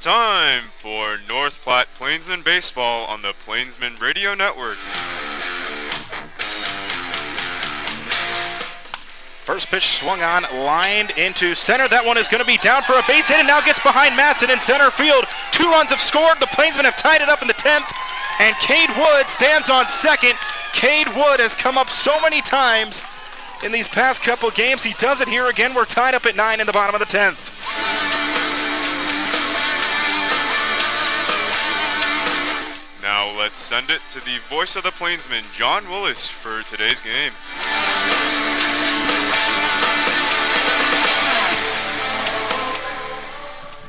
time for North Platte Plainsmen Baseball on the Plainsmen Radio Network. First pitch swung on, lined into center. That one is going to be down for a base hit and now gets behind Madsen in center field. 2 runs have scored. The Plainsmen have tied it up in the 10th. And Cade Wood stands on second. Cade Wood has come up so many times in these past couple games. He does it here again. We're tied up at 9 in the bottom of the 10th. Now let's send it to the voice of the Plainsmen, John Willis, for today's game.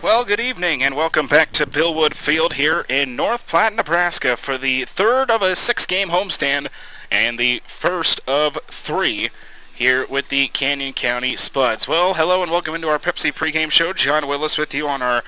Well, good evening and welcome back to Billwood Field here in North Platte, Nebraska for the third of a 6-game homestand and the first of 3 here with the Canyon County Spuds. Well, hello and welcome into our Pepsi pregame show. John Willis with you on our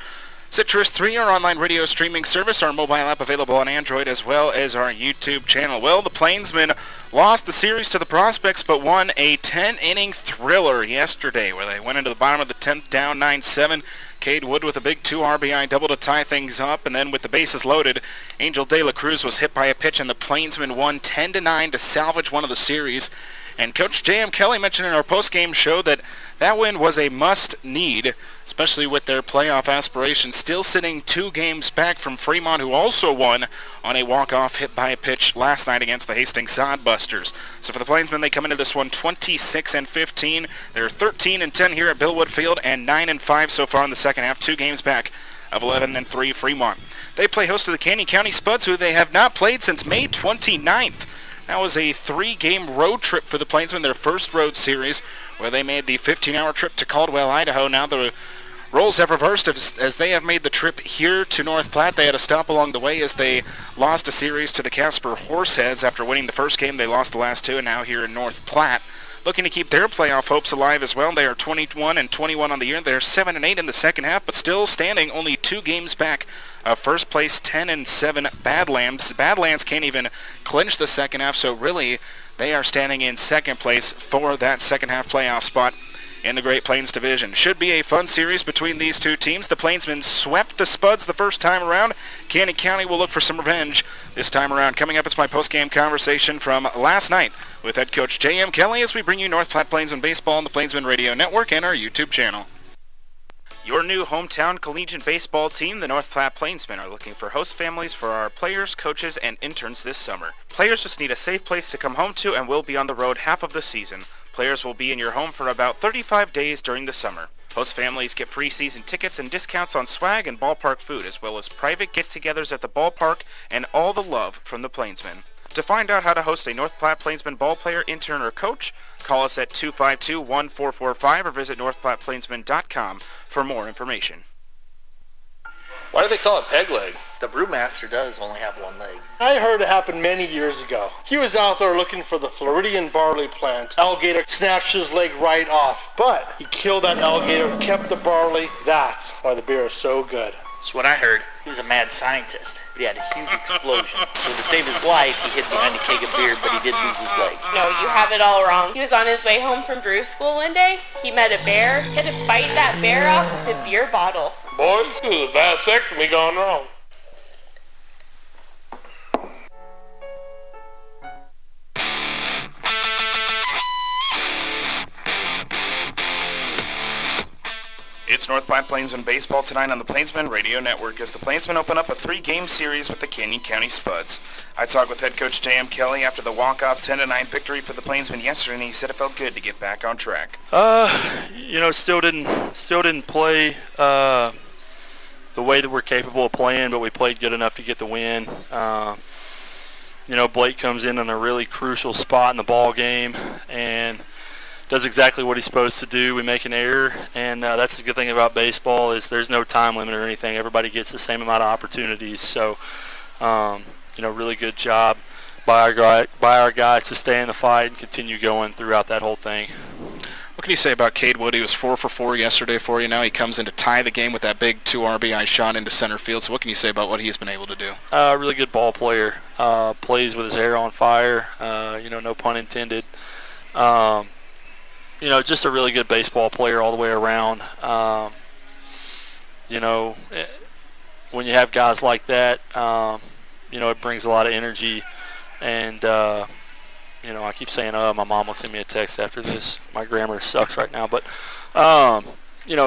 Citrus 3, our online radio streaming service, our mobile app available on Android, as well as our YouTube channel. Well, the Plainsmen lost the series to the Prospects, but won a 10-inning thriller yesterday, where they went into the bottom of the 10th down 9-7. Cade Wood with a big 2 RBI double to tie things up, and then with the bases loaded, Angel De La Cruz was hit by a pitch, and the Plainsmen won 10-9 to salvage one of the series. And Coach J.M. Kelly mentioned in our post-game show that that win was a must-need, especially with their playoff aspirations still sitting 2 games back from Fremont, who also won on a walk-off hit by a pitch last night against the Hastings Sodbusters. So for the Plainsmen, they come into this one 26-15. They're 13-10 here at Billwood Field and 9-5 so far in the second half, 2 games back of 11-3 Fremont. They play host to the Canyon County Spuds, who they have not played since May 29th. That was a 3-game road trip for the Plainsmen, their first road series, where they made the 15-hour trip to Caldwell, Idaho. Now the roles have reversed as they have made the trip here to North Platte. They had a stop along the way as they lost a series to the Casper Horseheads. After winning the first game, they lost the last 2, and now here in North Platte, looking to keep their playoff hopes alive as well. They are 21-21 on the year. They're 7-8 in the second half, but still standing only 2 games back of first place 10-7 Badlands. Badlands can't even clinch the second half, so really they are standing in second place for that second half playoff spot in the Great Plains Division. Should be a fun series between these 2 teams. The Plainsmen swept the Spuds the first time around. Canyon County will look for some revenge this time around. Coming up, it's my post-game conversation from last night with head coach J.M. Kelly as we bring you North Platte Plainsmen Baseball on the Plainsmen Radio Network and our YouTube channel. Your new hometown collegiate baseball team, the North Platte Plainsmen, are looking for host families for our players, coaches, and interns this summer. Players just need a safe place to come home to and will be on the road half of the season. Players will be in your home for about 35 days during the summer. Host families get free season tickets and discounts on swag and ballpark food, as well as private get-togethers at the ballpark and all the love from the Plainsmen. To find out how to host a North Platte Plainsman ball player, intern, or coach, call us at 252-1445 or visit northplatteplainsman.com for more information. Why do they call it peg leg? The brewmaster does only have 1 leg. I heard it happened many years ago. He was out there looking for the Floridian barley plant. Alligator snatched his leg right off, but he killed that alligator, kept the barley. That's why the beer is so good. That's what I heard. He was a mad scientist. He had a huge explosion. So to save his life, he hid behind a keg of beer, but he did lose his leg. No, you have it all wrong. He was on his way home from brew school one day. He met a bear. He had to fight that bear off with a beer bottle. Boys, this is a vasectomy gone wrong. It's North Platte Plainsmen Baseball tonight on the Plainsmen Radio Network as the Plainsmen open up a 3-game series with the Canyon County Spuds. I talked with head coach J.M. Kelly after the walk-off 10-9 victory for the Plainsmen yesterday, and he said it felt good to get back on track. Still didn't play the way that we're capable of playing, but we played good enough to get the win. Blake comes in a really crucial spot in the ball game and does exactly what he's supposed to do. We make an error, and that's the good thing about baseball is there's no time limit or anything. Everybody gets the same amount of opportunities. So, really good job by our guys to stay in the fight and continue going throughout that whole thing. What can you say about Cade Wood? He was 4 for 4 yesterday for you. Now he comes in to tie the game with that big 2 RBI shot into center field. So what can you say about what he's been able to do? Really good ball player. Plays with his hair on fire. No pun intended. Just a really good baseball player all the way around. when you have guys like that, it brings a lot of energy. And, I keep saying, my mom will send me a text after this. My grammar sucks right now. But,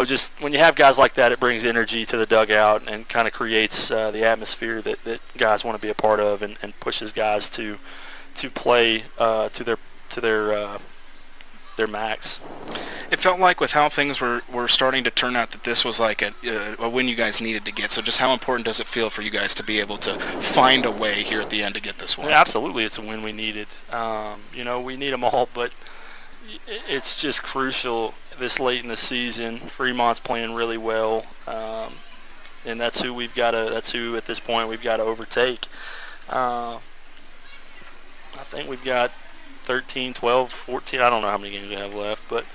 just when you have guys like that, it brings energy to the dugout and kind of creates the atmosphere that guys want to be a part of and pushes guys to play to their max. It felt like with how things were starting to turn out that this was like a win you guys needed to get. So just how important does it feel for you guys to be able to find a way here at the end to get this one? Yeah, absolutely, it's a win we needed. We need them all, but it's just crucial this late in the season. Fremont's playing really well, and that's who at this point we've got to overtake. I think we've got 13, 12, 14, I don't know how many games we have left, but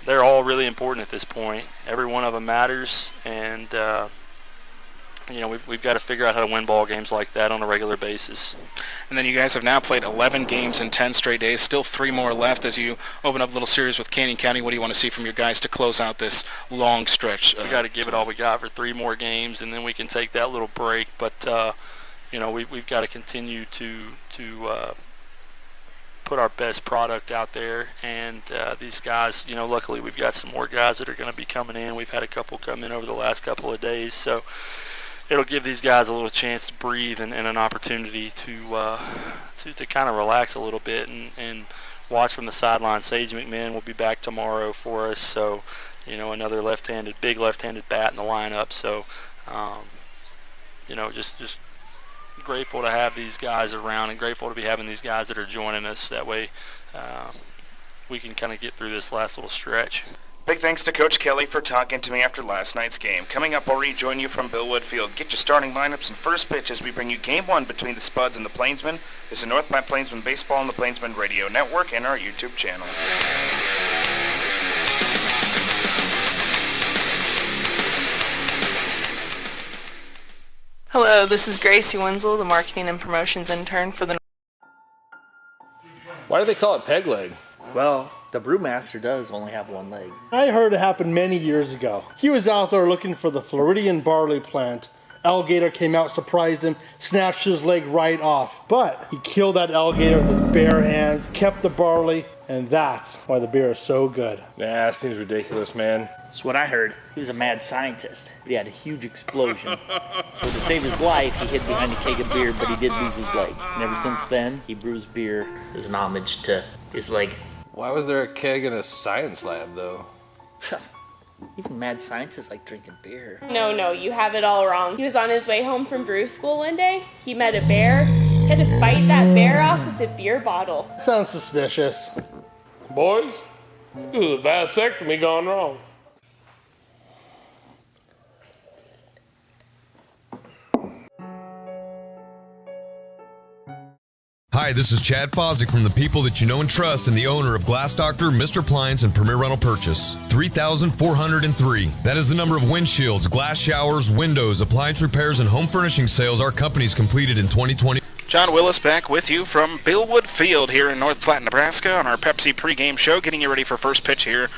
they're all really important at this point. Every one of them matters, and we've got to figure out how to win ball games like that on a regular basis. And then you guys have now played 11 games in 10 straight days, still 3 more left as you open up a little series with Canyon County. What do you want to see from your guys to close out this long stretch? We got to give it all we got for 3 more games, and then we can take that little break. But we've got to continue to put our best product out there, and these guys, luckily we've got some more guys that are going to be coming in. We've had a couple come in over the last couple of days, so it'll give these guys a little chance to breathe and an opportunity to kind of relax a little bit and watch from the sideline. Sage McMahon will be back tomorrow for us, so another big left-handed bat in the lineup. So just grateful to have these guys around and grateful to be having these guys that are joining us. That way we can kind of get through this last little stretch. Big thanks to Coach Kelly for talking to me after last night's game. Coming up, I'll rejoin you from Billwood Field. Get your starting lineups and first pitch as we bring you Game 1 between the Spuds and the Plainsmen. This is North Platte Plainsmen Baseball on the Plainsmen Radio Network and our YouTube channel. Hello, this is Gracie Wenzel, the Marketing and Promotions Intern for the... Why do they call it peg leg? Well, the brewmaster does only have one leg. I heard it happened many years ago. He was out there looking for the Floridian barley plant. Alligator came out, surprised him, snatched his leg right off. But he killed that alligator with his bare hands, kept the barley, and that's why the beer is so good. Nah, that seems ridiculous, man. That's what I heard. He was a mad scientist. He had a huge explosion. So to save his life, he hid behind a keg of beer, but he did lose his leg. And ever since then, he brews beer as an homage to his leg. Why was there a keg in a science lab, though? Even mad scientists like drinking beer. No, you have it all wrong. He was on his way home from brew school one day. He met a bear. He had to fight that bear off with a beer bottle. Sounds suspicious. Boys, this is a vasectomy gone wrong. Hi, this is Chad Fosdick from the people that you know and trust and the owner of Glass Doctor, Mr. Appliance, and Premier Rental Purchase. 3,403. That is the number of windshields, glass showers, windows, appliance repairs, and home furnishing sales our company's completed in 2020. John Willis back with you from Billwood Field here in North Platte, Nebraska on our Pepsi pregame show, getting you ready for first pitch here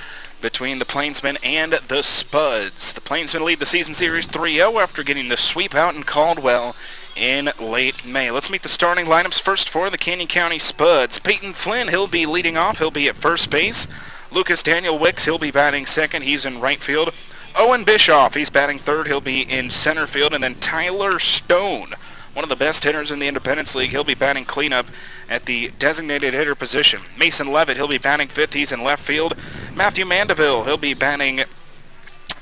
between the Plainsmen and the Spuds. The Plainsmen lead the season series 3-0 after getting the sweep out in Caldwell in late May. Let's meet the starting lineups first for the Canyon County Spuds. Peyton Flynn, he'll be leading off. He'll be at first base. Lucas Daniel Wicks, he'll be batting second. He's in right field. Owen Bischoff, he's batting third. He'll be in center field. And then Tyler Stone, one of the best hitters in the Independence League. He'll be batting cleanup at the designated hitter position. Mason Levitt, he'll be batting fifth. He's in left field. Matthew Mandeville, he'll be batting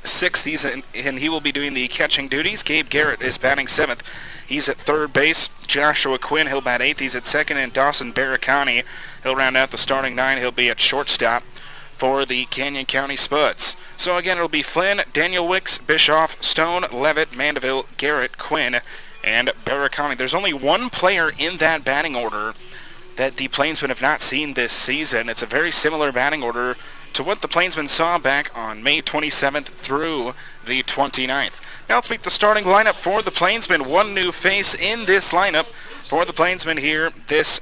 sixth, and he will be doing the catching duties. Gabe Garrett is batting seventh. He's at third base. Joshua Quinn, he'll bat eighth. He's at second. And Dawson Barricani, he'll round out the starting nine. He'll be at shortstop for the Canyon County Spuds. So again, it'll be Flynn, Daniel Wicks, Bischoff, Stone, Levitt, Mandeville, Garrett, Quinn, and Barricani. There's only one player in that batting order that the Plainsmen have not seen this season. It's a very similar batting order to what the Plainsmen saw back on May 27th through the 29th. Now let's meet the starting lineup for the Plainsmen. One new face in this lineup for the Plainsmen here this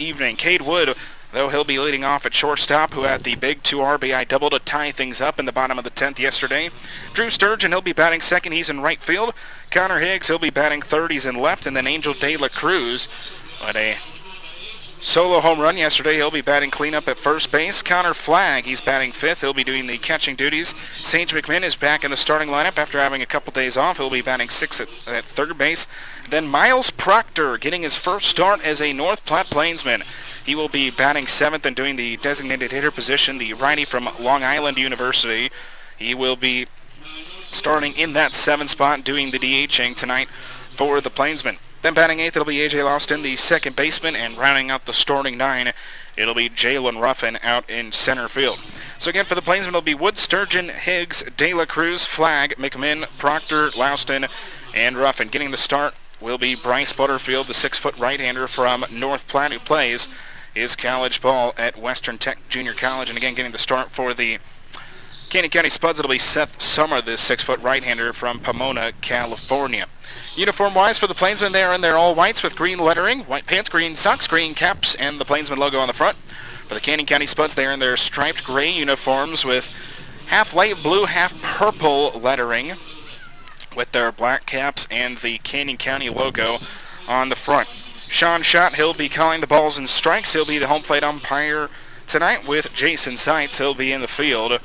evening. Cade Wood, though he'll be leading off at shortstop, who had the big 2 RBI double to tie things up in the bottom of the 10th yesterday. Drew Sturgeon, he'll be batting second. He's in right field. Connor Higgs, he'll be batting third. He's in left. And then Angel De La Cruz had a solo home run yesterday. He'll be batting cleanup at first base. Connor Flagg, he's batting fifth. He'll be doing the catching duties. Sage McMinn is back in the starting lineup after having a couple days off. He'll be batting sixth at third base. Then Miles Proctor getting his first start as a North Platte Plainsman. He will be batting seventh and doing the designated hitter position, the righty from Long Island University. He will be starting in that seventh spot, doing the DHing tonight for the Plainsmen. Then batting eighth, it'll be A.J. Lofton, the second baseman, and rounding out the starting nine, it'll be Jalen Ruffin out in center field. So again, for the Plainsmen, it'll be Wood, Sturgeon, Higgs, De La Cruz, Flagg, McMinn, Proctor, Louston, and Ruffin. Getting the start will be Bryce Butterfield, the 6-foot right-hander from North Platte, who plays his college ball at Western Tech Junior College. And again, getting the start for the Canyon County Spuds, it'll be Seth Summer, the 6-foot right-hander from Pomona, California. Uniform-wise for the Plainsmen, they are in their all-whites with green lettering, white pants, green socks, green caps, and the Plainsmen logo on the front. For the Canyon County Spuds, they are in their striped gray uniforms with half light blue, half purple lettering with their black caps and the Canyon County logo on the front. Sean Schott, he'll be calling the balls and strikes. He'll be the home plate umpire tonight with Jason Seitz. He'll be in the field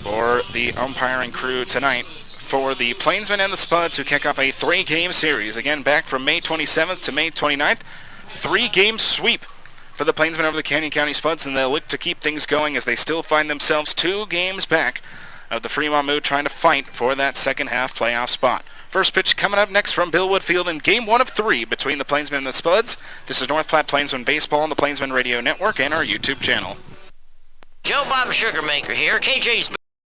for the umpiring crew tonight for the Plainsmen and the Spuds, who kick off a 3-game series. Again, back from May 27th to May 29th. 3-game sweep for the Plainsmen over the Canyon County Spuds, and they'll look to keep things going as they still find themselves 2 games back of the Fremont Mood, trying to fight for that second half playoff spot. First pitch coming up next from Billwood Field in Game 1 of 3 between the Plainsmen and the Spuds. This is North Platte Plainsmen Baseball on the Plainsmen Radio Network and our YouTube channel. Joe Bob Sugarmaker here, KJ's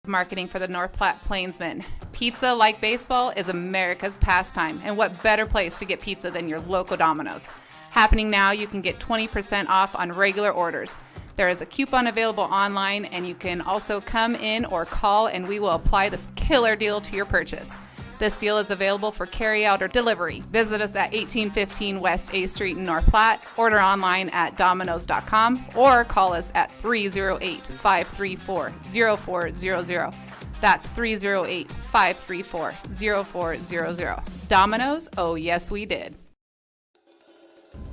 marketing for the North Platte Plainsmen. Pizza, like baseball, is America's pastime, and what better place to get pizza than your local Domino's? Happening now, you can get 20% off on regular orders. There is a coupon available online, and you can also come in or call, and we will apply this killer deal to your purchase. This deal is available for carry-out or delivery. Visit us at 1815 West A Street in North Platte, order online at Domino's.com, or call us at 308-534-0400. That's 308-534-0400. Domino's, oh yes we did.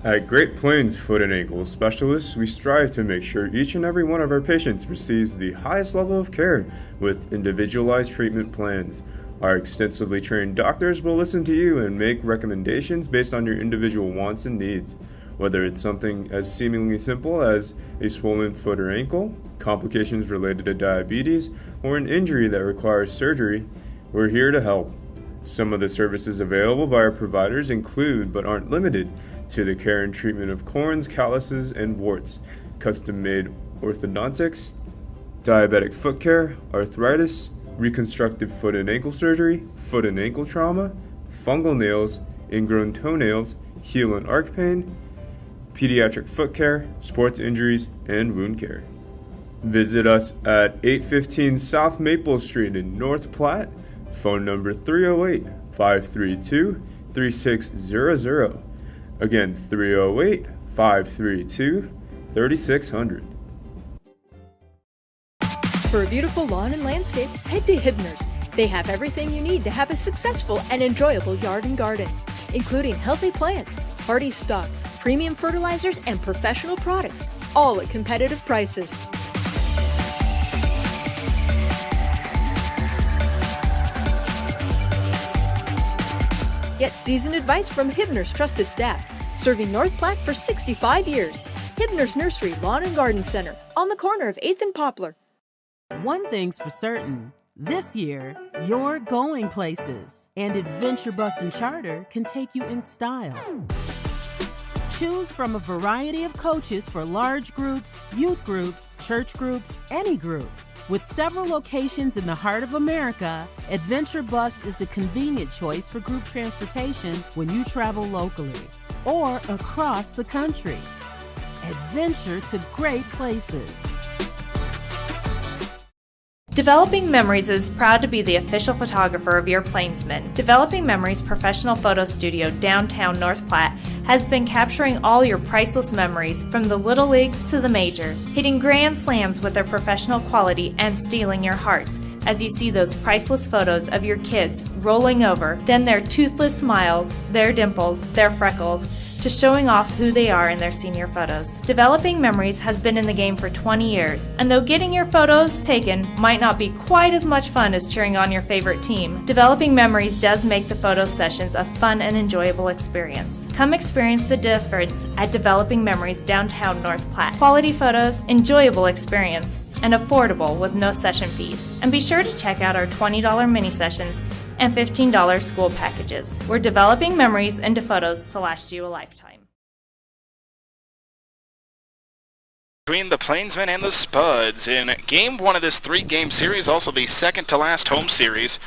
At Great Plains Foot and Ankle Specialists, we strive to make sure each and every one of our patients receives the highest level of care with individualized treatment plans. Our extensively trained doctors will listen to you and make recommendations based on your individual wants and needs. Whether it's something as seemingly simple as a swollen foot or ankle, complications related to diabetes, or an injury that requires surgery, we're here to help. Some of the services available by our providers include, but aren't limited to, the care and treatment of corns, calluses, and warts, custom-made orthodontics, diabetic foot care, arthritis, reconstructive foot and ankle surgery, foot and ankle trauma, fungal nails, ingrown toenails, heel and arc pain, pediatric foot care, sports injuries, and wound care. Visit us at 815 South Maple Street in North Platte. Phone number 308-532-3600. Again, 308-532-3600. For a beautiful lawn and landscape, head to Hibner's. They have everything you need to have a successful and enjoyable yard and garden, including healthy plants, hardy stock, premium fertilizers, and professional products, all at competitive prices. Get seasoned advice from Hibner's trusted staff, serving North Platte for 65 years. Hibner's Nursery Lawn and Garden Center, on the corner of 8th and Poplar. One thing's for certain. This year, you're going places, and Adventure Bus and Charter can take you in style. Choose from a variety of coaches for large groups, youth groups, church groups, any group. With several locations in the heart of America, Adventure Bus is the convenient choice for group transportation when you travel locally or across the country. Adventure to great places. Developing Memories is proud to be the official photographer of your Plainsmen. Developing Memories professional photo studio downtown North Platte has been capturing all your priceless memories from the little leagues to the majors, hitting grand slams with their professional quality and stealing your hearts. as you see those priceless photos of your kids rolling over, then their toothless smiles, their dimples, their freckles, to showing off who they are in their senior photos. Developing Memories has been in the game for 20 years, and though getting your photos taken might not be quite as much fun as cheering on your favorite team, Developing Memories does make the photo sessions a fun and enjoyable experience. Come experience the difference at Developing Memories downtown North Platte. Quality photos, enjoyable experience, and affordable with no session fees. And be sure to check out our $20 mini sessions and $15 school packages. We're developing memories into photos to last you a lifetime. Between the Plainsmen and the Spuds in Game 1 of this 3-game series, also the second to last home series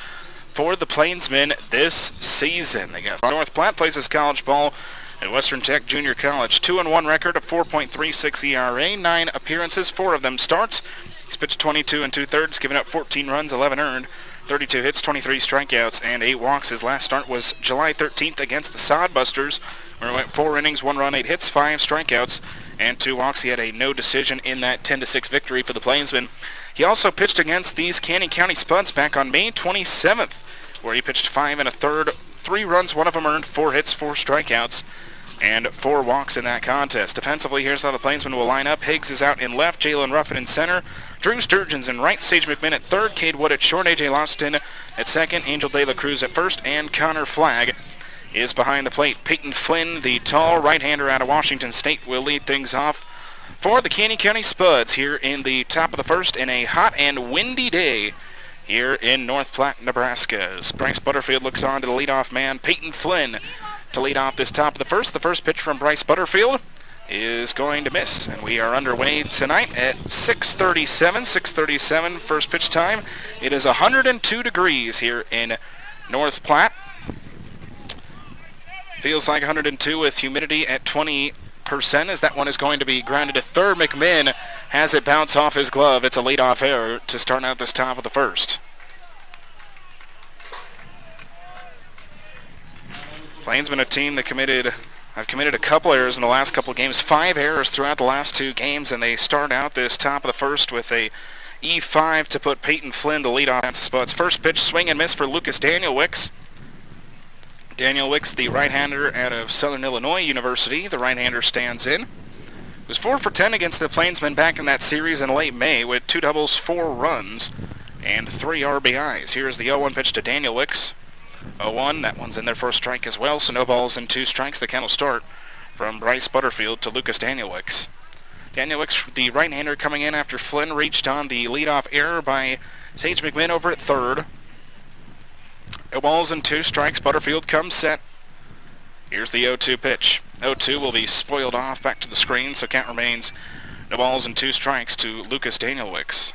for the Plainsmen this season. They got North Platte plays his college ball at Western Tech Junior College. 2-1 record, a 4.36 ERA, 9 appearances, 4 of them starts. He's pitched 22 2/3, given up 14 runs, 11 earned. 32 hits, 23 strikeouts, and 8 walks. His last start was July 13th against the Sodbusters, where he went 4 innings, 1 run, 8 hits, 5 strikeouts, and 2 walks. He had a no decision in that 10-6 victory for the Plainsmen. He also pitched against these Canyon County Spuds back on May 27th, where he pitched 5 1/3, 3 runs, 1 of them earned, 4 hits, 4 strikeouts, and 4 walks in that contest. Defensively, here's how the Plainsmen will line up. Higgs is out in left, Jalen Ruffin in center, Drew Sturgeon's in right, Sage McMinn at third, Cade Wood at short, AJ Loston at second, Angel De La Cruz at first, and Connor Flagg is behind the plate. Peyton Flynn, the tall right-hander out of Washington State, will lead things off for the Canyon County Spuds here in the top of the first in a hot and windy day here in North Platte, Nebraska. As Bryce Butterfield looks on to the leadoff man, Peyton Flynn, to lead off this top of the first. The first pitch from Bryce Butterfield is going to miss, and we are underway tonight at 6:37 first pitch time. It is 102 degrees here in North Platte. Feels like 102 with humidity at 20%, as that one is going to be grounded to third. McMinn has it bounce off his glove. It's a leadoff error to start out this top of the first. Plainsmen, a team that have committed a couple errors in the last couple of games, 5 errors throughout the last 2 games, and they start out this top of the first with a E5 to put Peyton Flynn to lead off the Spuds. First pitch, swing and miss for Lucas Danielwicks. Danielwicks, the right-hander out of Southern Illinois University. The right-hander stands in. He was 4 for 10 against the Plainsmen back in that series in late May with 2 doubles, 4 runs, and 3 RBIs. Here's the 0-1 pitch to Danielwicks. 0-1, that one's in there for a strike as well, so no balls and 2 strikes. The count will start from Bryce Butterfield to Lucas Danielwicks. Danielwicks, the right-hander, coming in after Flynn reached on the leadoff error by Sage McMinn over at third. No balls and 2 strikes. Butterfield comes set. Here's the 0-2 pitch. 0-2 will be spoiled off back to the screen, so count remains no balls and 2 strikes to Lucas Danielwicks.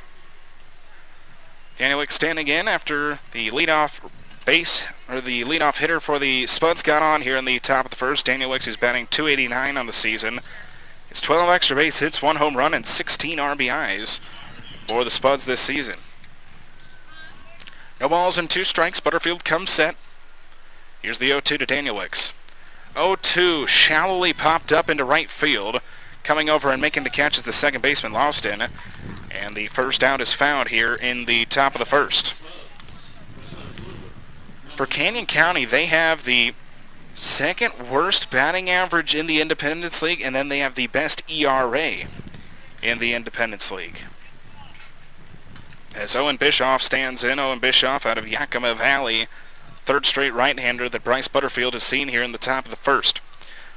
Danielwicks standing in after the leadoff the leadoff hitter for the Spuds got on here in the top of the first. Danielwicks is batting .289 on the season. It's 12 extra base hits, 1 home run, and 16 RBIs for the Spuds this season. No balls and 2 strikes. Butterfield comes set. Here's the 0-2 to Danielwicks. 0-2 shallowly popped up into right field. Coming over and making the catch is the second baseman, Lofton. And the first out is found here in the top of the first. For Canyon County, they have the second worst batting average in the Independence League, and then they have the best ERA in the Independence League. As Owen Bischoff stands in, Owen Bischoff out of Yakima Valley, third straight right-hander that Bryce Butterfield has seen here in the top of the first.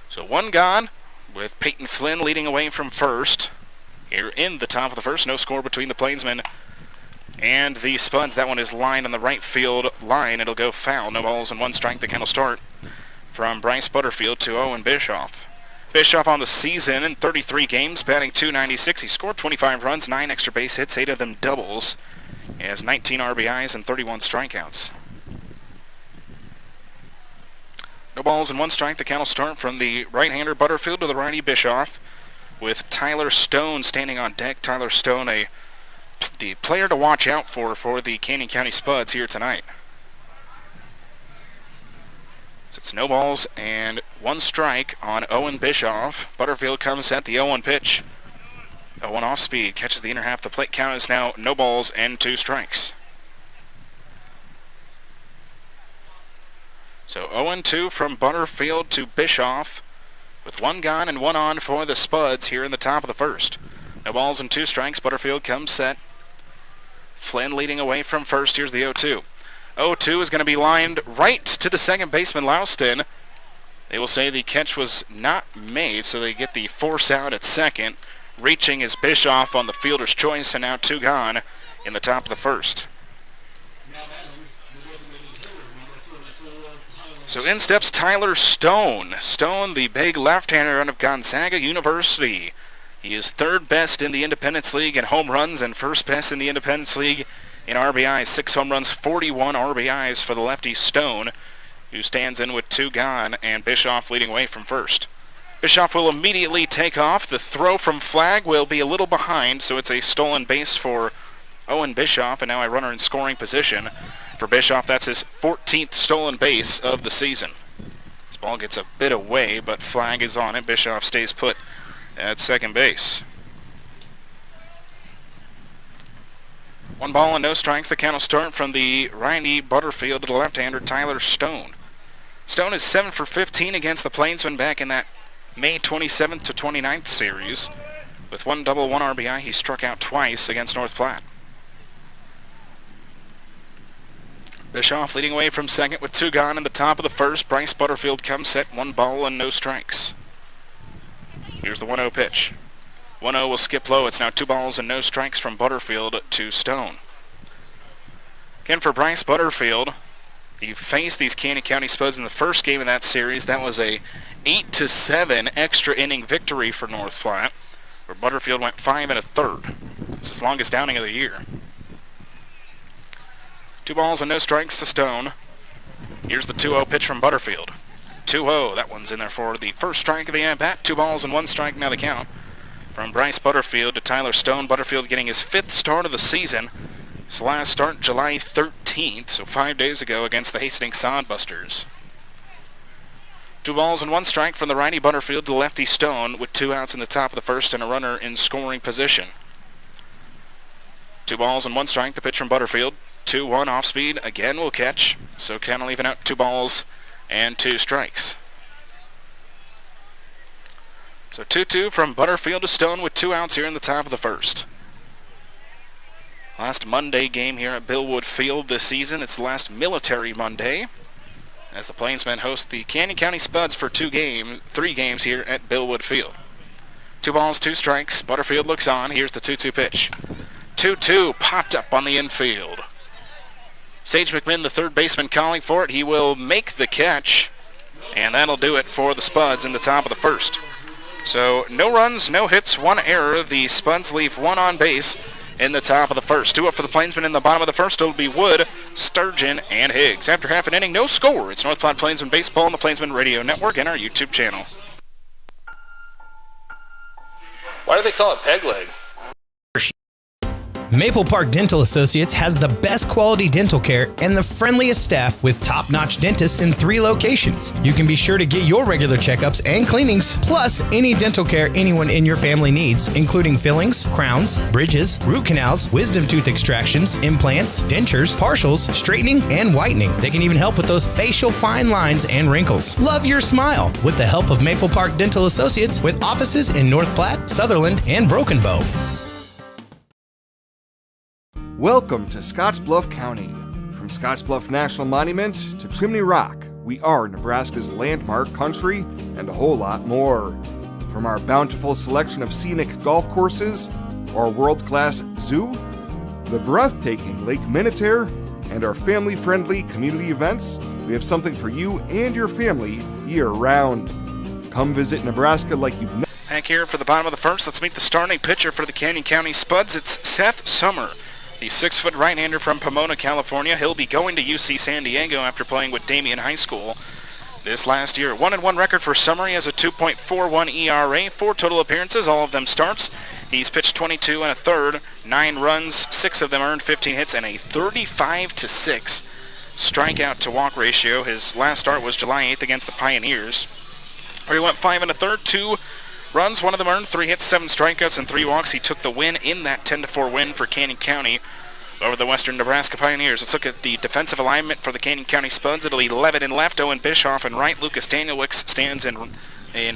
So 1 gone, with Peyton Flynn leading away from first. Here in the top of the first, no score between the Plainsmen and the Spuds. That one is lined on the right field line. It'll go foul. No balls and 1 strike. The count will start from Bryce Butterfield to Owen Bischoff. Bischoff on the season in 33 games, batting .296. He scored 25 runs, 9 extra base hits, 8 of them doubles. He has 19 RBIs and 31 strikeouts. No balls and 1 strike. The count will start from the right-hander Butterfield to the righty Bischoff, with Tyler Stone standing on deck. Tyler Stone, the player to watch out for the Canyon County Spuds here tonight. So it's no balls and 1 strike on Owen Bischoff. Butterfield comes at the 0-1 pitch. 0-1 off speed, catches the inner half. The plate count is now no balls and 2 strikes. So 0-2 from Butterfield to Bischoff, with one gone and one on for the Spuds here in the top of the first. No balls and 2 strikes. Butterfield comes set. Flynn leading away from first. Here's the 0-2. 0-2 is going to be lined right to the second baseman, Louston. They will say the catch was not made, so they get the force out at second. Reaching is Bischoff on the fielder's choice, and now 2 gone in the top of the first. So in steps Tyler Stone. Stone, the big left-hander out of Gonzaga University. He is 3rd best in the Independence League in home runs and 1st best in the Independence League in RBIs. 6 home runs, 41 RBIs for the lefty Stone, who stands in with 2 gone, and Bischoff leading away from first. Bischoff will immediately take off. The throw from Flagg will be a little behind, so it's a stolen base for Owen Bischoff, and now a runner in scoring position. For Bischoff, that's his 14th stolen base of the season. This ball gets a bit away, but Flagg is on it. Bischoff stays put at second base. 1 ball and no strikes. The count will start from the righty Butterfield to the left-hander Tyler Stone. Stone is 7 for 15 against the Plainsmen back in that May 27th to 29th series. With 1 double, 1 RBI, he struck out twice against North Platte. Bischoff leading away from second with 2 gone in the top of the first. Bryce Butterfield comes set, 1 ball and no strikes. Here's the 1-0 pitch. 1-0 will skip low. It's now 2 balls and no strikes from Butterfield to Stone. Again for Bryce Butterfield, he faced these Canyon County Spuds in the first game of that series. That was a 8-7 extra inning victory for North Platte, where Butterfield went 5 1/3. It's his longest outing of the year. 2 balls and no strikes to Stone. Here's the 2-0 pitch from Butterfield. 2-0, that one's in there for the first strike of the at-bat. 2 balls and 1 strike, now the count. From Bryce Butterfield to Tyler Stone. Butterfield getting his 5th start of the season. His last start July 13th, so 5 days ago against the Hastings Sodbusters. 2 balls and 1 strike from the righty Butterfield to lefty Stone, with 2 outs in the top of the first and a runner in scoring position. 2 balls and 1 strike, the pitch from Butterfield. 2-1 off speed, again will catch, so kind of leaving out 2 balls and 2 strikes. So 2-2 from Butterfield to Stone with 2 outs here in the top of the first. Last Monday game here at Billwood Field this season. It's the last Military Monday, as the Plainsmen host the Canyon County Spuds for 3 games here at Billwood Field. 2 balls, 2 strikes. Butterfield looks on. Here's the 2-2 pitch. 2-2 popped up on the infield. Sage McMinn, the 3rd baseman, calling for it. He will make the catch, and that'll do it for the Spuds in the top of the first. So no runs, no hits, 1 error. The Spuds leave 1 on base in the top of the first. 2 up for the Plainsmen in the bottom of the first. It'll be Wood, Sturgeon, and Higgs. After half an inning, no score. It's North Platte Plainsmen Baseball on the Plainsmen Radio Network and our YouTube channel. Why do they call it peg leg? Maple Park Dental Associates has the best quality dental care and the friendliest staff with top-notch dentists in 3 locations. You can be sure to get your regular checkups and cleanings, plus any dental care anyone in your family needs, including fillings, crowns, bridges, root canals, wisdom tooth extractions, implants, dentures, partials, straightening, and whitening. They can even help with those facial fine lines and wrinkles. Love your smile with the help of Maple Park Dental Associates, with offices in North Platte, Sutherland, and Broken Bow. Welcome to Scottsbluff County. From Scottsbluff National Monument to Chimney Rock, we are Nebraska's landmark country and a whole lot more. From our bountiful selection of scenic golf courses, our world-class zoo, the breathtaking Lake Minnetonka, and our family-friendly community events, we have something for you and your family year-round. Come visit Nebraska like you've never. Back here for the bottom of the first, let's meet the starting pitcher for the Canyon County Spuds. It's Seth Summer. The 6-foot right-hander from Pomona, California. He'll be going to UC San Diego after playing with Damien High School this last year. 1-1 record for Summer. He has a 2.41 ERA, 4 total appearances, all of them starts. He's pitched 22 1/3, 9 runs, 6 of them earned, 15 hits, and a 35-6 strikeout to walk ratio. His last start was July 8th against the Pioneers, where he went 5 1/3, 2 runs, 1 of them earned, 3 hits, 7 strikeouts, and 3 walks. He took the win in that 10-4 win for Canyon County over the Western Nebraska Pioneers. Let's look at the defensive alignment for the Canyon County Spuds. It'll be Levitt in left, Owen Bischoff in right, Lucas Danielwicks stands in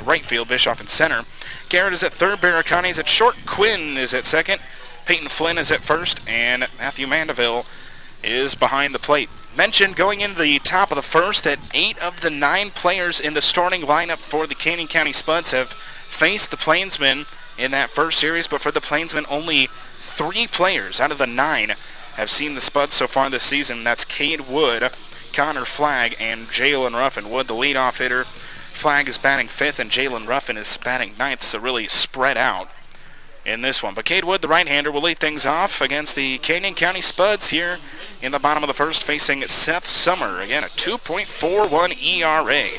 right field, Bischoff in center. Garrett is at third, Barricani is at short, Quinn is at second, Peyton Flynn is at first, and Matthew Mandeville is behind the plate. Mentioned going into the top of the first that 8 of the 9 players in the starting lineup for the Canyon County Spuds have faced the Plainsmen in that first series, but for the Plainsmen, only 3 players out of the 9 have seen the Spuds so far this season. That's Cade Wood, Connor Flagg, and Jalen Ruffin. Wood, the leadoff hitter. Flagg is batting 5th, and Jalen Ruffin is batting 9th, so really spread out in this one. But Cade Wood, the right-hander, will lead things off against the Canyon County Spuds here in the bottom of the first, facing Seth Summer. Again, a 2.41 ERA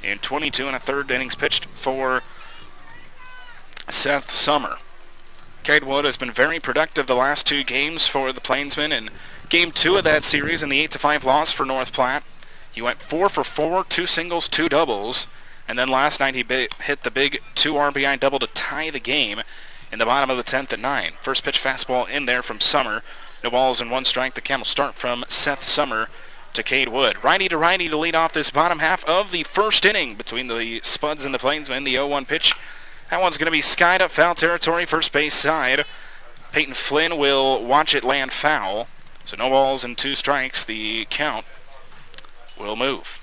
in 22 and a third innings pitched for Seth Summer. Cade Wood has been very productive the last 2 games for the Plainsmen. In Game 2 of that series in the 8-5 loss for North Platte, he went 4 for 4, 2 singles, 2 doubles. And then last night he hit the big 2 RBI double to tie the game in the bottom of the 10th at 9. First pitch fastball in there from Summer. No balls and 1 strike. The count will start from Seth Summer to Cade Wood. Righty to lead off this bottom half of the first inning between the Spuds and the Plainsmen. The 0-1 pitch. That one's going to be skied up foul territory, first base side. Peyton Flynn will watch it land foul. So no balls and 2 strikes. The count will move.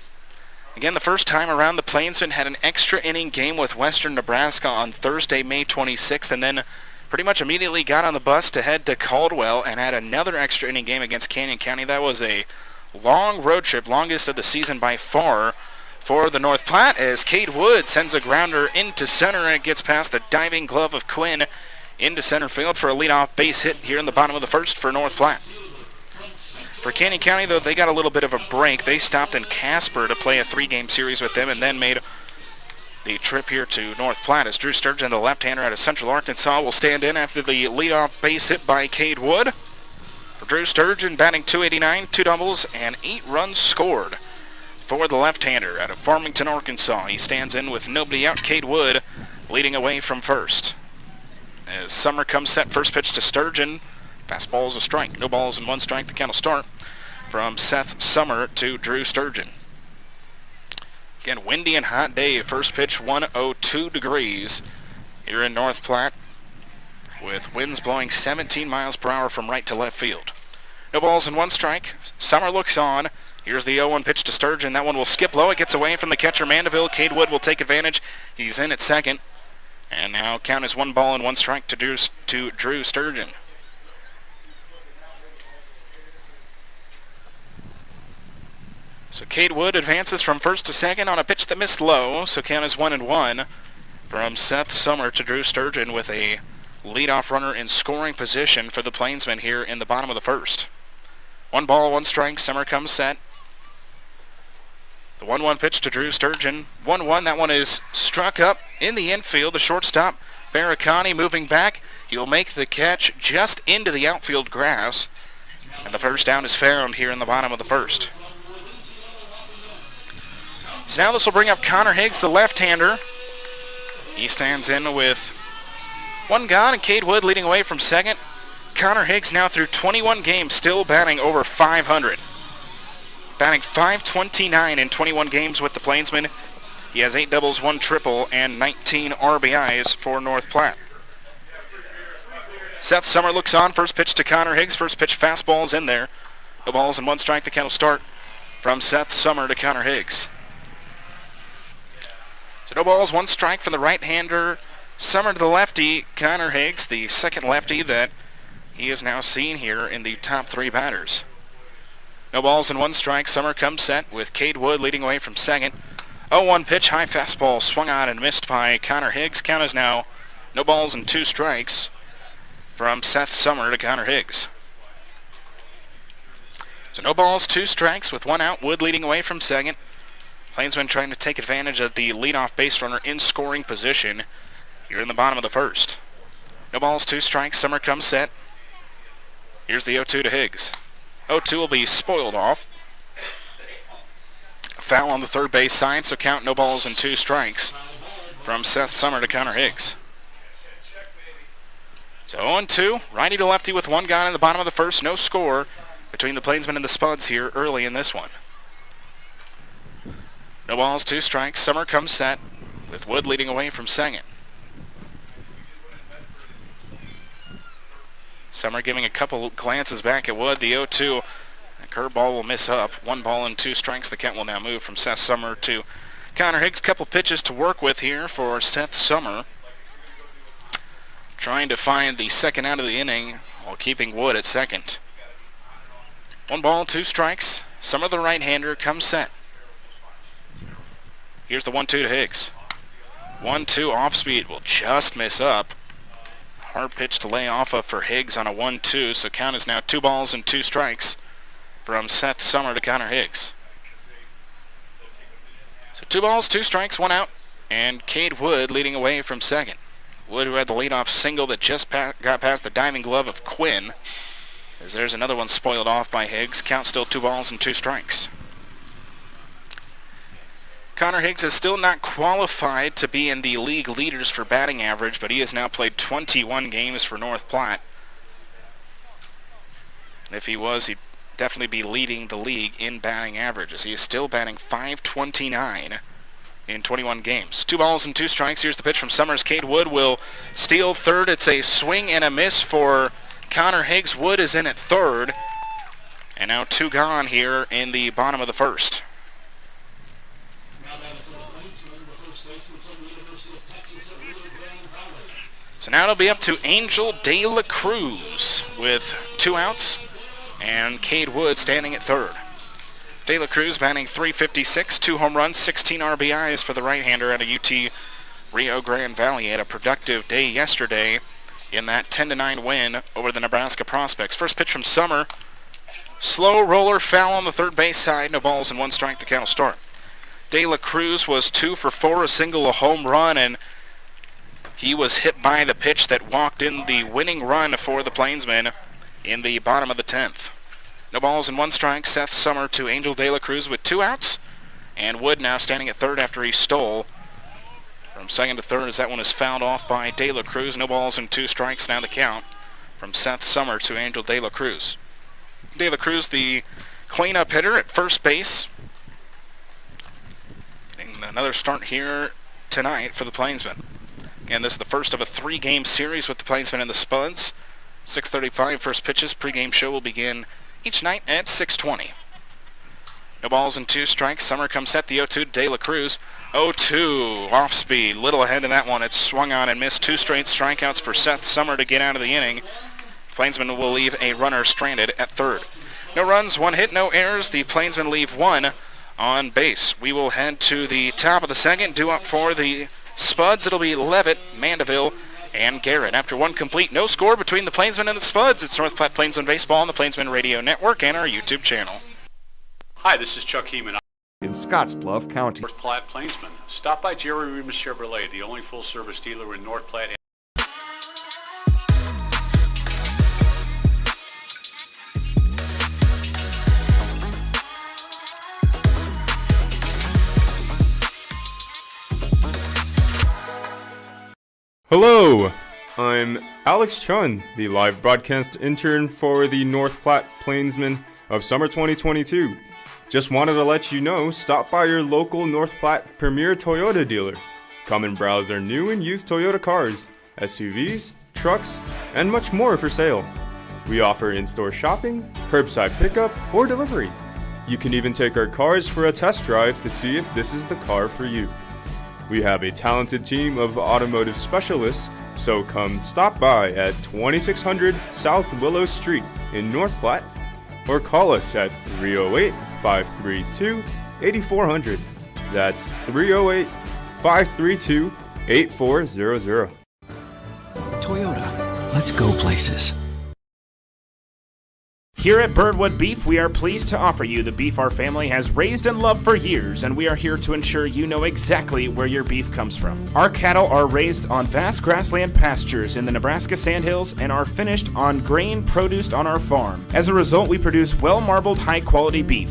Again, the first time around, the Plainsmen had an extra inning game with Western Nebraska on Thursday, May 26th, and then pretty much immediately got on the bus to head to Caldwell and had another extra inning game against Canyon County. That was a long road trip, longest of the season by far for the North Platte, as Cade Wood sends a grounder into center and it gets past the diving glove of Quinn into center field for a leadoff base hit here in the bottom of the first for North Platte. For Canyon County, though, they got a little bit of a break. They stopped in Casper to play a 3-game series with them and then made the trip here to North Platte, as Drew Sturgeon, the left-hander out of Central Arkansas, will stand in after the leadoff base hit by Cade Wood. For Drew Sturgeon, batting .289, 2 doubles, and 8 runs scored for the left-hander out of Farmington, Arkansas. He stands in with nobody out. Cade Wood leading away from first. As Summer comes set, first pitch to Sturgeon. Fastball is a strike. No balls and 1 strike. The count will start from Seth Summer to Drew Sturgeon. Again, windy and hot day. First pitch 102 degrees here in North Platte, with winds blowing 17 miles per hour from right to left field. No balls and 1 strike. Summer looks on. Here's the 0-1 pitch to Sturgeon. That one will skip low. It gets away from the catcher Mandeville. Cade Wood will take advantage. He's in at second. And now count is 1 ball and 1 strike to Drew Sturgeon. So Cade Wood advances from first to second on a pitch that missed low. So count is 1-1 from Seth Summer to Drew Sturgeon, with a leadoff runner in scoring position for the Plainsmen here in the bottom of the first. 1 ball, 1 strike. Summer comes set. The 1-1 pitch to Drew Sturgeon. 1-1. That one is struck up in the infield. The shortstop, Barricani, moving back. He'll make the catch just into the outfield grass. And the first down is found here in the bottom of the first. So now this will bring up Connor Higgs, the left-hander. He stands in with 1 gone, and Cade Wood leading away from second. Connor Higgs now through 21 games, still batting over 500. Batting .529 in 21 games with the Plainsmen. He has 8 doubles, 1 triple, and 19 RBIs for North Platte. Seth Summer looks on. First pitch to Connor Higgs. First pitch fastball is in there. No balls and 1 strike. The count will start from Seth Summer to Connor Higgs. So no balls, 1 strike from the right-hander. Summer to the lefty, Connor Higgs, the second lefty that he is now seen here in the top 3 batters. No balls and 1 strike. Summer comes set with Cade Wood leading away from second. 0-1 pitch, high fastball swung on and missed by Connor Higgs. Count is now no balls and 2 strikes from Seth Summer to Connor Higgs. So no balls, 2 strikes with 1 out. Wood leading away from second. Plainsmen trying to take advantage of the leadoff base runner in scoring position here in the bottom of the first. No balls, 2 strikes. Summer comes set. Here's the 0-2 to Higgs. 0-2 will be spoiled off. Foul on the third base side, so count no balls and 2 strikes from Seth Summer to Connor Higgs. So 0-2, righty to lefty with one gone in the bottom of the first. No score between the Plainsmen and the Spuds here early in this one. No balls, 2 strikes. Summer comes set with Wood leading away from second. Summer giving a couple glances back at Wood. The 0-2. The curveball will miss up. 1 ball and 2 strikes. The count will now move from Seth Summer to Connor Higgs. Couple pitches to work with here for Seth Summer. Trying to find the second out of the inning while keeping Wood at second. 1 ball, 2 strikes. Summer, the right-hander, comes set. Here's the 1-2 to Higgs. 1-2 off speed will just miss up. Hard pitch to lay off of for Higgs on a 1-2, so count is now 2 balls and 2 strikes from Seth Summer to Connor Higgs. So 2 balls, 2 strikes, 1 out, and Cade Wood leading away from second. Wood, who had the leadoff single that just got past the diving glove of Quinn, as there's another one spoiled off by Higgs. Count still 2 balls and 2 strikes. Connor Higgs is still not qualified to be in the league leaders for batting average, but he has now played 21 games for North Platte. If he was, he'd definitely be leading the league in batting average, as he is still batting .529 in 21 games. 2 balls and 2 strikes. Here's the pitch from Summers. Cade Wood will steal third. It's a swing and a miss for Connor Higgs. Wood is in at third. And now 2 gone here in the bottom of the first. So now it'll be up to Angel De La Cruz with 2 outs and Cade Wood standing at third. De La Cruz batting .356, 2 home runs, 16 RBIs for the right-hander at a UT Rio Grande Valley. Had a productive day yesterday in that 10-9 win over the Nebraska Prospects. First pitch from Summer. Slow roller foul on the third base side. No balls and 1 strike. The count will start. De La Cruz was 2 for 4, a single, a home run, and he was hit by the pitch that walked in the winning run for the Plainsmen in the bottom of the 10th. No balls and 1 strike. Seth Summer to Angel De La Cruz with 2 outs. And Wood now standing at third after he stole from second to third, as that one is fouled off by De La Cruz. No balls and 2 strikes now the count from Seth Summer to Angel De La Cruz. De La Cruz, the cleanup hitter at first base. Getting another start here tonight for the Plainsmen. And this is the first of a 3-game series with the Plainsmen and the Spuds. 6:35 first pitches. Pre-game show will begin each night at 6:20. No balls and 2 strikes. Summer comes set. The 0-2 to De La Cruz. 0-2 off speed. Little ahead in that one. It swung on and missed. 2 straight strikeouts for Seth Summer to get out of the inning. Plainsmen will leave a runner stranded at third. No runs, 1 hit, no errors. The Plainsmen leave 1 on base. We will head to the top of the second. Due up for the Spuds, it'll be Levitt, Mandeville, and Garrett. After 1 complete, no score between the Plainsmen and the Spuds. It's North Platte Plainsmen Baseball on the Plainsmen Radio Network and our YouTube channel. Hi, this is Chuck Heeman. In Scottsbluff County. North Platte Plainsmen. Stop by Jerry Remus Chevrolet, the only full-service dealer in North Platte. Hello, I'm Alex Chun, the live broadcast intern for the North Platte Plainsmen of summer 2022. Just wanted to let you know, stop by your local North Platte Premier Toyota dealer. Come and browse our new and used Toyota cars, SUVs, trucks, and much more for sale. We offer in-store shopping, curbside pickup, or delivery. You can even take our cars for a test drive to see if this is the car for you. We have a talented team of automotive specialists, so come stop by at 2600 South Willow Street in North Platte, or call us at 308-532-8400. That's 308-532-8400. Toyota, let's go places. Here at Birdwood Beef, we are pleased to offer you the beef our family has raised and loved for years, and we are here to ensure you know exactly where your beef comes from. Our cattle are raised on vast grassland pastures in the Nebraska Sandhills and are finished on grain produced on our farm. As a result, we produce well-marbled, high-quality beef.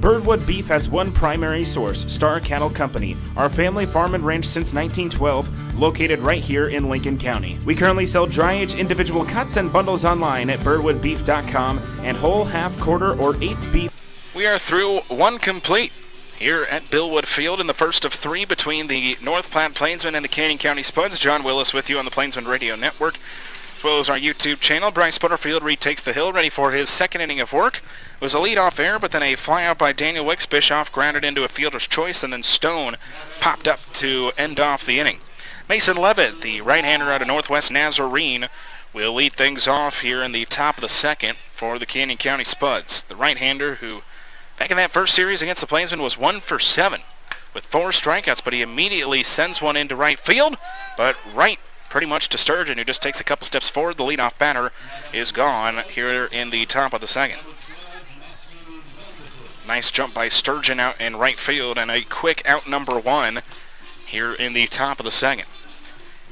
Birdwood Beef has one primary source, Star Cattle Company, our family farm and ranch since 1912, located right here in Lincoln County. We currently sell dry-age individual cuts and bundles online at birdwoodbeef.com and whole, half, quarter, or eighth beef. We are through one complete here at Billwood Field in the first of three between the North Platte Plainsmen and the Canyon County Spuds. John Willis with you on the Plainsman Radio Network, as well as our YouTube channel. Bryce Butterfield retakes the hill, ready for his second inning of work. It was a leadoff error, but then a flyout by Daniel Wicks. Bischoff grounded into a fielder's choice, and then Stone popped up to end off the inning. Mason Levitt, the right-hander out of Northwest Nazarene, will lead things off here in the top of the second for the Canyon County Spuds. The right-hander who, back in that first series against the Plainsmen, was 1 for 7 with 4 strikeouts, but he immediately sends one into right field, but right pretty much to Sturgeon, who just takes a couple steps forward. The leadoff batter is gone here in the top of the second. Nice jump by Sturgeon out in right field, and a quick out number 1 here in the top of the second.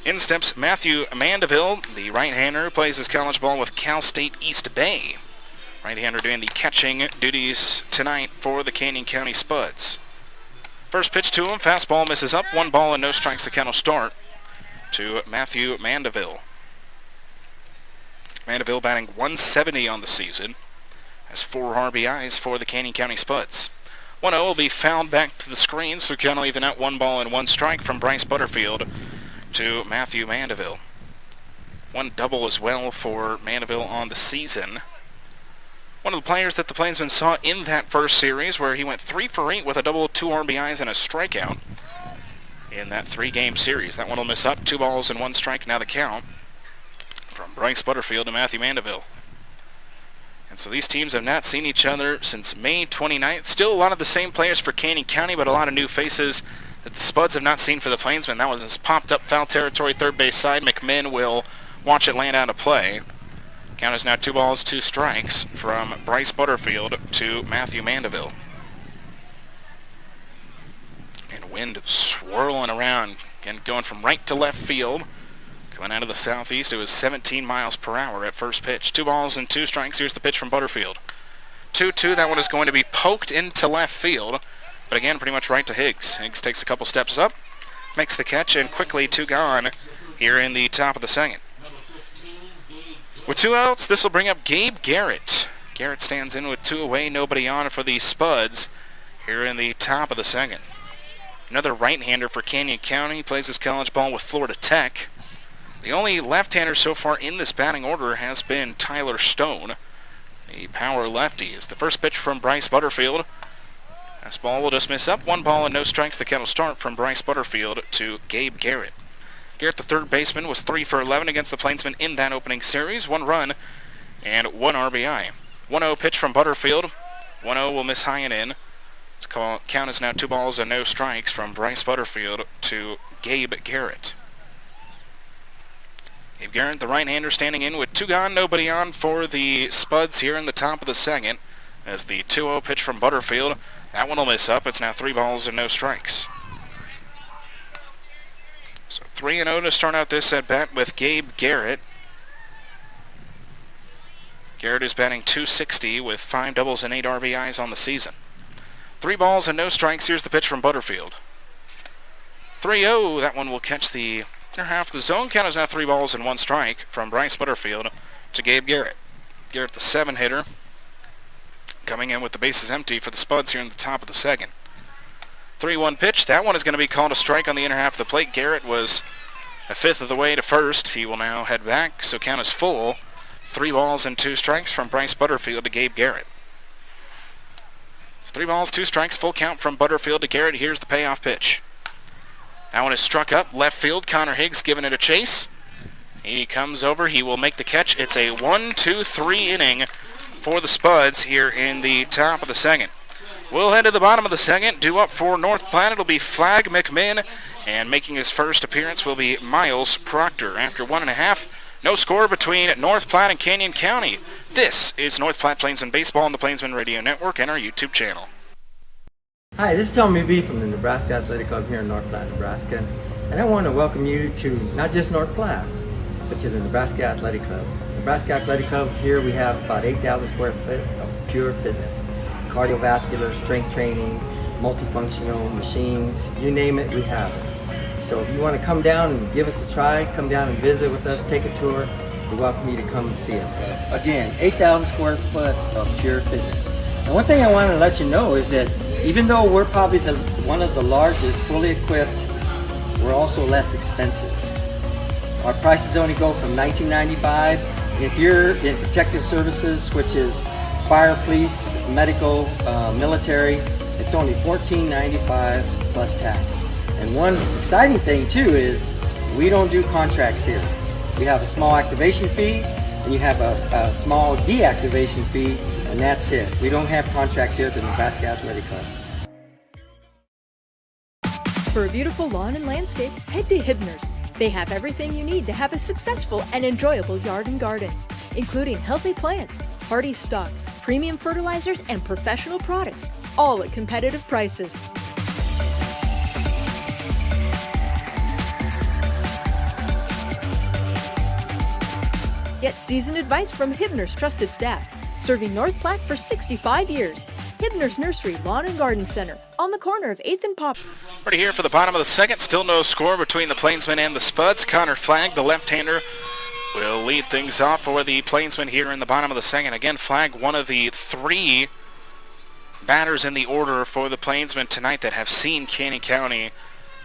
In steps Matthew Mandeville, the right-hander, plays his college ball with Cal State East Bay. Right-hander doing the catching duties tonight for the Canyon County Spuds. First pitch to him, fastball misses up, 1 ball and no strikes. The count will start to Matthew Mandeville. Mandeville batting .170 on the season, has 4 RBIs for the Canyon County Spuds. 1-0 will be fouled back to the screen, so count will even out, 1 ball and 1 strike from Bryce Butterfield to Matthew Mandeville. 1 double as well for Mandeville on the season. One of the players that the Plainsmen saw in that first series, where he went 3 for 8 with a double, 2 RBIs, and a strikeout in that 3-game series. That one will miss up. 2 balls and 1 strike now the count from Bryce Butterfield to Matthew Mandeville. And so these teams have not seen each other since May 29th. Still a lot of the same players for Canyon County, but a lot of new faces that the Spuds have not seen for the Plainsmen. That one has popped up foul territory, third base side. McMinn will watch it land out of play. Count is now 2 balls, 2 strikes from Bryce Butterfield to Matthew Mandeville. And wind swirling around, again going from right to left field. Coming out of the southeast, it was 17 miles per hour at first pitch. 2 balls and 2 strikes. Here's the pitch from Butterfield. 2-2, that one is going to be poked into left field, but again, pretty much right to Higgs. Higgs takes a couple steps up, makes the catch, and quickly 2 gone here in the top of the second. With 2 outs, this will bring up Gabe Garrett. Garrett stands in with 2 away, nobody on for the Spuds here in the top of the second. Another right-hander for Canyon County, plays his college ball with Florida Tech. The only left-hander so far in this batting order has been Tyler Stone, the power lefty. Is the first pitch from Bryce Butterfield. This ball will just miss up. 1 ball and no strikes. The count will start from Bryce Butterfield to Gabe Garrett. Garrett, the third baseman, was 3 for 11 against the Plainsmen in that opening series. 1 run and 1 RBI. 1-0 pitch from Butterfield. 1-0 will miss high and in. Its count is now 2 balls and no strikes from Bryce Butterfield to Gabe Garrett. Gabe Garrett, the right-hander, standing in with 2 gone, nobody on for the Spuds here in the top of the second. As the 2-0 pitch from Butterfield, that one will miss up. It's now 3 balls and no strikes. So 3-0 to start out this at-bat with Gabe Garrett. Garrett is batting .260 with 5 doubles and 8 RBIs on the season. 3 balls and no strikes. Here's the pitch from Butterfield. 3-0, that one will catch the inner half of the zone. Count is now 3 balls and 1 strike from Bryce Butterfield to Gabe Garrett. Garrett, the 7-hitter, coming in with the bases empty for the Spuds here in the top of the second. 3-1 pitch. That one is going to be called a strike on the inner half of the plate. Garrett was a fifth of the way to first. He will now head back, so count is full. 3 balls and 2 strikes from Bryce Butterfield to Gabe Garrett. 3 balls, 2 strikes, full count from Butterfield to Garrett. Here's the payoff pitch. That one is struck up, left field. Connor Higgs giving it a chase. He comes over, he will make the catch. It's a 1-2-3 inning for the Spuds here in the top of the second. We'll head to the bottom of the second. Due up for North Platte, it'll be Flag McMinn, and making his first appearance will be Miles Proctor. After 1.5, no score between North Platte and Canyon County. This is North Platte Plainsmen Baseball on the Plainsman Radio Network and our YouTube channel. Hi, this is Tommy B from the Nebraska Athletic Club here in North Platte, Nebraska. And I want to welcome you to not just North Platte, but to the Nebraska Athletic Club. Nebraska Athletic Club, here we have about 8,000 square feet of pure fitness. cardiovascular, strength training, multifunctional machines, you name it, we have it. So if you want to come down and give us a try, come down and visit with us, take a tour, we welcome you to come and see us. Again, 8,000 square foot of pure fitness. And one thing I want to let you know is that even though we're probably one of the largest fully equipped, we're also less expensive. Our prices only go from $19.95. If you're in protective services, which is fire, police, medical, military, it's only $14.95 plus tax. And one exciting thing too is we don't do contracts here. We have a small activation fee and you have a small deactivation fee, and that's it. We don't have contracts here at the Nebraska Athletic Club. For a beautiful lawn and landscape, head to Hibner's. They have everything you need to have a successful and enjoyable yard and garden, including healthy plants, hardy stock, premium fertilizers, and professional products, all at competitive prices. Get seasoned advice from Hibner's trusted staff, serving North Platte for 65 years. Hibner's Nursery Lawn and Garden Center, on the corner of 8th and Pop. Ready here for the bottom of the second. Still no score between the Plainsmen and the Spuds. Connor Flagg, the left-hander, will lead things off for the Plainsmen here in the bottom of the second. Again, Flagg, one of the three batters in the order for the Plainsmen tonight that have seen Canyon County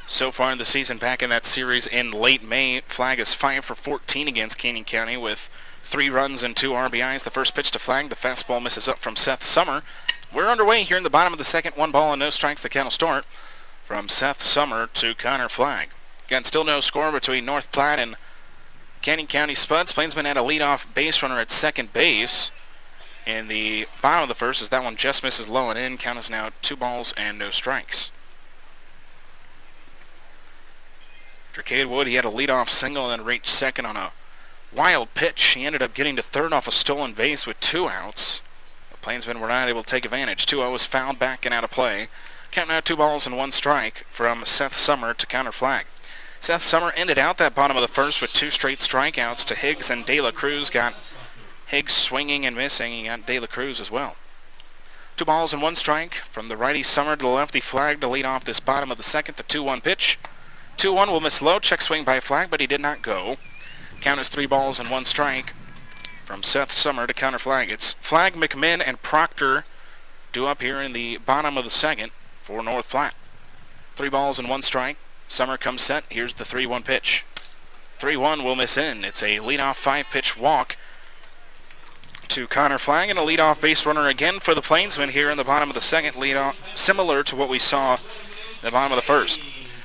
so far in the season. Back in that series in late May, Flagg is 5 for 14 against Canyon County with 3 runs and 2 RBIs. The first pitch to Flagg, the fastball misses up from Seth Summer. We're underway here in the bottom of the second. 1 ball and no strikes, the count will start from Seth Summer to Connor Flagg. Again, still no score between North Platte and Canyon County Spuds. Plainsmen had a leadoff base runner at second base in the bottom of the first as that one just misses low and in. Count is now 2 balls and no strikes. After Cade Wood, he had a leadoff single and then reached second on a wild pitch. He ended up getting to third off a stolen base with 2 outs. The Plainsmen were not able to take advantage. 2-0 was fouled back and out of play. Count now 2 balls and 1 strike from Seth Summer to Connor Flagg. Seth Summer ended out that bottom of the first with 2 straight strikeouts to Higgs and De La Cruz. Got Higgs swinging and missing. He got De La Cruz as well. 2 balls and 1 strike from the righty Summer to the lefty Flagg to lead off this bottom of the second. The 2-1 pitch. 2-1 will miss low. Check swing by Flagg, but he did not go. Count is 3 balls and 1 strike from Seth Summer to Connor Flagg. It's Flagg, McMinn, and Proctor due up here in the bottom of the second for North Platte. 3 balls and 1 strike. Summer comes set. Here's the 3-1 pitch. 3-1 will miss in. It's a leadoff 5-pitch walk to Connor Flagg and a leadoff base runner again for the Plainsmen here in the bottom of the second. Leadoff, similar to what we saw in the bottom of the first.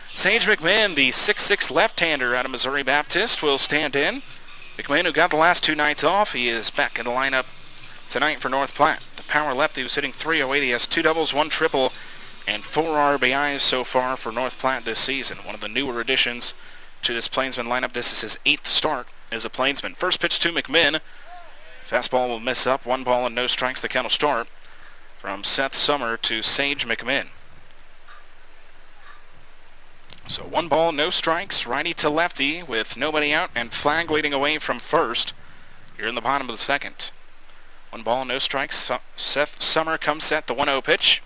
Sage McMinn, the 6'6 left-hander out of Missouri Baptist, will stand in. McMinn, who got the last 2 nights off, he is back in the lineup tonight for North Platte. The power lefty was hitting .308. He has 2 doubles, 1 triple, and 4 RBIs so far for North Platte this season. One of the newer additions to this Plainsman lineup. This is his 8th start as a Plainsman. First pitch to McMinn. Fastball will miss up. 1 ball and no strikes. The count will start from Seth Summer to Sage McMinn. So 1 ball, no strikes, righty to lefty with nobody out, and Flagg leading away from first here in the bottom of the second. 1 ball, no strikes. Seth Summer comes set. The 1-0 pitch.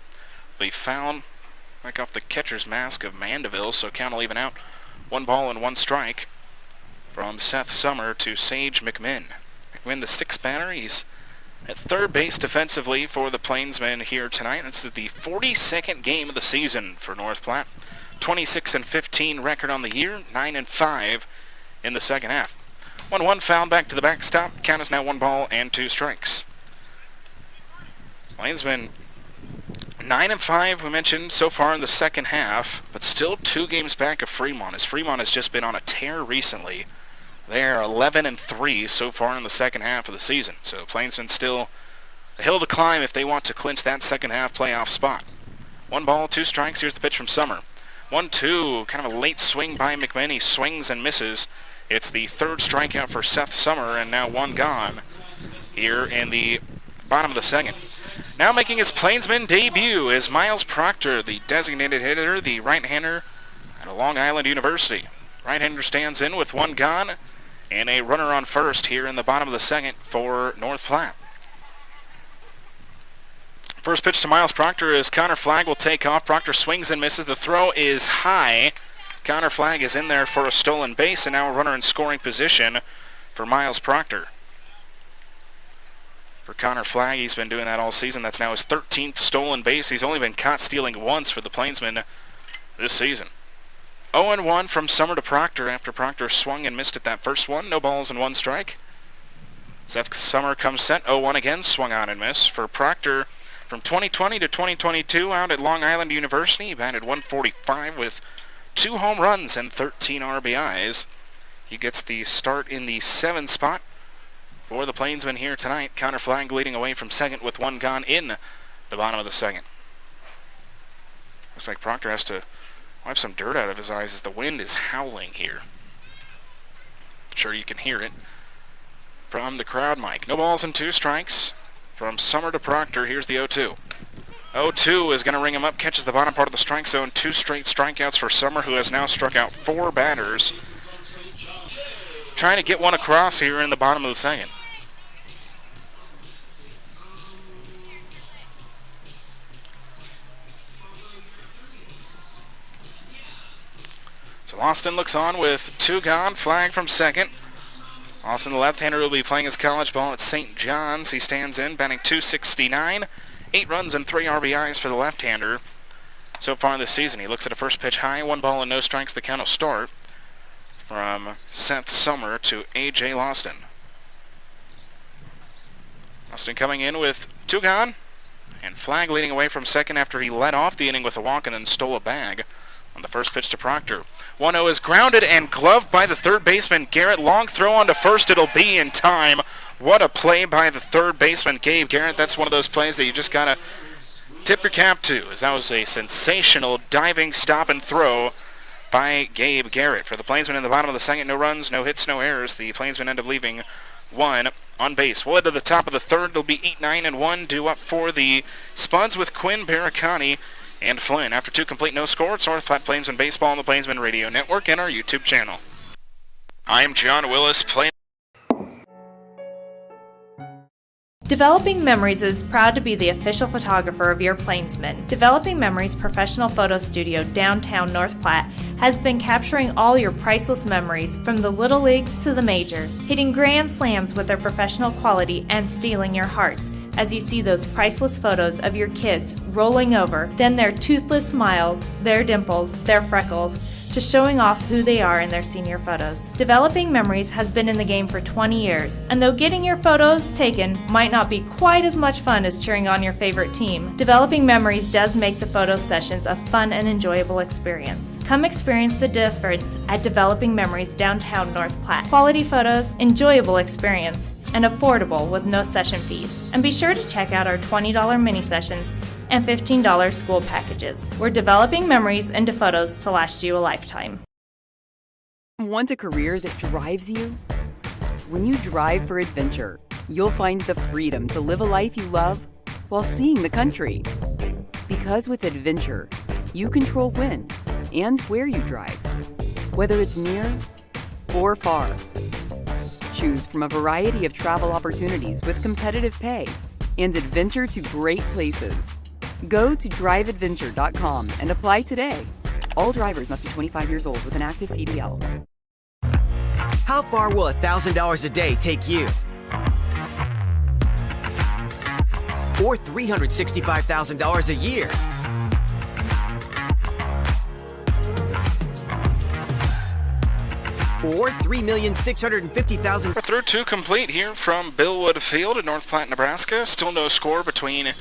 Be fouled back off the catcher's mask of Mandeville, so count will even out. 1 ball and 1 strike from Seth Summer to Sage McMinn. McMinn, the 6th batter. He's at third base defensively for the Plainsmen here tonight. This is the 42nd game of the season for North Platte. 26-15 record on the year, 9-5 in the second half. 1-1 fouled back to the backstop. Count is now 1 ball and 2 strikes. Plainsmen 9-5, we mentioned, so far in the second half, but still 2 games back of Fremont, as Fremont has just been on a tear recently. They are 11-3 so far in the second half of the season. So Plainsmen still a hill to climb if they want to clinch that second half playoff spot. 1 ball, 2 strikes. Here's the pitch from Summer. 1-2, kind of a late swing by McMinn. He swings and misses. It's the 3rd strikeout for Seth Summer, and now 1 gone here in the bottom of the second. Now making his Plainsman debut is Miles Proctor, the designated hitter, the right-hander at Long Island University. Right-hander stands in with 1 gone and a runner on first here in the bottom of the second for North Platte. First pitch to Miles Proctor as Connor Flagg will take off. Proctor swings and misses. The throw is high. Connor Flagg is in there for a stolen base, and now a runner in scoring position for Miles Proctor. For Connor Flagg, he's been doing that all season. That's now his 13th stolen base. He's only been caught stealing once for the Plainsmen this season. 0-1 from Summer to Proctor after Proctor swung and missed at that first one. No balls and 1 strike. Seth Summer comes set. 0-1 again, swung on and missed. For Proctor, from 2020 to 2022 out at Long Island University, he batted .145 with 2 home runs and 13 RBIs. He gets the start in the 7 spot for the Plainsmen here tonight. Connor Flagg leading away from second with 1 gone in the bottom of the second. Looks like Proctor has to wipe some dirt out of his eyes as the wind is howling here. Sure you can hear it from the crowd mic. No balls and 2 strikes from Summer to Proctor. Here's the 0-2. 0-2 is going to ring him up, catches the bottom part of the strike zone. 2 straight strikeouts for Summer, who has now struck out 4 batters. Trying to get one across here in the bottom of the second. So Austin looks on with 2 gone. Flagg from second. Austin, the left-hander, will be playing his college ball at St. John's. He stands in, batting .269. 8 runs and 3 RBIs for the left-hander so far this season. He looks at a first pitch high, 1 ball and no strikes. The count will start from Seth Summer to A.J. Lawson. Austin coming in with 2 gone, and Flagg leading away from second after he led off the inning with a walk and then stole a bag on the first pitch to Proctor. 1-0 is grounded and gloved by the third baseman, Garrett. Long throw on to first. It'll be in time. What a play by the third baseman, Gabe Garrett. That's one of those plays that you just got to tip your cap to, as that was a sensational diving stop and throw by Gabe Garrett. For the Plainsmen in the bottom of the second, no runs, no hits, no errors. The Plainsmen end up leaving 1 on base. We'll head to the top of the third. It'll be 8-9-1 due up for the Spuds with Quinn, Baracani, and Flynn. After 2 complete no score, it's North Platte Plainsmen Baseball on the Plainsmen Radio Network and our YouTube channel. I'm John Willis, Developing Memories is proud to be the official photographer of your Plainsmen. Developing Memories professional photo studio downtown North Platte has been capturing all your priceless memories from the little leagues to the majors, hitting grand slams with their professional quality and stealing your hearts as you see those priceless photos of your kids rolling over, then their toothless smiles, their dimples, their freckles, to showing off who they are in their senior photos. Developing Memories has been in the game for 20 years, and though getting your photos taken might not be quite as much fun as cheering on your favorite team, Developing Memories does make the photo sessions a fun and enjoyable experience. Come experience the difference at Developing Memories downtown North Platte. Quality photos, enjoyable experience, and affordable with no session fees. And be sure to check out our $20 mini sessions and $15 school packages. We're developing memories into photos to last you a lifetime. Want a career that drives you? When you drive for adventure, you'll find the freedom to live a life you love while seeing the country. Because with adventure, you control when and where you drive, whether it's near or far. Choose from a variety of travel opportunities with competitive pay and adventure to great places. Go to driveadventure.com and apply today. All drivers must be 25 years old with an active CDL. How far will $1,000 a day take you? Or $365,000 a year? Or $3,650,000. We're through 2 complete here from Billwood Field in North Platte, Nebraska. Still no score between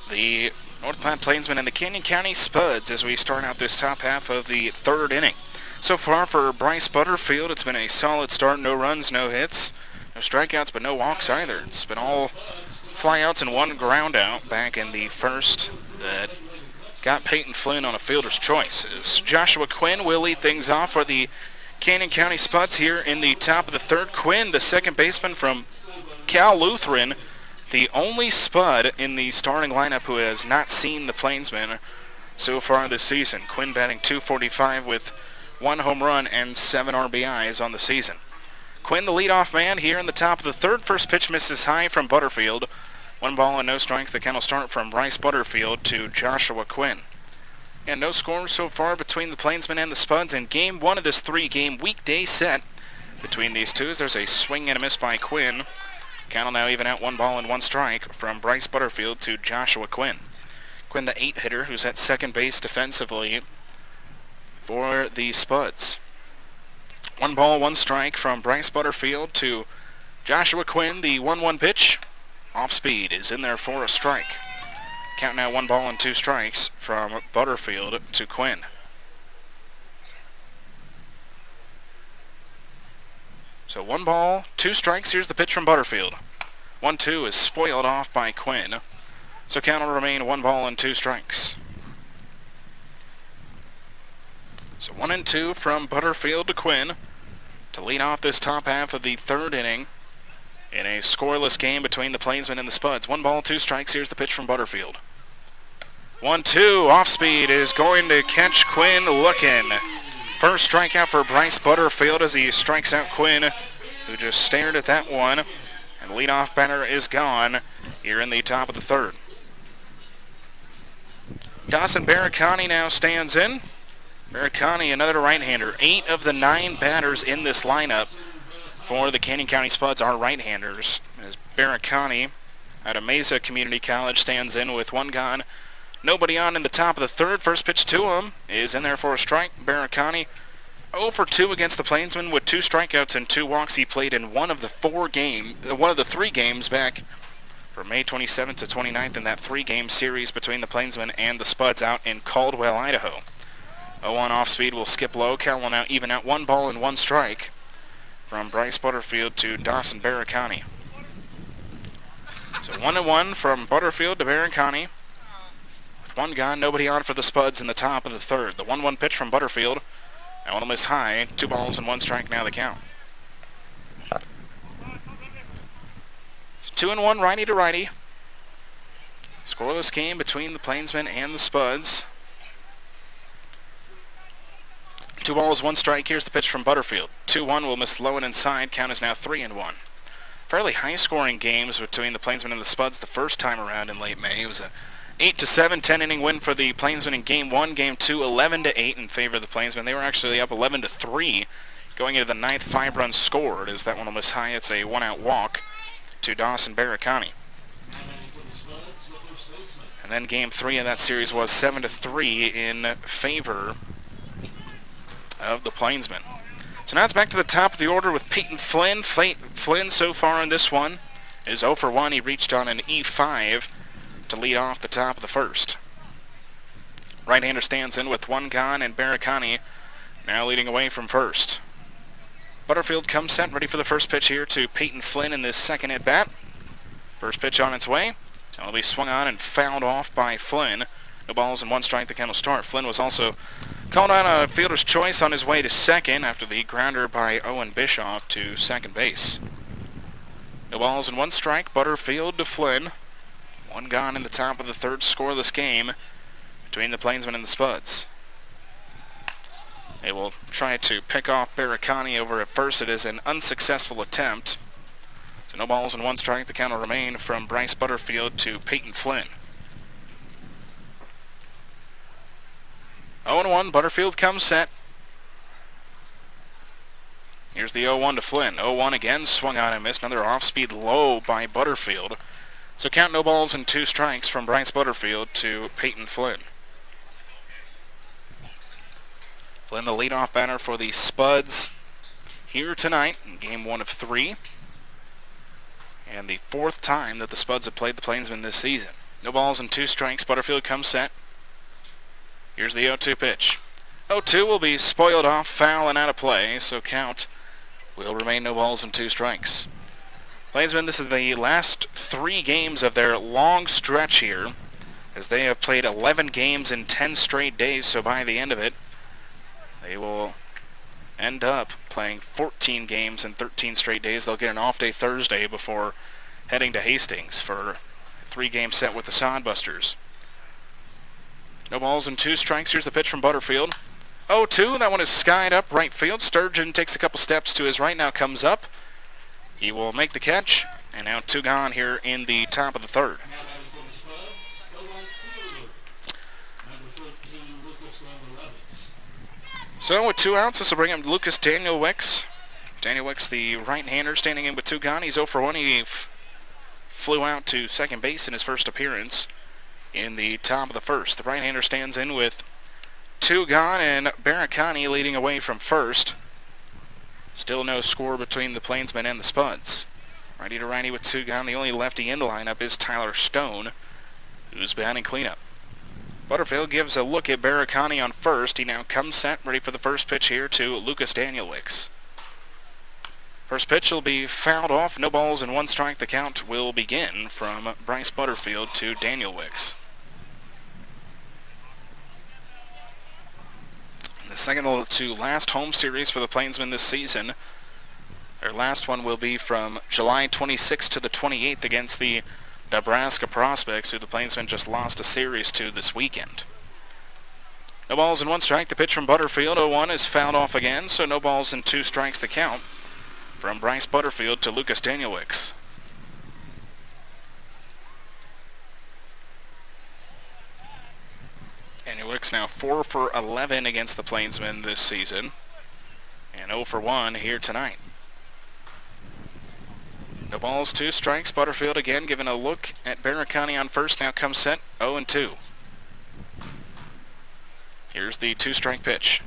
the North Platte Plainsmen and the Canyon County Spuds as we start out this top half of the 3rd inning. So far for Bryce Butterfield, it's been a solid start. No runs, no hits, no strikeouts, but no walks either. It's been all flyouts and 1 ground out back in the first that got Peyton Flynn on a fielder's choice. As Joshua Quinn will lead things off for the Canyon County Spuds here in the top of the 3rd. Quinn, the second baseman from Cal Lutheran, the only Spud in the starting lineup who has not seen the Plainsmen so far this season. Quinn batting .245 with 1 home run and 7 RBIs on the season. Quinn, the leadoff man here in the top of the 3rd. First pitch misses high from Butterfield. 1 ball and no strikes. The count will start from Bryce Butterfield to Joshua Quinn. And no scores so far between the Plainsmen and the Spuds in Game 1 of this 3-game weekday set. Between these two, there's a swing and a miss by Quinn. Count will now even out 1 ball and 1 strike from Bryce Butterfield to Joshua Quinn. Quinn, the 8-hitter, who's at second base defensively for the Spuds. 1 ball, 1 strike from Bryce Butterfield to Joshua Quinn. The 1-1 pitch, off speed, is in there for a strike. Count now 1 ball and 2 strikes from Butterfield to Quinn. So 1 ball, 2 strikes. Here's the pitch from Butterfield. 1-2 is spoiled off by Quinn. So count will remain 1 ball and 2 strikes. So 1-2 from Butterfield to Quinn to lead off this top half of the 3rd inning in a scoreless game between the Plainsmen and the Spuds. 1 ball, 2 strikes. Here's the pitch from Butterfield. 1-2 off speed is going to catch Quinn looking. First strikeout for Bryce Butterfield as he strikes out Quinn, who just stared at that one. And leadoff batter is gone here in the top of the 3rd. Dawson Barricani now stands in. Barricani, another right-hander. 8 of the 9 batters in this lineup for the Canyon County Spuds are right-handers. As Barricani out of Mesa Community College stands in with 1 gone. Nobody on in the top of the 3rd. First pitch to him is in there for a strike. Barricani 0 for 2 against the Plainsmen with 2 strikeouts and 2 walks. He played in one of the 3 games back from May 27th to 29th in that 3-game series between the Plainsmen and the Spuds out in Caldwell, Idaho. 0-1 off speed will skip low. Count will now even out 1 ball and 1 strike from Bryce Butterfield to Dawson Barricani. So 1-1 from Butterfield to Barricani. 1 gone, nobody on for the Spuds in the top of the 3rd. The 1-1 pitch from Butterfield. That one will miss high. 2 balls and 1 strike now the count. 2-1 righty to righty. Scoreless game between the Plainsmen and the Spuds. 2 balls, 1 strike. Here's the pitch from Butterfield. 2-1 will miss low and inside. Count is now 3-1. Fairly high-scoring games between the Plainsmen and the Spuds the first time around in late May. It was a 8-7 10-inning win for the Plainsmen in Game 1. Game 2, 11-8 in favor of the Plainsmen. They were actually up 11-3 going into the 9th. 5 runs scored as that one will miss high. It's a 1-out walk to Dawson Barricani. And then Game 3 of that series was 7-3 in favor of the Plainsmen. So now it's back to the top of the order with Peyton Flynn. Flynn so far in this one is 0 for 1. He reached on an E5 to lead off the top of the 1st. Right-hander stands in with 1 gone, and Barricani now leading away from 1st. Butterfield comes set, ready for the first pitch here to Peyton Flynn in this 2nd at-bat. First pitch on its way. It'll be swung on and fouled off by Flynn. No balls and 1 strike, the count will start. Flynn was also called on a fielder's choice on his way to 2nd after the grounder by Owen Bischoff to 2nd base. No balls and 1 strike, Butterfield to Flynn. 1 gone in the top of the 3rd, scoreless game between the Plainsmen and the Spuds. They will try to pick off Barricani over at first. It is an unsuccessful attempt. So no balls and 1 strike. The count will remain from Bryce Butterfield to Peyton Flynn. 0-1, Butterfield comes set. Here's the 0-1 to Flynn. 0-1 again, swung on and missed. Another off-speed low by Butterfield. So count no balls and 2 strikes from Bryce Butterfield to Peyton Flynn. Flynn, the leadoff batter for the Spuds here tonight in Game 1 of 3. And the 4th time that the Spuds have played the Plainsmen this season. No balls and 2 strikes. Butterfield comes set. Here's the 0-2 pitch. 0-2 will be spoiled off, foul and out of play, so count will remain no balls and 2 strikes. Plainsmen, this is the last 3 games of their long stretch here, as they have played 11 games in 10 straight days, so by the end of it, they will end up playing 14 games in 13 straight days. They'll get an off day Thursday before heading to Hastings for a 3-game set with the Sodbusters. No balls and 2 strikes. Here's the pitch from Butterfield. 0-2, that one is skied up right field. Sturgeon takes a couple steps to his right, now comes up. He will make the catch, And now 2 gone here in the top of the third. So with 2 outs, this will bring up Lucas Daniel Wicks. Daniel Wicks, the right-hander, standing in with 2 gone. He's 0 for 1. He flew out to second base in his first appearance in the top of the first. The right-hander stands in with 2 gone, and Barricani leading away from first. Still no score between the Plainsmen and the Spuds. Righty to righty with 2 gone. The only lefty in the lineup is Tyler Stone, who's behind in cleanup. Butterfield gives a look at Barricani on first. He now comes set, ready for the first pitch here to Lucas Daniel Wicks. First pitch will be fouled off. No balls and 1 strike. The count will begin from Bryce Butterfield to Daniel Wicks. The second to last home series for the Plainsmen this season. Their last one will be from July 26th to the 28th against the Nebraska Prospects, who the Plainsmen just lost a series to this weekend. No balls and 1 strike. The pitch from Butterfield, 0-1, is fouled off again, so no balls and 2 strikes the count from Bryce Butterfield to Lucas Daniel Wicks. Daniel Wicks now 4 for 11 against the Plainsmen this season, and 0 for 1 here tonight. No balls, 2 strikes. Butterfield again giving a look at Barricani on first. Now comes set, 0-2. Here's the 2-strike pitch.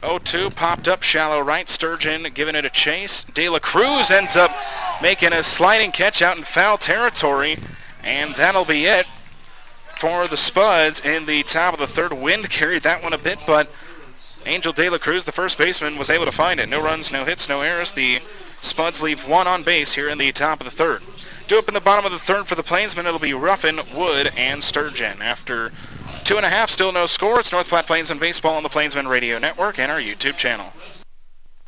0-2, popped up shallow right. Sturgeon giving it a chase. De La Cruz ends up making a sliding catch out in foul territory, and that'll be it for the Spuds in the top of the third. Wind carried that one a bit, but Angel De La Cruz, the first baseman, was able to find it. No runs, no hits, no errors. The Spuds leave 1 on base here in the top of the third. Due up in the bottom of the third for the Plainsmen, it'll be Ruffin, Wood, and Sturgeon. After 2.5, still no score. It's North Platte Plainsmen Baseball on the Plainsmen Radio Network and our YouTube channel.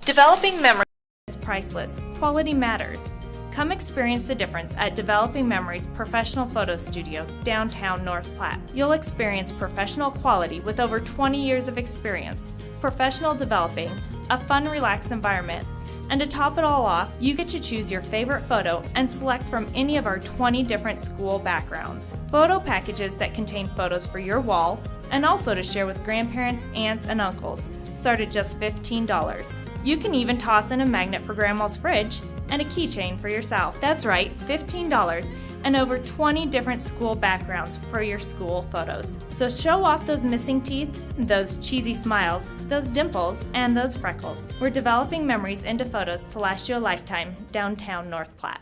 Developing memories is priceless. Quality matters. Come experience the difference at Developing Memories Professional Photo Studio, downtown North Platte. You'll experience professional quality with over 20 years of experience, professional developing, a fun, relaxed environment, and to top it all off, you get to choose your favorite photo and select from any of our 20 different school backgrounds. Photo packages that contain photos for your wall and also to share with grandparents, aunts, and uncles start at just $15. You can even toss in a magnet for Grandma's fridge and a keychain for yourself. That's right, $15 and over 20 different school backgrounds for your school photos. So show off those missing teeth, those cheesy smiles, those dimples, and those freckles. We're developing memories into photos to last you a lifetime, downtown North Platte.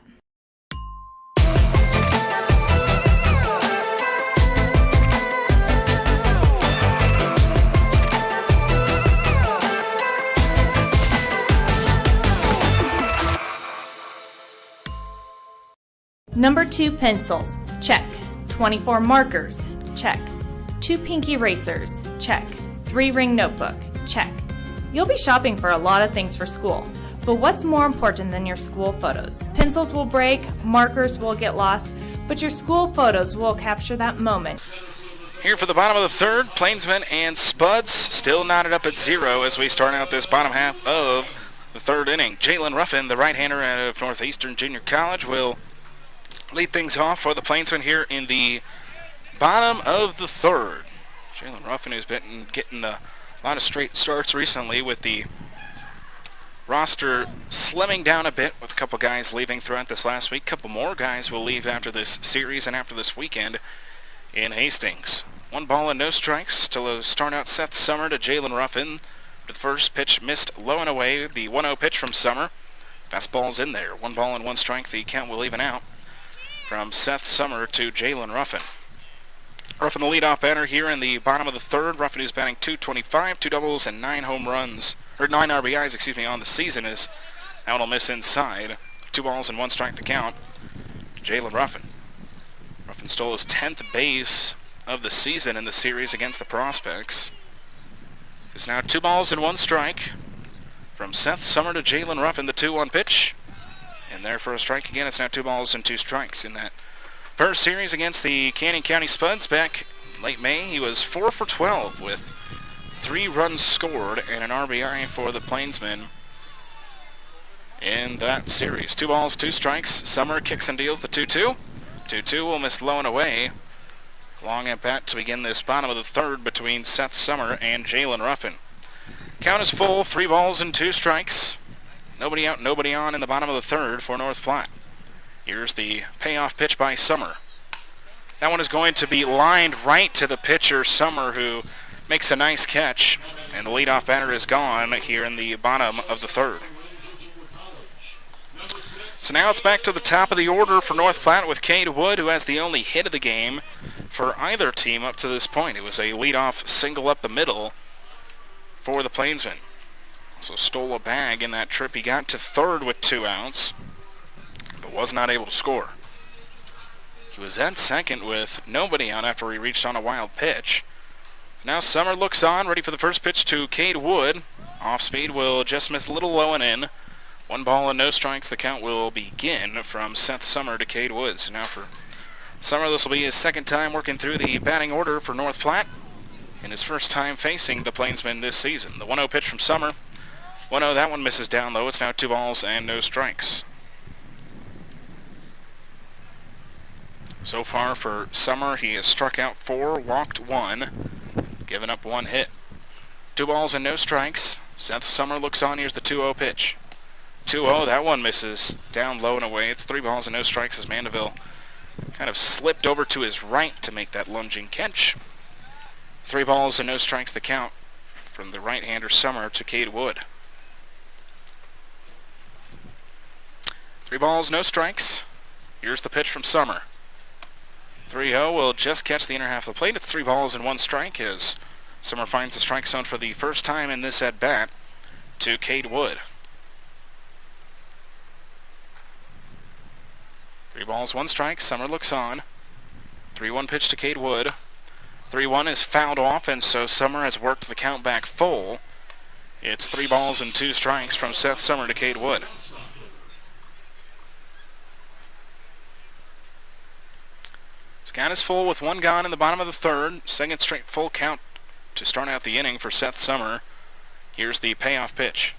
Number 2 pencils, check. 24 markers, check. 2 pink erasers, check. 3 ring notebook, check. You'll be shopping for a lot of things for school, but what's more important than your school photos? Pencils will break, markers will get lost, but your school photos will capture that moment. Here for the bottom of the third, Plainsmen and Spuds still knotted up at 0 as we start out this bottom half of the third inning. Jalen Ruffin, the right-hander out of Northeastern Junior College, will lead things off for the Plainsmen here in the bottom of the third. Jalen Ruffin, who's been getting a lot of straight starts recently with the roster slimming down a bit with a couple guys leaving throughout this last week. A couple more guys will leave after this series and after this weekend in Hastings. 1 ball and no strikes to start out Seth Summer to Jalen Ruffin. The first pitch missed low and away. The 1-0 pitch from Summer. Fastball's in there. 1 ball and 1 strike. The count will even out from Seth Summer to Jalen Ruffin. Ruffin the leadoff batter here in the bottom of the third. Ruffin, who's batting .225, 2 doubles and 9 home runs, or 9 RBIs, on the season, is out will miss inside. 2 balls and 1 strike to count. Jalen Ruffin. Ruffin stole his 10th base of the season in the series against the Prospects. It's now 2 balls and 1 strike from Seth Summer to Jalen Ruffin, the 2-1 pitch. And there for a strike again. It's now 2 balls and 2 strikes in that first series against the Canyon County Spuds back late May. He was 4 for 12 with 3 runs scored and an RBI for the Plainsmen in that series. 2 balls, 2 strikes. Summer kicks and deals the 2-2. 2-2 will miss low and away. Long at bat to begin this bottom of the third between Seth Summer and Jalen Ruffin. Count is full, 3 balls and 2 strikes. Nobody out, nobody on in the bottom of the third for North Platte. Here's the payoff pitch by Summer. That one is going to be lined right to the pitcher, Summer, who makes a nice catch. And the leadoff batter is gone here in the bottom of the third. So now it's back to the top of the order for North Platte with Cade Wood, who has the only hit of the game for either team up to this point. It was a leadoff single up the middle for the Plainsmen. Also stole a bag in that trip. He got to third with 2 outs, but was not able to score. He was at second with nobody out after he reached on a wild pitch. Now Summer looks on, ready for the first pitch to Cade Wood. Off speed will just miss a little low and in. 1 ball and no strikes. The count will begin from Seth Summer to Cade Wood. So now for Summer, this will be his second time working through the batting order for North Platte and his first time facing the Plainsmen this season. The 1-0 pitch from Summer. 1-0, that one misses down low. It's now 2 balls and no strikes. So far for Summer, he has struck out 4, walked 1, given up 1 hit. 2 balls and no strikes. Seth Summer looks on. Here's the 2-0 pitch. 2-0, that one misses down low and away. It's 3 balls and no strikes as Mandeville kind of slipped over to his right to make that lunging catch. 3 balls and no strikes the count from the right-hander Summer to Cade Wood. 3 balls, no strikes. Here's the pitch from Summer. 3-0 will just catch the inner half of the plate. It's 3 balls and 1 strike as Summer finds the strike zone for the first time in this at-bat to Cade Wood. 3 balls, 1 strike. Summer looks on. 3-1 pitch to Cade Wood. 3-1 is fouled off, and so Summer has worked the count back full. It's 3 balls and 2 strikes from Seth Summer to Cade Wood. So count is full with 1 gone in the bottom of the third. Second straight full count to start out the inning for Seth Summer. Here's the payoff pitch.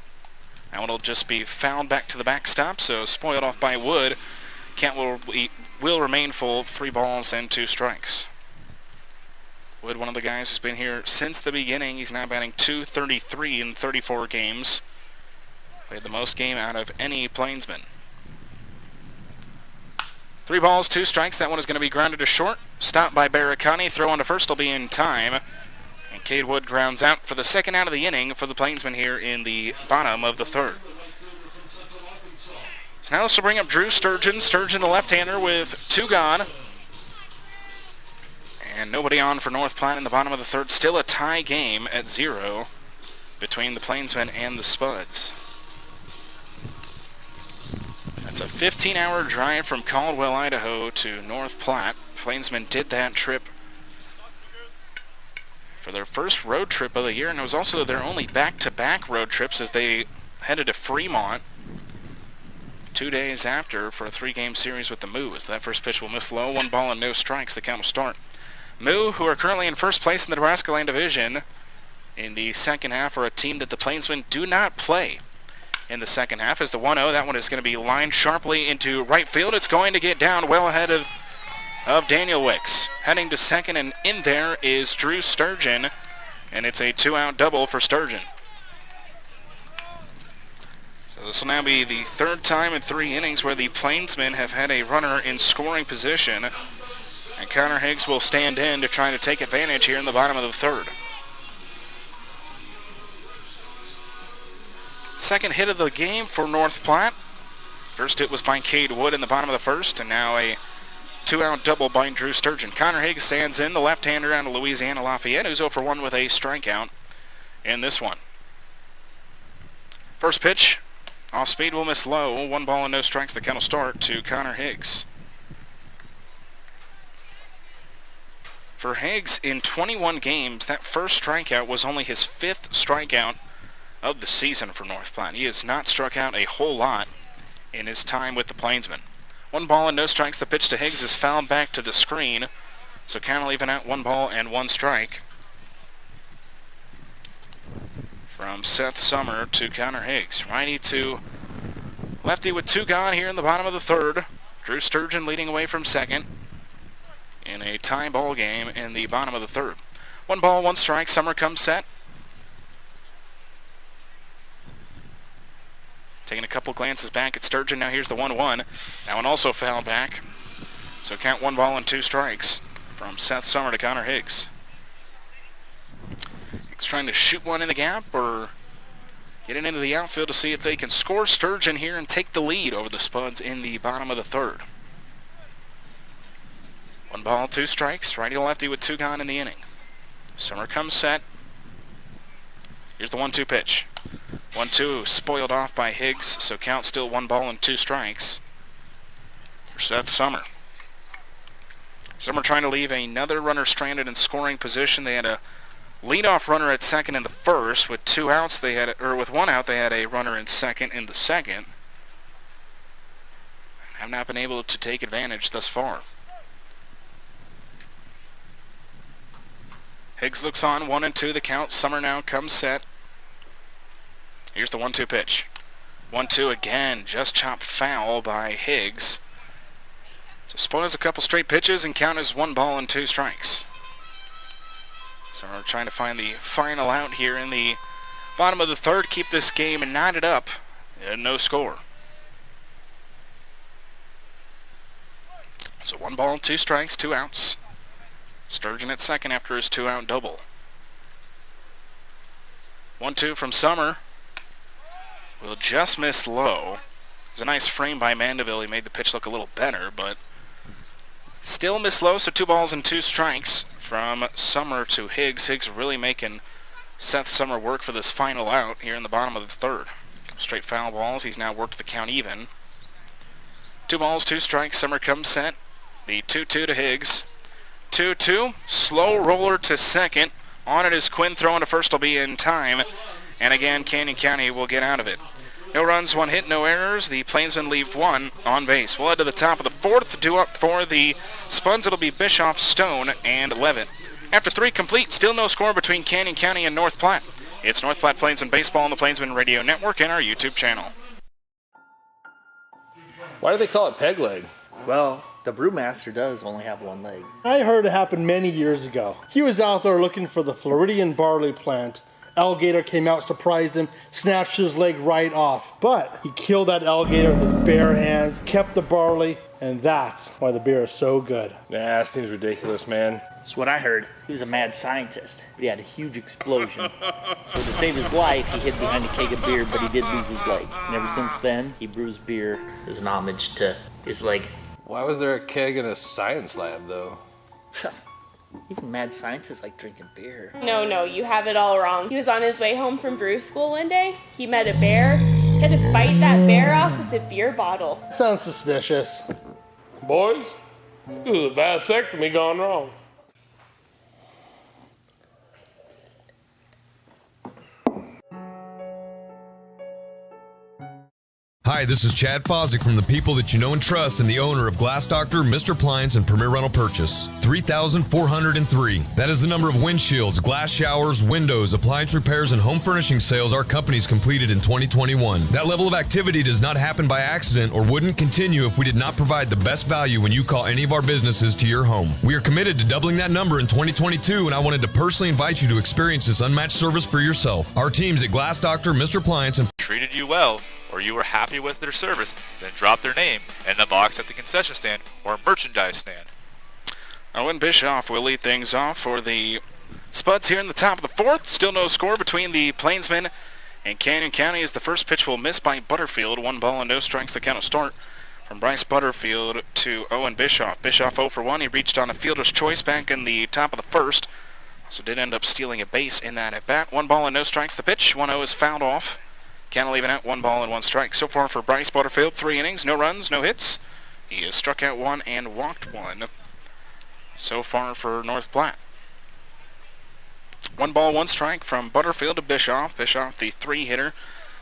That one will just be fouled back to the backstop, so spoiled off by Wood. Count will remain full, 3 balls and 2 strikes. Wood, one of the guys who's been here since the beginning. He's now batting .233 in 34 games. Played the most game out of any Plainsman. 3 balls, 2 strikes. That one is going to be grounded to short. Stopped by Barricani. Throw on to first will be in time. And Cade Wood grounds out for the second out of the inning for the Plainsmen here in the bottom of the third. So now this will bring up Drew Sturgeon. Sturgeon, the left-hander, with 2 gone. And nobody on for North Platte in the bottom of the third. Still a tie game at 0 between the Plainsmen and the Spuds. That's a 15-hour drive from Caldwell, Idaho to North Platte. Plainsmen did that trip for their first road trip of the year, and it was also their only back-to-back road trips as they headed to Fremont 2 days after for a 3-game series with the Moos. That first pitch will miss low. 1 ball and no strikes. The count will start. Moo, who are currently in first place in the Nebraska Land Division in the second half, are a team that the Plainsmen do not play in the second half. As the 1-0, that one is going to be lined sharply into right field. It's going to get down well ahead of Daniel Wicks. Heading to second, and in there is Drew Sturgeon, and it's a 2-out double for Sturgeon. So this will now be the 3rd time in 3 innings where the Plainsmen have had a runner in scoring position. And Connor Higgs will stand in to try to take advantage here in the bottom of the third. Second hit of the game for North Platte. First hit was by Cade Wood in the bottom of the first, and now a 2-out double by Drew Sturgeon. Connor Higgs stands in, the left-hander out of Louisiana Lafayette, who's 0 for 1 with a strikeout in this one. First pitch, off speed will miss low. 1 ball and no strikes. The count will start to Connor Higgs. For Higgs, in 21 games, that first strikeout was only his 5th strikeout of the season for North Platte. He has not struck out a whole lot in his time with the Plainsmen. 1 ball and no strikes. The pitch to Higgs is fouled back to the screen, so count will even out 1 ball and 1 strike from Seth Summer to Connor Higgs. Righty to Lefty with two gone here in the bottom of the third. Drew Sturgeon leading away from second in a tie ball game in the bottom of the third. 1 ball, 1 strike. Summer comes set. Taking a couple glances back at Sturgeon. Now here's the 1-1. That one also fouled back. So count 1 ball and 2 strikes from Seth Summer to Connor Higgs. Higgs trying to shoot one in the gap or get it into the outfield to see if they can score Sturgeon here and take the lead over the Spuds in the bottom of the third. 1 ball, 2 strikes. Righty lefty with 2 gone in the inning. Summer comes set. Here's the 1-2 pitch. 1-2 spoiled off by Higgs, so count still 1 ball and 2 strikes for Seth Summer. Summer trying to leave another runner stranded in scoring position. They had a leadoff runner at second in the first. With 2 outs, with 1 out, they had a runner in second in the second. And have not been able to take advantage thus far. Higgs looks on, 1-2 the count. Summer now comes set. Here's the 1-2 pitch. 1-2 again, just chopped foul by Higgs. So spoils a couple straight pitches and count as 1 ball and 2 strikes. So we're trying to find the final out here in the bottom of the third, keep this game knotted up and no score. So 1 ball, 2 strikes, 2 outs. Sturgeon at second after his 2-out double. 1-2 from Summer. Will just miss low. It was a nice frame by Mandeville. He made the pitch look a little better, but still miss low, so 2 balls and 2 strikes from Summer to Higgs. Higgs really making Seth Summer work for this final out here in the bottom of the third. Straight foul balls. He's now worked the count even. 2 balls, 2 strikes. Summer comes set. The 2-2 to Higgs. 2-2. Slow roller to second. On it is Quinn. Throwing to first will be in time. And again, Canyon County will get out of it. No runs, 1 hit, no errors. The Plainsmen leave 1 on base. We'll head to the top of the fourth. Due up for the Spuds, it'll be Bischoff, Stone, and Levitt. After 3 complete, still no score between Canyon County and North Platte. It's North Platte Plainsmen Baseball on the Plainsmen Radio Network and our YouTube channel. Why do they call it peg leg? Well, the brewmaster does only have 1 leg. I heard it happened many years ago. He was out there looking for the Floridian barley plant. Alligator came out, surprised him, snatched his leg right off. But he killed that alligator with his bare hands, kept the barley, and that's why the beer is so good. Nah, that seems ridiculous, man. That's what I heard. He was a mad scientist, but he had a huge explosion. So to save his life, he hid behind a keg of beer, but he did lose his leg. And ever since then, he brews beer as an homage to his leg. Why was there a keg in a science lab, though? Even mad scientists like drinking beer. No, you have it all wrong. He was on his way home from brew school one day. He met a bear. He had to fight that bear off with a beer bottle. Sounds suspicious. Boys, this is a vasectomy gone wrong. Hi, this is Chad Fosdick from the people that you know and trust and the owner of Glass Doctor, Mr. Plines, and Premier Rental Purchase. 3,403. That is the number of windshields, glass showers, windows, appliance repairs, and home furnishing sales our company's completed in 2021. That level of activity does not happen by accident or wouldn't continue if we did not provide the best value when you call any of our businesses to your home. We are committed to doubling that number in 2022, and I wanted to personally invite you to experience this unmatched service for yourself. Our teams at Glass Doctor, Mr. Plines, and treated you well, or you were happy with their service, then drop their name in the box at the concession stand or merchandise stand. Owen Bischoff will lead things off for the Spuds here in the top of the fourth. Still no score between the Plainsmen and Canyon County as the first pitch will miss by Butterfield. 1 ball and no strikes. The count will start from Bryce Butterfield to Owen Bischoff. Bischoff 0 for 1. He reached on a fielder's choice back in the top of the first. Also did end up stealing a base in that at bat. 1 ball and no strikes. The pitch 1-0 is fouled off. Can't leave it out. 1 ball and 1 strike. So far for Bryce Butterfield, 3 innings, no runs, no hits. He has struck out 1 and walked 1 so far for North Platte. 1 ball, 1 strike from Butterfield to Bischoff. Bischoff, the 3-hitter,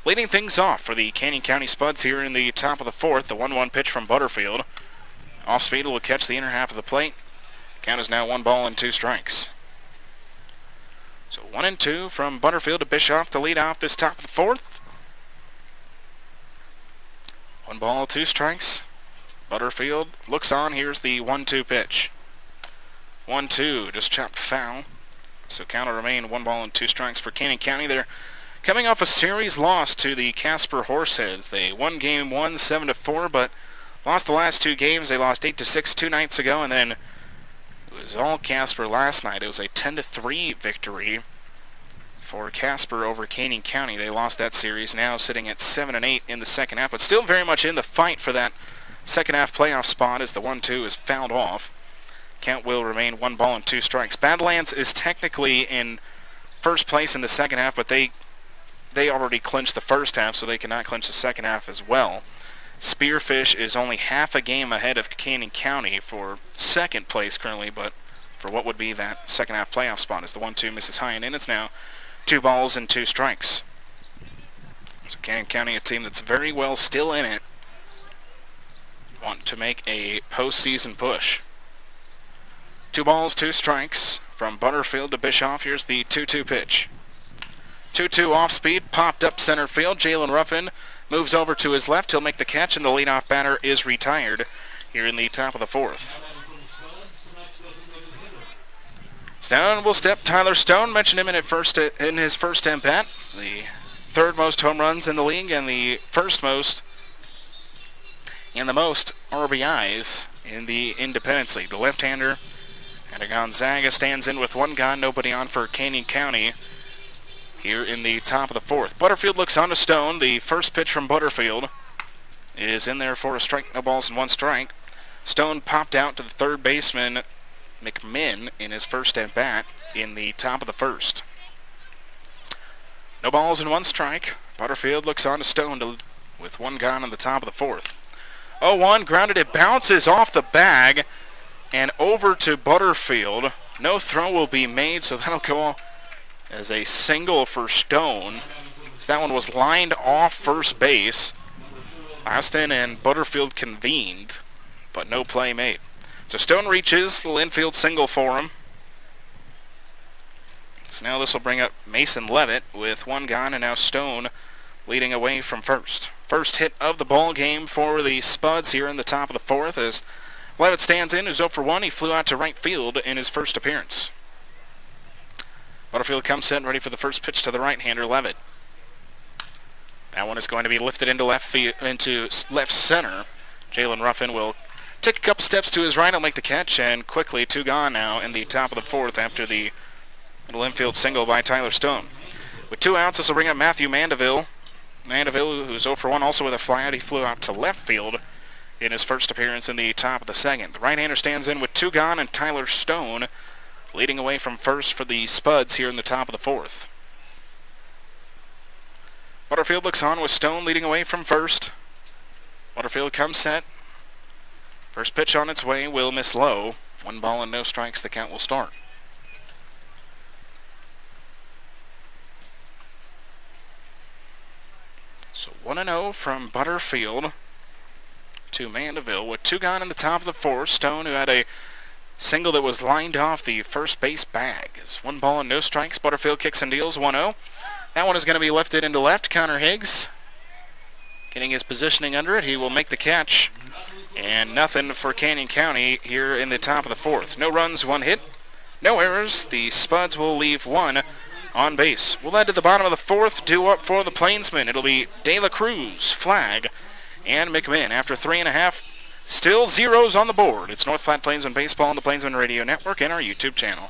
leading things off for the Canyon County Spuds here in the top of the fourth. The 1-1 pitch from Butterfield. Off speed will catch the inner half of the plate. Count is now 1 ball and 2 strikes. So 1-2 from Butterfield to Bischoff to lead off this top of the fourth. ball, 2 strikes. Butterfield looks on. Here's the 1-2 pitch. 1-2, just chopped foul. So count will remain 1 ball and 2 strikes for Canyon County. They're coming off a series loss to the Casper Horseheads. They won game 1 7-4, but lost the last 2 games. They lost 8-6 2 nights ago, and then it was all Casper last night. It was a 10-3 victory for Casper over Canyon County. They lost that series, now sitting at 7-8 in the second half, but still very much in the fight for that second half playoff spot as the 1-2 is fouled off. Count will remain 1 ball and 2 strikes. Badlands is technically in first place in the second half, but they already clinched the first half, so they cannot clinch the second half as well. Spearfish is only half a game ahead of Canyon County for second place currently, but for what would be that second half playoff spot as the 1-2 misses high and in. It's now 2 balls and 2 strikes. So Canyon County, a team that's very well still in it, want to make a postseason push. 2 balls, 2 strikes from Butterfield to Bischoff. Here's the 2-2 pitch. 2-2 off speed, popped up center field. Jalen Ruffin moves over to his left. He'll make the catch, and the leadoff batter is retired here in the top of the 4th. Stone will step. Tyler Stone, mentioned him in his first at-bat. The 3rd most home runs in the league and the 1st most and the most RBIs in the Independence League. The left-hander out of Gonzaga stands in with 1 gone, nobody on for Canyon County here in the top of the 4th. Butterfield looks on to Stone. The first pitch from Butterfield is in there for a strike, no balls and 1 strike. Stone popped out to the 3rd baseman McMinn in his first at bat in the top of the 1st. No balls and 1 strike. Butterfield looks on to Stone with 1 gone on the top of the 4th. 0-1 grounded. It bounces off the bag and over to Butterfield. No throw will be made, so that'll go as a single for Stone. So that one was lined off first base. Austin and Butterfield convened, but no play made. So Stone reaches, little infield single for him. So now this will bring up Mason Levitt with 1 gone, and now Stone leading away from first. First hit of the ball game for the Spuds here in the top of the 4th as Levitt stands in, who's 0 for 1. He flew out to right field in his first appearance. Butterfield comes set, ready for the first pitch to the right-hander, Levitt. That one is going to be lifted into left center. Jalen Ruffin will take a couple steps to his right. He'll make the catch, and quickly 2 gone now in the top of the 4th after the little infield single by Tyler Stone. With 2 outs, this will bring up Matthew Mandeville. Mandeville, who's 0 for 1, also with a fly out. He flew out to left field in his first appearance in the top of the 2nd. The right-hander stands in with 2 gone, and Tyler Stone leading away from first for the Spuds here in the top of the 4th. Butterfield looks on with Stone leading away from first. Butterfield comes set. First pitch on its way will miss low. 1 ball and no strikes. The count will start. So 1-0 from Butterfield to Mandeville with 2 gone in the top of the 4th. Stone, who had a single that was lined off the first base bag. It's 1 ball and no strikes. Butterfield kicks and deals 1-0. That one is going to be lifted into left. Connor Higgs getting his positioning under it. He will make the catch. And nothing for Canyon County here in the top of the 4th. No runs, 1 hit, no errors. The Spuds will leave 1 on base. We'll head to the bottom of the 4th. Due up for the Plainsmen. It'll be De La Cruz, Flag, and McMinn. After 3.5, still zeros on the board. It's North Platte Plainsmen Baseball on the Plainsmen Radio Network and our YouTube channel.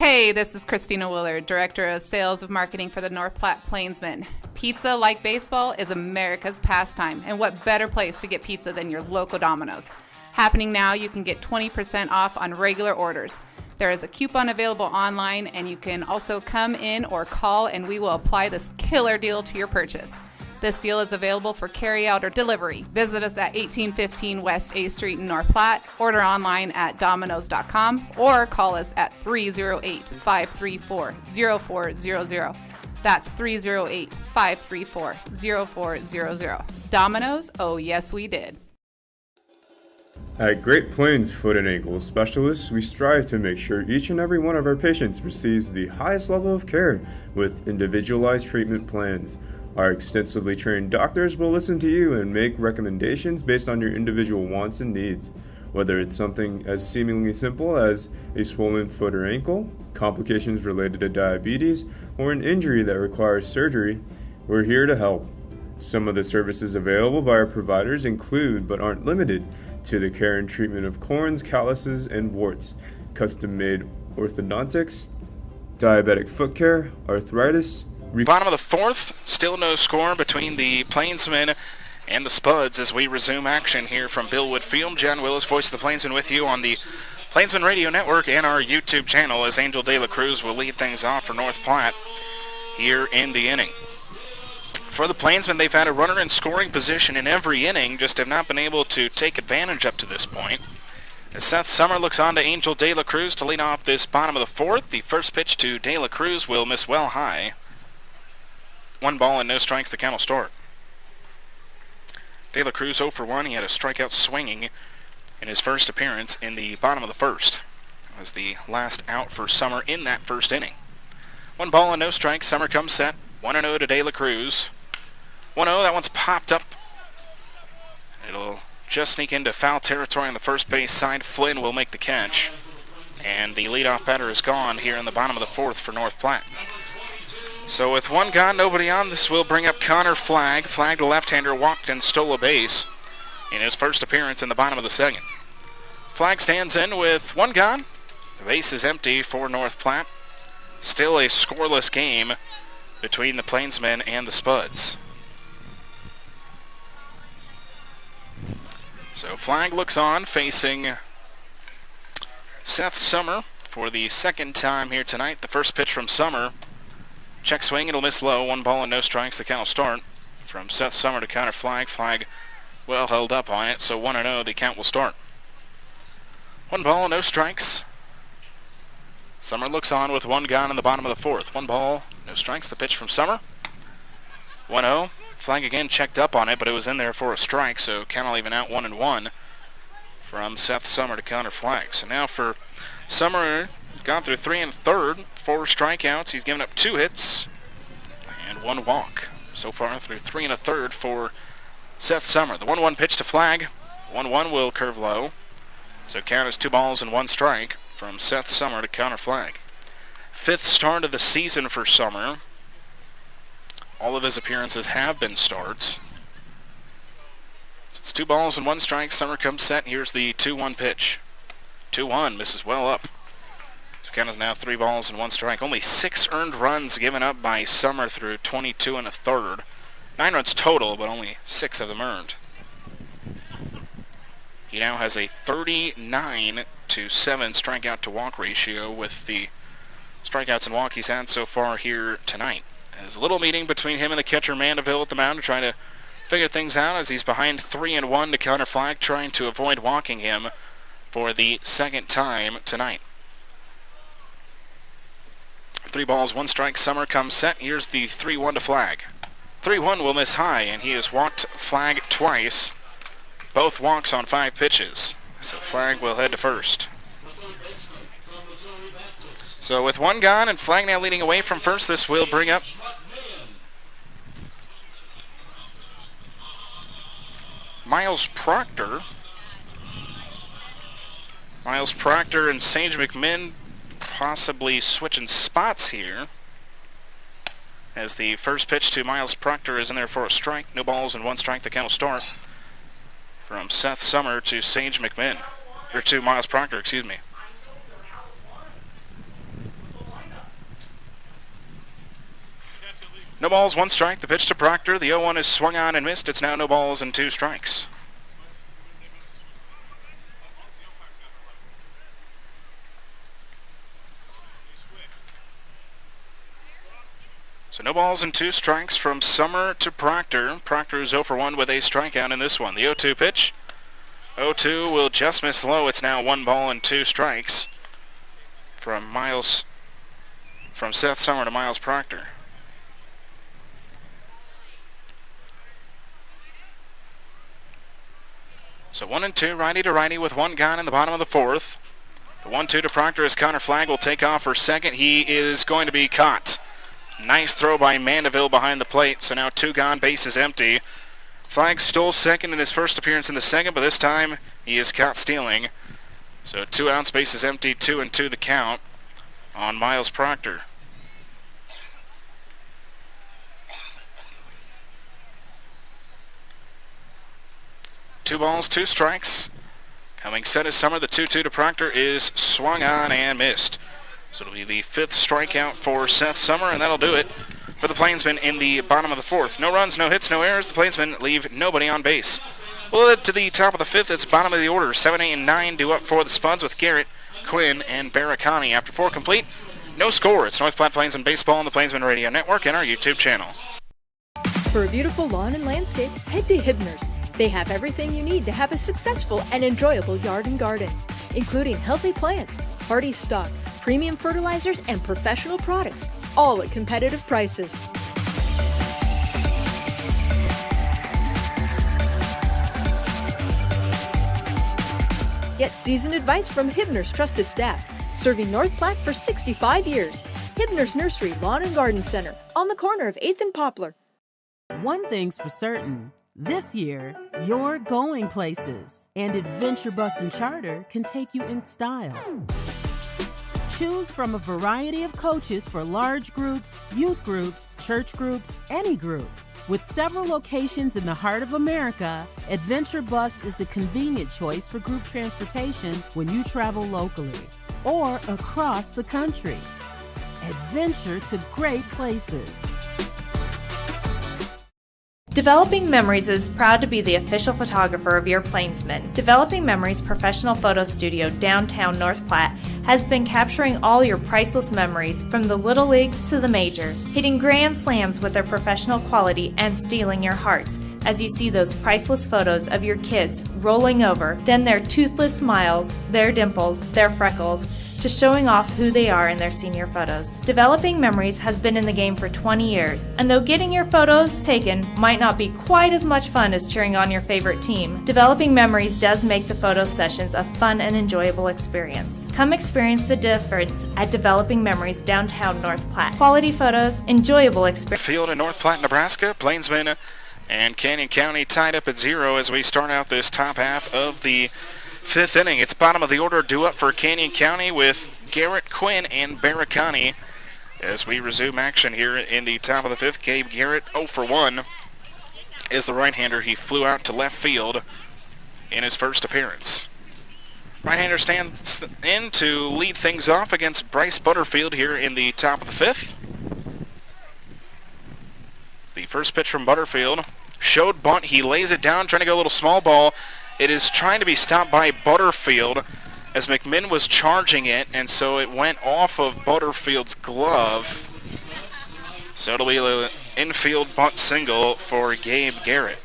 Hey, this is Christina Willard, Director of Sales of Marketing for the North Platte Plainsmen. Pizza, like baseball, is America's pastime, and what better place to get pizza than your local Domino's? Happening now, you can get 20% off on regular orders. There is a coupon available online, and you can also come in or call, and we will apply this killer deal to your purchase. This deal is available for carry-out or delivery. Visit us at 1815 West A Street in North Platte, order online at domino's.com, or call us at 308-534-0400. That's 308-534-0400. Domino's? Oh, yes, we did. At Great Plains Foot and Ankle Specialists, we strive to make sure each and every one of our patients receives the highest level of care with individualized treatment plans. Our extensively trained doctors will listen to you and make recommendations based on your individual wants and needs. Whether it's something as seemingly simple as a swollen foot or ankle, complications related to diabetes, or an injury that requires surgery, we're here to help. Some of the services available by our providers include, but aren't limited to, the care and treatment of corns, calluses, and warts, custom-made orthodontics, diabetic foot care, arthritis. Bottom of the fourth, still no score between the Plainsmen and the Spuds as we resume action here from Billwood Field. John Willis, voice of the Plainsmen, with you on the Plainsman Radio Network and our YouTube channel, as Angel De La Cruz will lead things off for North Platte here in the inning. For the Plainsmen, they've had a runner in scoring position in every inning, just have not been able to take advantage up to this point. As Seth Summer looks on to Angel De La Cruz to lead off this bottom of the fourth. The first pitch to De La Cruz will miss well high. 1 ball and no strikes, the count will start. De La Cruz 0 for 1. He had a strikeout swinging in his first appearance in the bottom of the first. That was the last out for Summer in that first inning. 1 ball and no strikes. Summer comes set. 1-0 to De La Cruz. 1-0, that one's popped up. It'll just sneak into foul territory on the first base side. Flynn will make the catch. And the leadoff batter is gone here in the bottom of the fourth for North Platte. So with 1 gone, nobody on, this will bring up Connor Flagg. Flagg, the left-hander, walked and stole a base in his first appearance in the bottom of the second. Flagg stands in with 1 gone. The base is empty for North Platte. Still a scoreless game between the Plainsmen and the Spuds. So Flagg looks on, facing Seth Summer for the second time here tonight. The first pitch from Summer. Check swing, it'll miss low. 1 ball and no strikes, the count will start. From Seth Summer to Connor Flagg. Flagg well held up on it, so 1-0, the count will start. 1 ball and no strikes. Summer looks on with 1 gone in the bottom of the fourth. 1 ball, no strikes, the pitch from Summer. 1-0. Flagg again checked up on it, but it was in there for a strike, so count will even out 1-1 from Seth Summer to Connor Flagg. So now for Summer, gone through 3 1/3, 4 strikeouts. He's given up 2 hits and 1 walk so far through 3 1/3 for Seth Summer. The 1-1 pitch to Flagg. 1-1 will curve low. So count is 2 balls and 1 strike from Seth Summer to Connor Flagg. 5th start of the season for Summer. All of his appearances have been starts. So it's 2 balls and 1 strike. Summer comes set. Here's the 2-1 pitch. 2-1 misses well up. So count is now 3 balls and 1 strike. Only 6 earned runs given up by Summer through 22 1/3. 9 runs total, but only 6 of them earned. He now has a 39-7 strikeout to walk ratio with the strikeouts and walk he's had so far here tonight. There's a little meeting between him and the catcher Mandeville at the mound to try to figure things out as he's behind 3-1 to Connor Flagg, trying to avoid walking him for the second time tonight. 3 balls, 1 strike. Summer comes set. Here's the 3-1 to Flagg. 3-1 will miss high, and he has walked Flagg twice. Both walks on 5 pitches. So Flagg will head to first. So with 1 gone and Flagg now leading away from first, this will bring up Miles Proctor. Miles Proctor and Sage McMinn possibly switching spots here, as the first pitch to Miles Proctor is in there for a strike. No balls and 1 strike, the count will start from Seth Summer to Sage McMinn, or to Miles Proctor, excuse me. No balls, 1 strike. The pitch to Proctor. The 0-1 is swung on and missed. It's now no balls and 2 strikes. So no balls and 2 strikes from Summer to Proctor. Proctor is 0 for 1 with a strikeout in this one. The 0-2 pitch. 0-2 will just miss low. It's now 1 ball and 2 strikes from Seth Summer to Miles Proctor. So 1-2, righty to righty with 1 gone in the bottom of the fourth. The 1-2 to Proctor as Connor Flagg will take off for second. He is going to be caught Nice throw by Mandeville behind the plate. So now 2 gone, base is empty. Flag stole second in his first appearance in the second, but this time he is caught stealing. So 2 outs, base is empty, 2-2 the count on Miles Proctor. Two balls, 2 strikes. Coming set as Summer, the 2-2 to Proctor is swung on and missed. So it'll be the 5th strikeout for Seth Summer, and that'll do it for the Plainsmen in the bottom of the 4th. No runs, no hits, no errors. The Plainsmen leave nobody on base. We'll head to the top of the 5th. It's bottom of the order. 7, 8, and 9 due up for the Spuds with Garrett, Quinn, and Barricani. After 4 complete, no score. It's North Platte Plainsmen Baseball on the Plainsmen Radio Network and our YouTube channel. For a beautiful lawn and landscape, head to Hibner's. They have everything you need to have a successful and enjoyable yard and garden, including healthy plants, hardy stock, premium fertilizers, and professional products, all at competitive prices. Get seasoned advice from Hibner's trusted staff, serving North Platte for 65 years. Hibner's Nursery Lawn and Garden Center, on the corner of 8th and Poplar. One thing's for certain. This year, you're going places, and Adventure Bus and Charter can take you in style. Choose from a variety of coaches for large groups, youth groups, church groups, any group. With several locations in the heart of America, Adventure Bus is the convenient choice for group transportation when you travel locally or across the country. Adventure to great places. Developing Memories is proud to be the official photographer of your Plainsmen. Developing Memories professional photo studio downtown North Platte has been capturing all your priceless memories from the little leagues to the majors, hitting grand slams with their professional quality and stealing your hearts as you see those priceless photos of your kids rolling over, then their toothless smiles, their dimples, their freckles, to showing off who they are in their senior photos. Developing Memories has been in the game for 20 years, and though getting your photos taken might not be quite as much fun as cheering on your favorite team, Developing Memories does make the photo sessions a fun and enjoyable experience. Come experience the difference at Developing Memories downtown North Platte. Quality photos, enjoyable experience. Field in North Platte, Nebraska. Plainsmen and Canyon County tied up at 0 as we start out this top half of the 5th inning. It's bottom of the order due up for Canyon County with Garrett, Quinn, and Barricani. As we resume action here in the top of the 5th, Gabe Garrett 0 for 1 is the right-hander. He flew out to left field in his first appearance. Right-hander stands in to lead things off against Bryce Butterfield here in the top of the 5th. It's the first pitch from Butterfield. Showed bunt. He lays it down, trying to go a little small ball. It is trying to be stopped by Butterfield as McMinn was charging it, and so it went off of Butterfield's glove. So it'll be an infield bunt single for Gabe Garrett.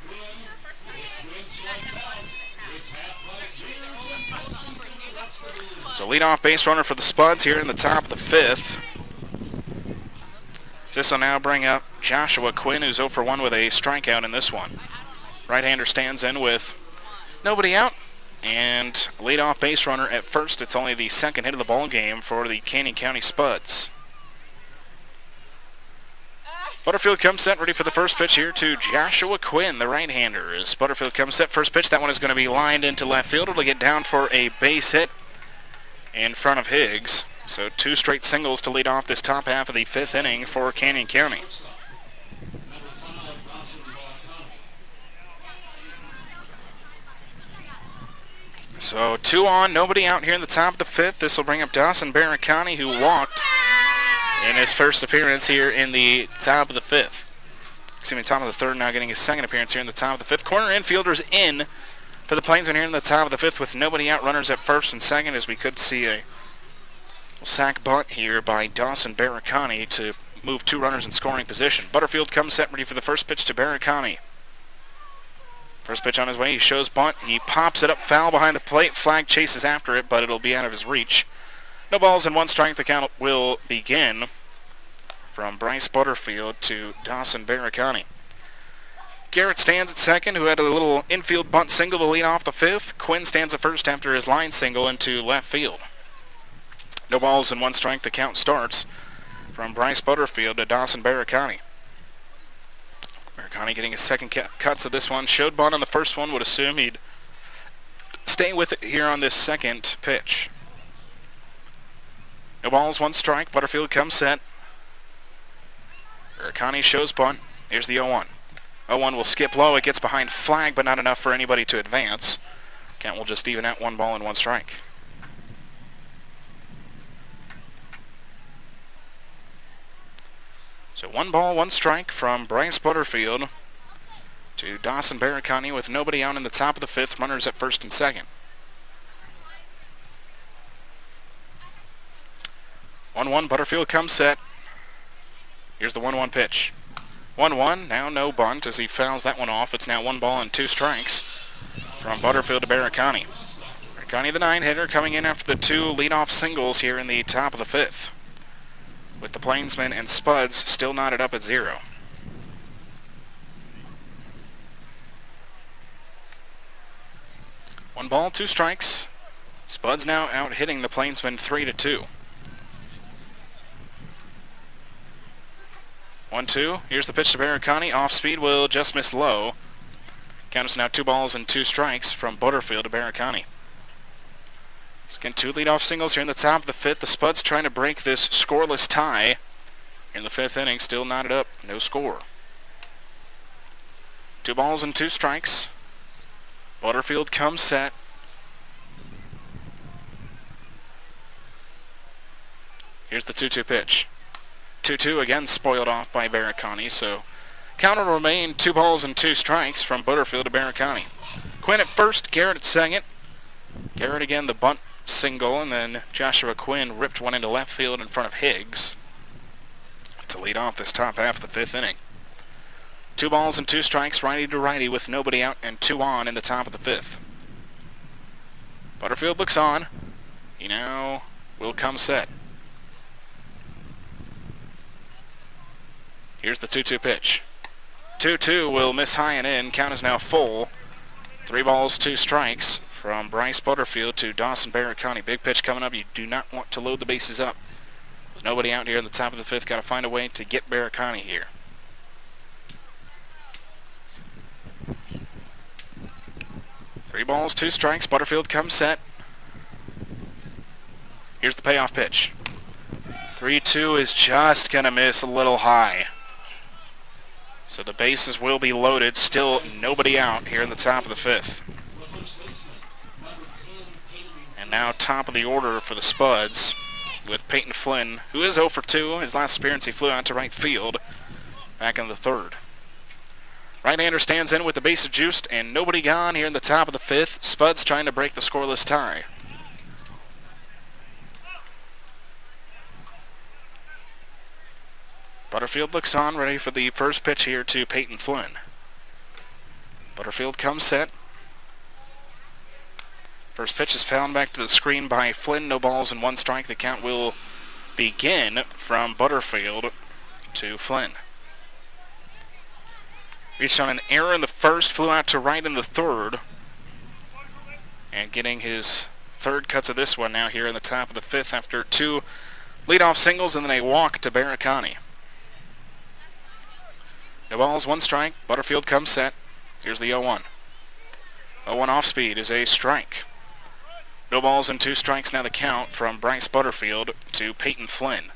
So leadoff base runner for the Spuds here in the top of the 5th. This will now bring up Joshua Quinn, who's 0 for 1 with a strikeout in this one. Right-hander stands in with nobody out, and leadoff base runner at first. It's only the second hit of the ball game for the Canyon County Spuds. Butterfield comes set, ready for the first pitch here to Joshua Quinn, the right-hander. As Butterfield comes set, first pitch, that one is going to be lined into left field. It'll get down for a base hit in front of Higgs. So 2 straight singles to lead off this top half of the 5th inning for Canyon County. So 2 on, nobody out here in the top of the 5th. This will bring up Dawson Barricani, who walked in his first appearance here in the top of the 5th. Excuse me, top of the 3rd, now getting his second appearance here in the top of the 5th. Corner infielders in for the Plainsmen here in the top of the 5th with nobody out, runners at first and second, as we could see a sack bunt here by Dawson Barricani to move 2 runners in scoring position. Butterfield comes set, ready for the first pitch to Barricani. First pitch on his way, he shows bunt, he pops it up foul behind the plate, flag chases after it, but it'll be out of his reach. No balls and 1 strike, the count will begin from Bryce Butterfield to Dawson Barricani. Garrett stands at second, who had a little infield bunt single to lead off the 5th. Quinn stands at first after his line single into left field. No balls and 1 strike, the count starts from Bryce Butterfield to Dawson Barricani. Barricani getting his second cuts of this one. Showed bunt on the first one. Would assume he'd stay with it here on this second pitch. No balls, 1 strike. Butterfield comes set. Barricani shows bunt. Here's the 0-1. 0-1 will skip low. It gets behind flag, but not enough for anybody to advance. Count will just even out 1 ball and 1 strike. So 1 ball, 1 strike from Bryce Butterfield to Dawson Barricani with nobody out in the top of the 5th. Runners at first and second. 1-1, Butterfield comes set. Here's the 1-1 pitch. 1-1, now no bunt as he fouls that one off. It's now 1 ball and 2 strikes from Butterfield to Barricani. Barricani, the 9-hitter, coming in after the 2 leadoff singles here in the top of the 5th. With the Plainsmen and Spuds still knotted up at 0. One ball, 2 strikes. Spuds now out hitting the Plainsmen 3-2. 1-2. Here's the pitch to Barricani. Off speed will just miss low. Count is now 2 balls and 2 strikes from Butterfield to Barricani. So again, 2 leadoff singles here in the top of the 5th. The Spuds trying to break this scoreless tie in the 5th inning. Still knotted up, no score. 2 balls and 2 strikes. Butterfield comes set. Here's the 2-2 pitch. 2-2 again spoiled off by Barricani, so count will remain 2 balls and 2 strikes from Butterfield to Barricani. Quinn at first, Garrett at second. Garrett again the bunt single, and then Joshua Quinn ripped one into left field in front of Higgs to lead off this top half of the 5th inning. 2 balls and 2 strikes, righty to righty with nobody out and 2 on in the top of the 5th. Butterfield looks on. He now will come set. Here's the 2-2 pitch. 2-2 will miss high and in. Count is now full. 3 balls, 2 strikes from Bryce Butterfield to Dawson Barricani. Big pitch coming up. You do not want to load the bases up. There's nobody out here in the top of the 5th. Got to find a way to get Barricani here. Three balls, 2 strikes. Butterfield comes set. Here's the payoff pitch. 3-2 is just going to miss a little high. So the bases will be loaded. Still nobody out here in the top of the 5th. And now top of the order for the Spuds with Peyton Flynn, who is 0 for 2. His last appearance he flew out to right field back in the 3rd. Right-hander stands in with the bases juiced and nobody gone here in the top of the 5th. Spuds trying to break the scoreless tie. Butterfield looks on, ready for the first pitch here to Peyton Flynn. Butterfield comes set. First pitch is fouled back to the screen by Flynn. No balls and 1 strike. The count will begin from Butterfield to Flynn. Reached on an error in the 1st, flew out to right in the 3rd. And getting his 3rd cuts of this one now here in the top of the 5th after 2 leadoff singles and then a walk to Barricani. No balls, 1 strike. Butterfield comes set. Here's the 0-1. 0-1 off speed is a strike. No balls and 2 strikes now the count from Bryce Butterfield to Peyton Flynn.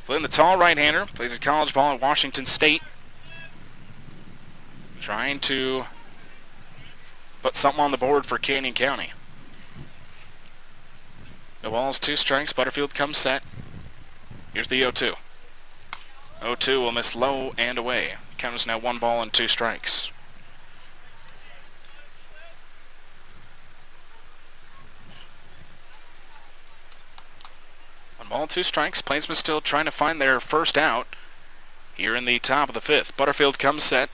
Flynn, the tall right-hander, plays his college ball at Washington State. Trying to put something on the board for Canyon County. No balls, 2 strikes. Butterfield comes set. Here's the 0-2. 0-2 will miss low and away. Count is now 1 ball and 2 strikes. One ball, 2 strikes. Plainsmen still trying to find their first out here in the top of the 5th. Butterfield comes set.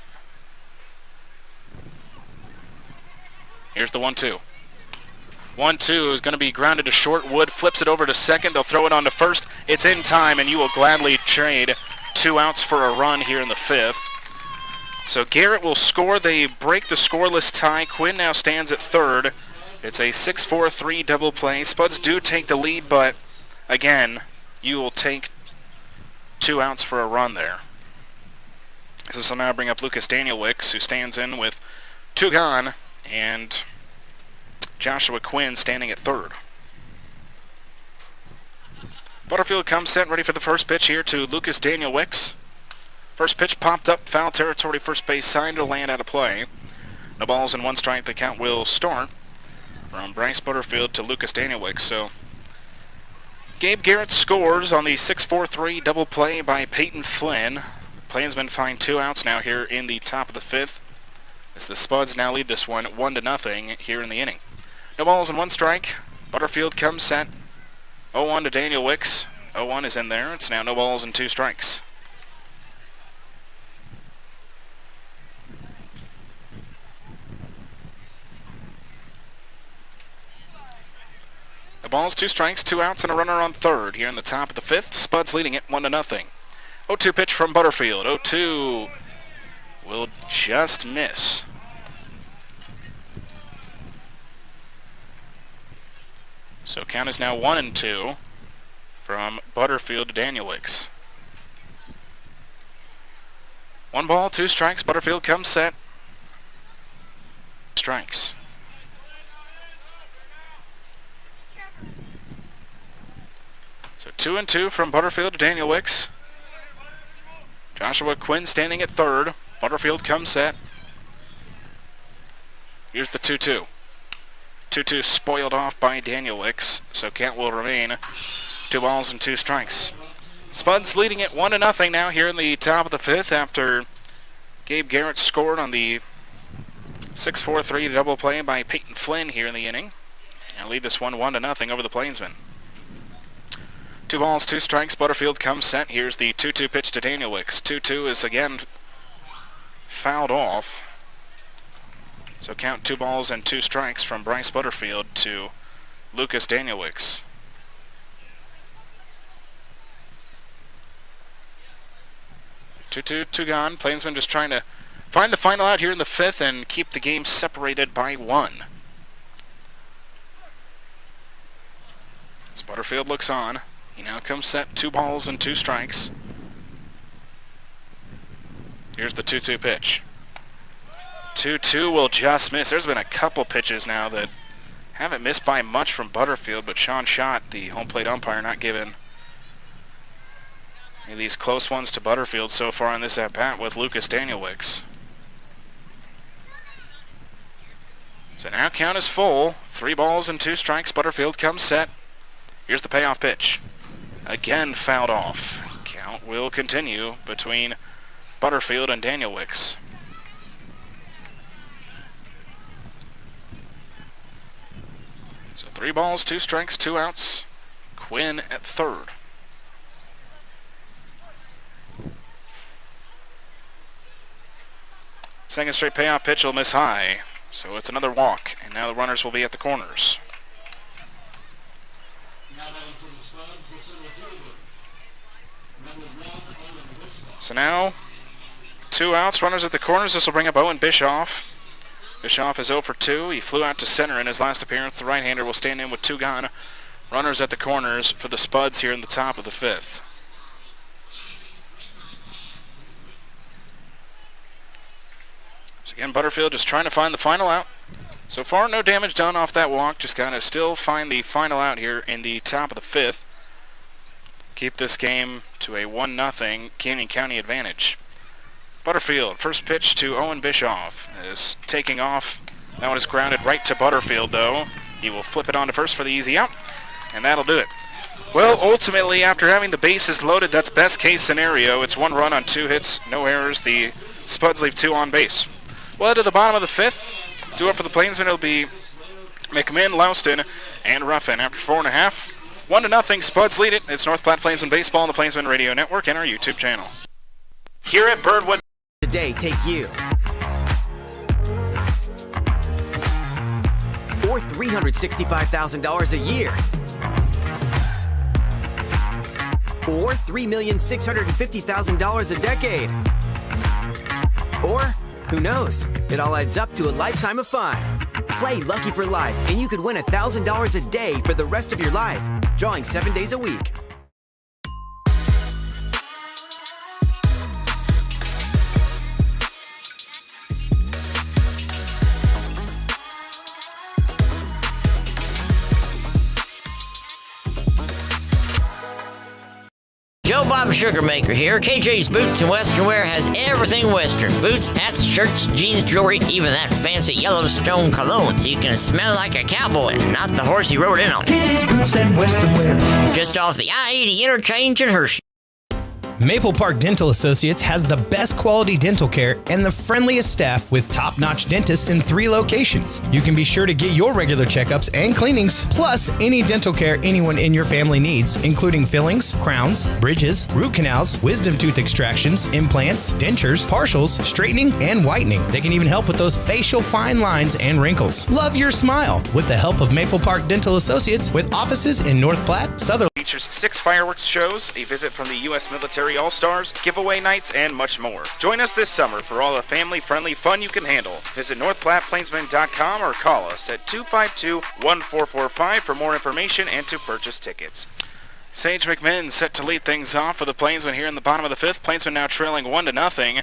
Here's the 1-2. 1-2 is going to be grounded to short. Wood flips it over to second. They'll throw it on to first. It's in time, and you will gladly trade 2 outs for a run here in the 5th. So Garrett will score. They break the scoreless tie. Quinn now stands at 3rd. It's a 6-4-3 double play. Spuds do take the lead, but again, you will take 2 outs for a run there. This will now bring up Lucas Danielwicks, who stands in with 2 gone, and Joshua Quinn standing at third. Butterfield comes set, ready for the first pitch here to Lucas Danielwicks. First pitch popped up, foul territory, first base side to land out of play. No balls and 1 strike, the count will start from Bryce Butterfield to Lucas Danielwicks. So Gabe Garrett scores on the 6-4-3 double play by Peyton Flynn. Plainsmen find 2 outs now here in the top of the 5th, as the Spuds now lead this one 1-0 here in the inning. No balls and 1 strike. Butterfield comes set. 0-1 to Danielwicks. 0-1 is in there. It's now no balls and 2 strikes. No balls, 2 strikes, 2 outs, and a runner on third here in the top of the 5th. Spuds leading it 1-0. 0-2 pitch from Butterfield. 0-2 will just miss. So count is now 1-2 from Butterfield to Danielwicks. 1 ball, 2 strikes. Butterfield comes set. Strikes. So 2-2 from Butterfield to Danielwicks. Joshua Quinn standing at third. Butterfield comes set. Here's the 2-2. 2-2 spoiled off by Danielwicks, so count will remain 2 balls and 2 strikes. Spuds leading it 1-0 now here in the top of the 5th after Gabe Garrett scored on the 6-4-3 double play by Peyton Flynn here in the inning. And lead this one 1-0 over the Plainsmen. 2 balls, 2 strikes. Butterfield comes set. Here's the 2-2 pitch to Danielwicks. 2-2 is again fouled off. So count 2 balls and 2 strikes from Bryce Butterfield to Lucas Danielwicks. Two gone. Plainsmen just trying to find the final out here in the 5th and keep the game separated by 1. As Butterfield looks on, he now comes set. 2 balls and 2 strikes. Here's the 2-2 pitch. 2-2 will just miss. There's been a couple pitches now that haven't missed by much from Butterfield, but Sean Schott, the home plate umpire, not giving any of these close ones to Butterfield so far in this at-bat with Lucas Danielwicks. So now count is full. 3 balls and 2 strikes. Butterfield comes set. Here's the payoff pitch. Again fouled off. Count will continue between Butterfield and Danielwicks. So 3 balls, 2 strikes, 2 outs. Quinn at third. Second straight payoff pitch will miss high. So it's another walk, and now the runners will be at the corners. So now 2 outs, runners at the corners. This will bring up Owen Bischoff. Bischoff is 0 for 2. He flew out to center in his last appearance. The right-hander will stand in with 2 gone. Runners at the corners for the Spuds here in the top of the 5th. So again, Butterfield just trying to find the final out. So far, no damage done off that walk. Just got to still find the final out here in the top of the 5th. Keep this game to a 1-0 Canyon County advantage. Butterfield, first pitch to Owen Bischoff, is taking off. That one is grounded right to Butterfield, though. He will flip it on to first for the easy out, and that'll do it. Well, ultimately, after having the bases loaded, that's best case scenario. It's 1 run on 2 hits, no errors. The Spuds leave 2 on base. Well, to the bottom of the 5th, do it for the Plainsmen. It'll be McMinn, Louston, and Ruffin. After 4.5, 1-0, Spuds lead it. It's North Platte Plainsmen Baseball on the Plainsmen Radio Network and our YouTube channel. Here at Birdwood. Today, take you. Or $365,000 a year. Or $3,650,000 a decade. Or, who knows? It all adds up to a lifetime of fun. Play Lucky for Life, and you could win $1,000 a day for the rest of your life. Drawing 7 days a week. Bob Sugarmaker here. KJ's Boots and Western Wear has everything Western. Boots, hats, shirts, jeans, jewelry, even that fancy Yellowstone cologne so you can smell like a cowboy, not the horse you rode in on. KJ's Boots and Western Wear. Just off the I-80 interchange in Hershey. Maple Park Dental Associates has the best quality dental care and the friendliest staff with top-notch dentists in 3 locations. You can be sure to get your regular checkups and cleanings, plus any dental care anyone in your family needs, including fillings, crowns, bridges, root canals, wisdom tooth extractions, implants, dentures, partials, straightening, and whitening. They can even help with those facial fine lines and wrinkles. Love your smile with the help of Maple Park Dental Associates with offices in North Platte, Southern. Features 6 fireworks shows, a visit from the U.S. Military All-Stars, giveaway nights, and much more. Join us this summer for all the family-friendly fun you can handle. Visit NorthPlattePlainsmen.com or call us at 252-1445 for more information and to purchase tickets. Sage McMinn set to lead things off for the Plainsmen here in the bottom of the 5th. Plainsmen now trailing 1-0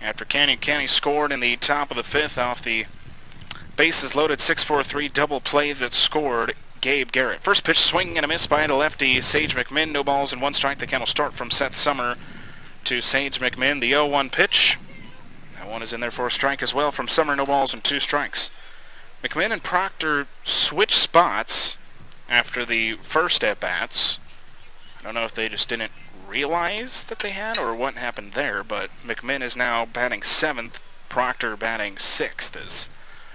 after Canyon County scored in the top of the 5th off the bases loaded 6-4-3 double play that scored Gabe Garrett. First pitch swing and a miss by the lefty Sage McMinn. No balls and 1 strike. The count will start from Seth Summer to Sage McMinn. The 0-1 pitch. That one is in there for a strike as well from Summer. No balls and 2 strikes. McMinn and Proctor switch spots after the first at-bats. I don't know if they just didn't realize that they had or what happened there, but McMinn is now batting 7th. Proctor batting 6th.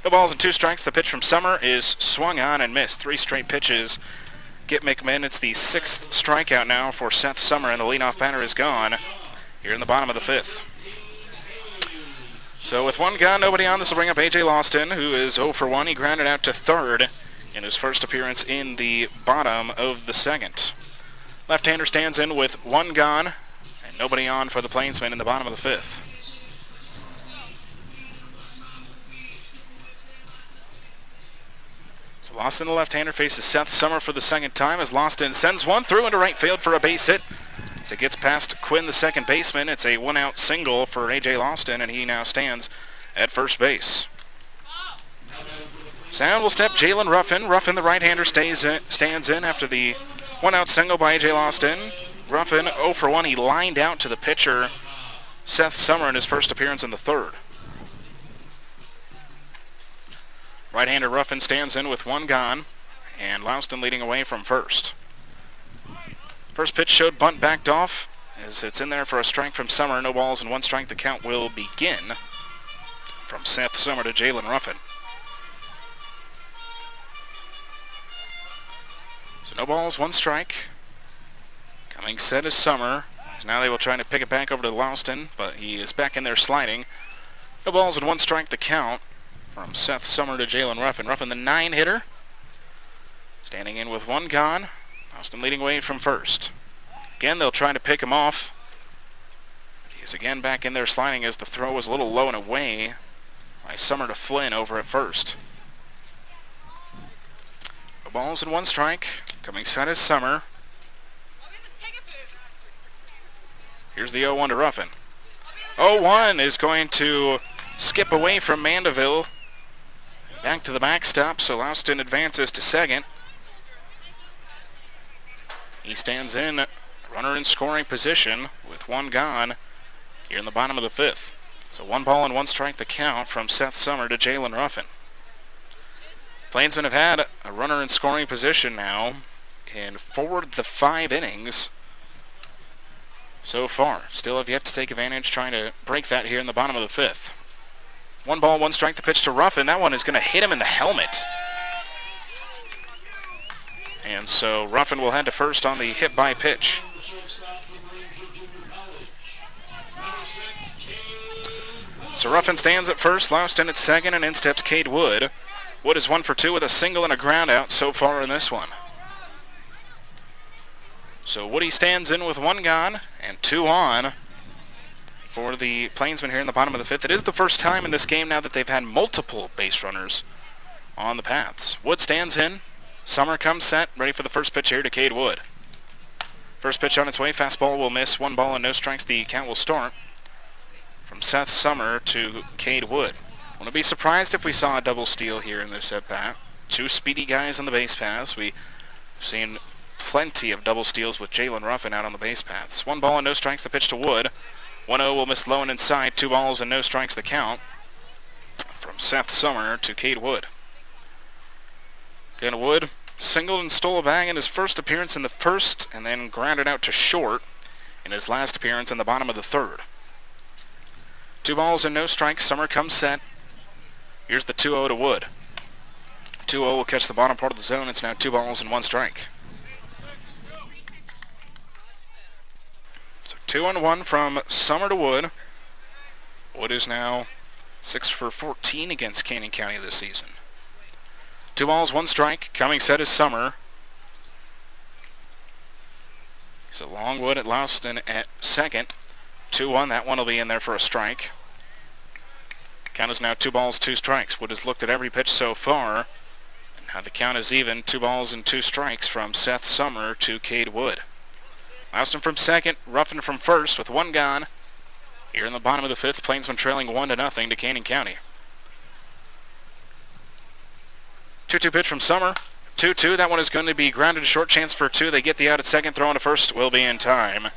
No balls and 2 strikes. The pitch from Summer is swung on and missed. 3 straight pitches get McMinn. It's the 6th strikeout now for Seth Summer, and the leadoff batter is gone here in the bottom of the 5th. So with 1 gone, nobody on, this will bring up A.J. Lawston, who is 0 for 1. He grounded out to 3rd in his first appearance in the bottom of the 2nd. Left-hander stands in with 1 gone, and nobody on for the Plainsmen in the bottom of the 5th. So Lawston, the left-hander, faces Seth Summer for the 2nd time as Lawston sends one through into right field for a base hit. As it gets past Quinn, the second baseman, it's a 1-out single for A.J. Lawston, and he now stands at first base. Sound will step Jalen Ruffin. Ruffin, the right-hander, stands in after the 1-out single by A.J. Lawston. Ruffin, 0 for 1. He lined out to the pitcher, Seth Summer, in his first appearance in the 3rd. Right-hander Ruffin stands in with 1 gone, and Lawston leading away from first. First pitch showed bunt backed off, as it's in there for a strike from Summer. No balls and 1 strike. The count will begin from Seth Summer to Jalen Ruffin. So no balls, 1 strike. Coming set is Summer. So now they will try to pick it back over to Lawston, but he is back in there sliding. No balls and 1 strike. The count from Seth Summer to Jalen Ruffin. Ruffin, the 9-hitter, standing in with 1 gone. Lawston leading away from first. Again, they'll try to pick him off. He is again back in there sliding as the throw was a little low and away by Summer to Flynn over at first. No balls and 1 strike. Coming set is Summer. Here's the 0-1 to Ruffin. 0-1 is going to skip away from Mandeville. Back to the backstop, so Lawston advances to second. He stands in, runner in scoring position with 1 gone here in the bottom of the 5th. So 1 ball and 1 strike the count from Seth Summer to Jalen Ruffin. Plainsmen have had a runner in scoring position now in 4 of the 5 innings so far. Still have yet to take advantage, trying to break that here in the bottom of the 5th. 1 ball, 1 strike, the pitch to Ruffin. That one is going to hit him in the helmet. And so Ruffin will head to first on the hit by pitch. So Ruffin stands at first, Lawston at second, and in steps Cade Wood. Wood is 1 for 2 with a single and a ground out so far in this one. So Woody stands in with 1 gone and 2 on for the Plainsmen here in the bottom of the 5th. It is the first time in this game now that they've had multiple base runners on the paths. Wood stands in. Summer comes set, ready for the first pitch here to Cade Wood. First pitch on its way, fastball will miss, 1 ball and no strikes. The count will start from Seth Summer to Cade Wood. Wouldn't be surprised if we saw a double steal here in this at-bat. 2 speedy guys on the base paths. We've seen plenty of double steals with Jalen Ruffin out on the base paths. 1 ball and no strikes, the pitch to Wood. 1-0 will miss low and inside. 2 balls and no strikes, the count from Seth Summer to Cade Wood. Again, Wood singled and stole a bag in his first appearance in the first, and then grounded out to short in his last appearance in the bottom of the third. 2 balls and no strikes. Summer comes set. Here's the 2-0 to Wood. 2-0 will catch the bottom part of the zone. It's now 2 balls and 1 strike. So 2-1 from Summer to Wood. Wood is now 6 for 14 against Canyon County this season. 2 balls, 1 strike. Coming set is Summer. So Longwood at Louston at second. 2-1. That one will be in there for a strike. Count is now 2 balls, 2 strikes. Wood has looked at every pitch so far. And now the count is even. 2 balls and 2 strikes from Seth Summer to Cade Wood. Louston from second. Ruffin from first with 1 gone. Here in the bottom of the 5th, Plainsmen trailing 1-0 to Canyon County. 2-2 pitch from Summer. 2-2. That one is going to be grounded to short. Chance for 2. They get the out at second. Throw on to first will be in time.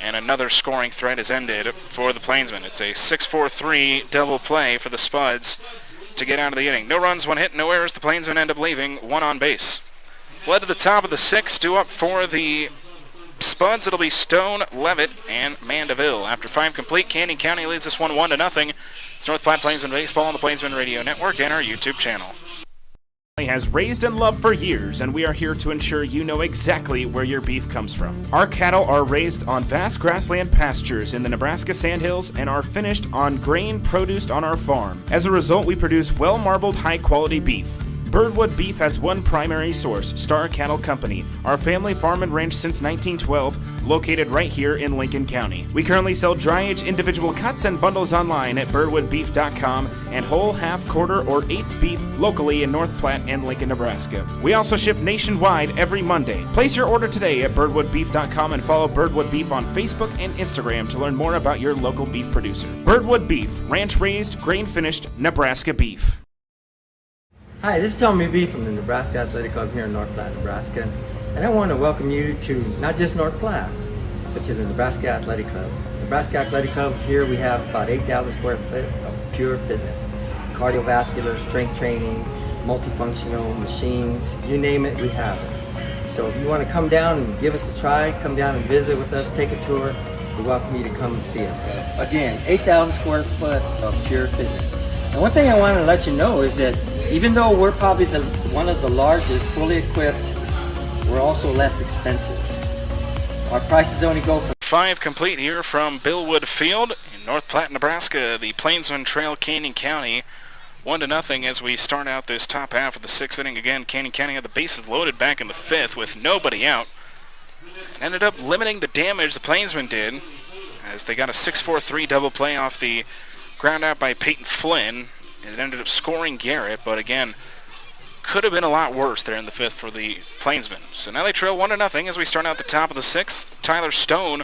And another scoring threat is ended for the Plainsmen. It's a 6-4-3 double play for the Spuds to get out of the inning. No runs, 1 hit, no errors. The Plainsmen end up leaving 1 on base. Led to the top of the 6th. Due up for the Spuds. It'll be Stone, Levitt, and Mandeville. After 5 complete, Canyon County leads this one 1-0. It's North Platte Plainsmen Baseball on the Plainsmen Radio Network and our YouTube channel. Has raised and loved for years, and we are here to ensure you know exactly where your beef comes from. Our cattle are raised on vast grassland pastures in the Nebraska Sandhills and are finished on grain produced on our farm. As a result, we produce well-marbled, high-quality beef. Birdwood Beef has one primary source, Star Cattle Company, our family farm and ranch since 1912, located right here in Lincoln County. We currently sell dry-age individual cuts and bundles online at birdwoodbeef.com and whole, half, quarter, or 8th beef locally in North Platte and Lincoln, Nebraska. We also ship nationwide every Monday. Place your order today at birdwoodbeef.com and follow Birdwood Beef on Facebook and Instagram to learn more about your local beef producer. Birdwood Beef, ranch-raised, grain-finished Nebraska beef. Hi, this is Tommy B from the Nebraska Athletic Club here in North Platte, Nebraska. And I want to welcome you to not just North Platte, but to the Nebraska Athletic Club. Nebraska Athletic Club, here we have about 8,000 square foot of pure fitness. Cardiovascular, strength training, multifunctional machines, you name it, we have it. So if you want to come down and give us a try, come down and visit with us, take a tour, we welcome you to come and see us. Again, 8,000 square foot of pure fitness. And one thing I want to let you know is that even though we're probably one of the largest, fully equipped, we're also less expensive. Our prices only go for 5 complete here from Billwood Field in North Platte, Nebraska. The Plainsmen trail Canyon County 1-0 as we start out this top half of the 6th inning. Again, Canyon County had the bases loaded back in the 5th with nobody out. And ended up limiting the damage the Plainsmen did as they got a 6-4-3 double play off the ground out by Peyton Flynn. It ended up scoring Garrett, but again, could have been a lot worse there in the 5th for the Plainsmen. So now they trail 1-0 as we start out the top of the 6th. Tyler Stone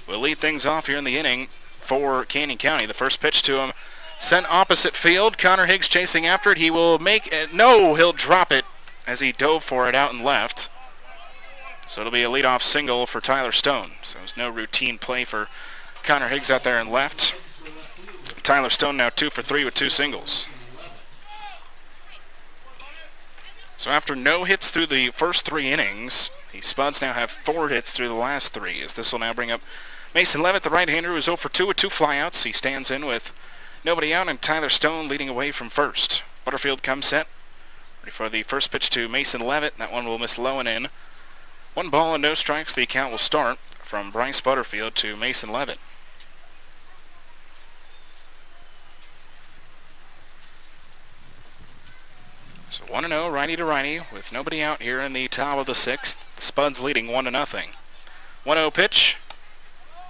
will lead things off here in the inning for Canyon County. The first pitch to him sent opposite field. Connor Higgs chasing after it. He will make it. No, he'll drop it as he dove for it out and left. So it'll be a leadoff single for Tyler Stone. So there's no routine play for Connor Higgs out there and left. Tyler Stone now 2 for 3 with 2 singles. So after no hits through the first 3 innings, the Spuds now have 4 hits through the last 3, as this will now bring up Mason Levitt, the right-hander, who's 0 for 2 with 2 flyouts. He stands in with nobody out, and Tyler Stone leading away from first. Butterfield comes set, ready for the first pitch to Mason Levitt. That one will miss low and in. 1 ball and no strikes. The account will start from Bryce Butterfield to Mason Levitt. So 1-0, righty to righty, with nobody out here in the top of the 6th. The Spuds leading 1-0. 1-0 pitch.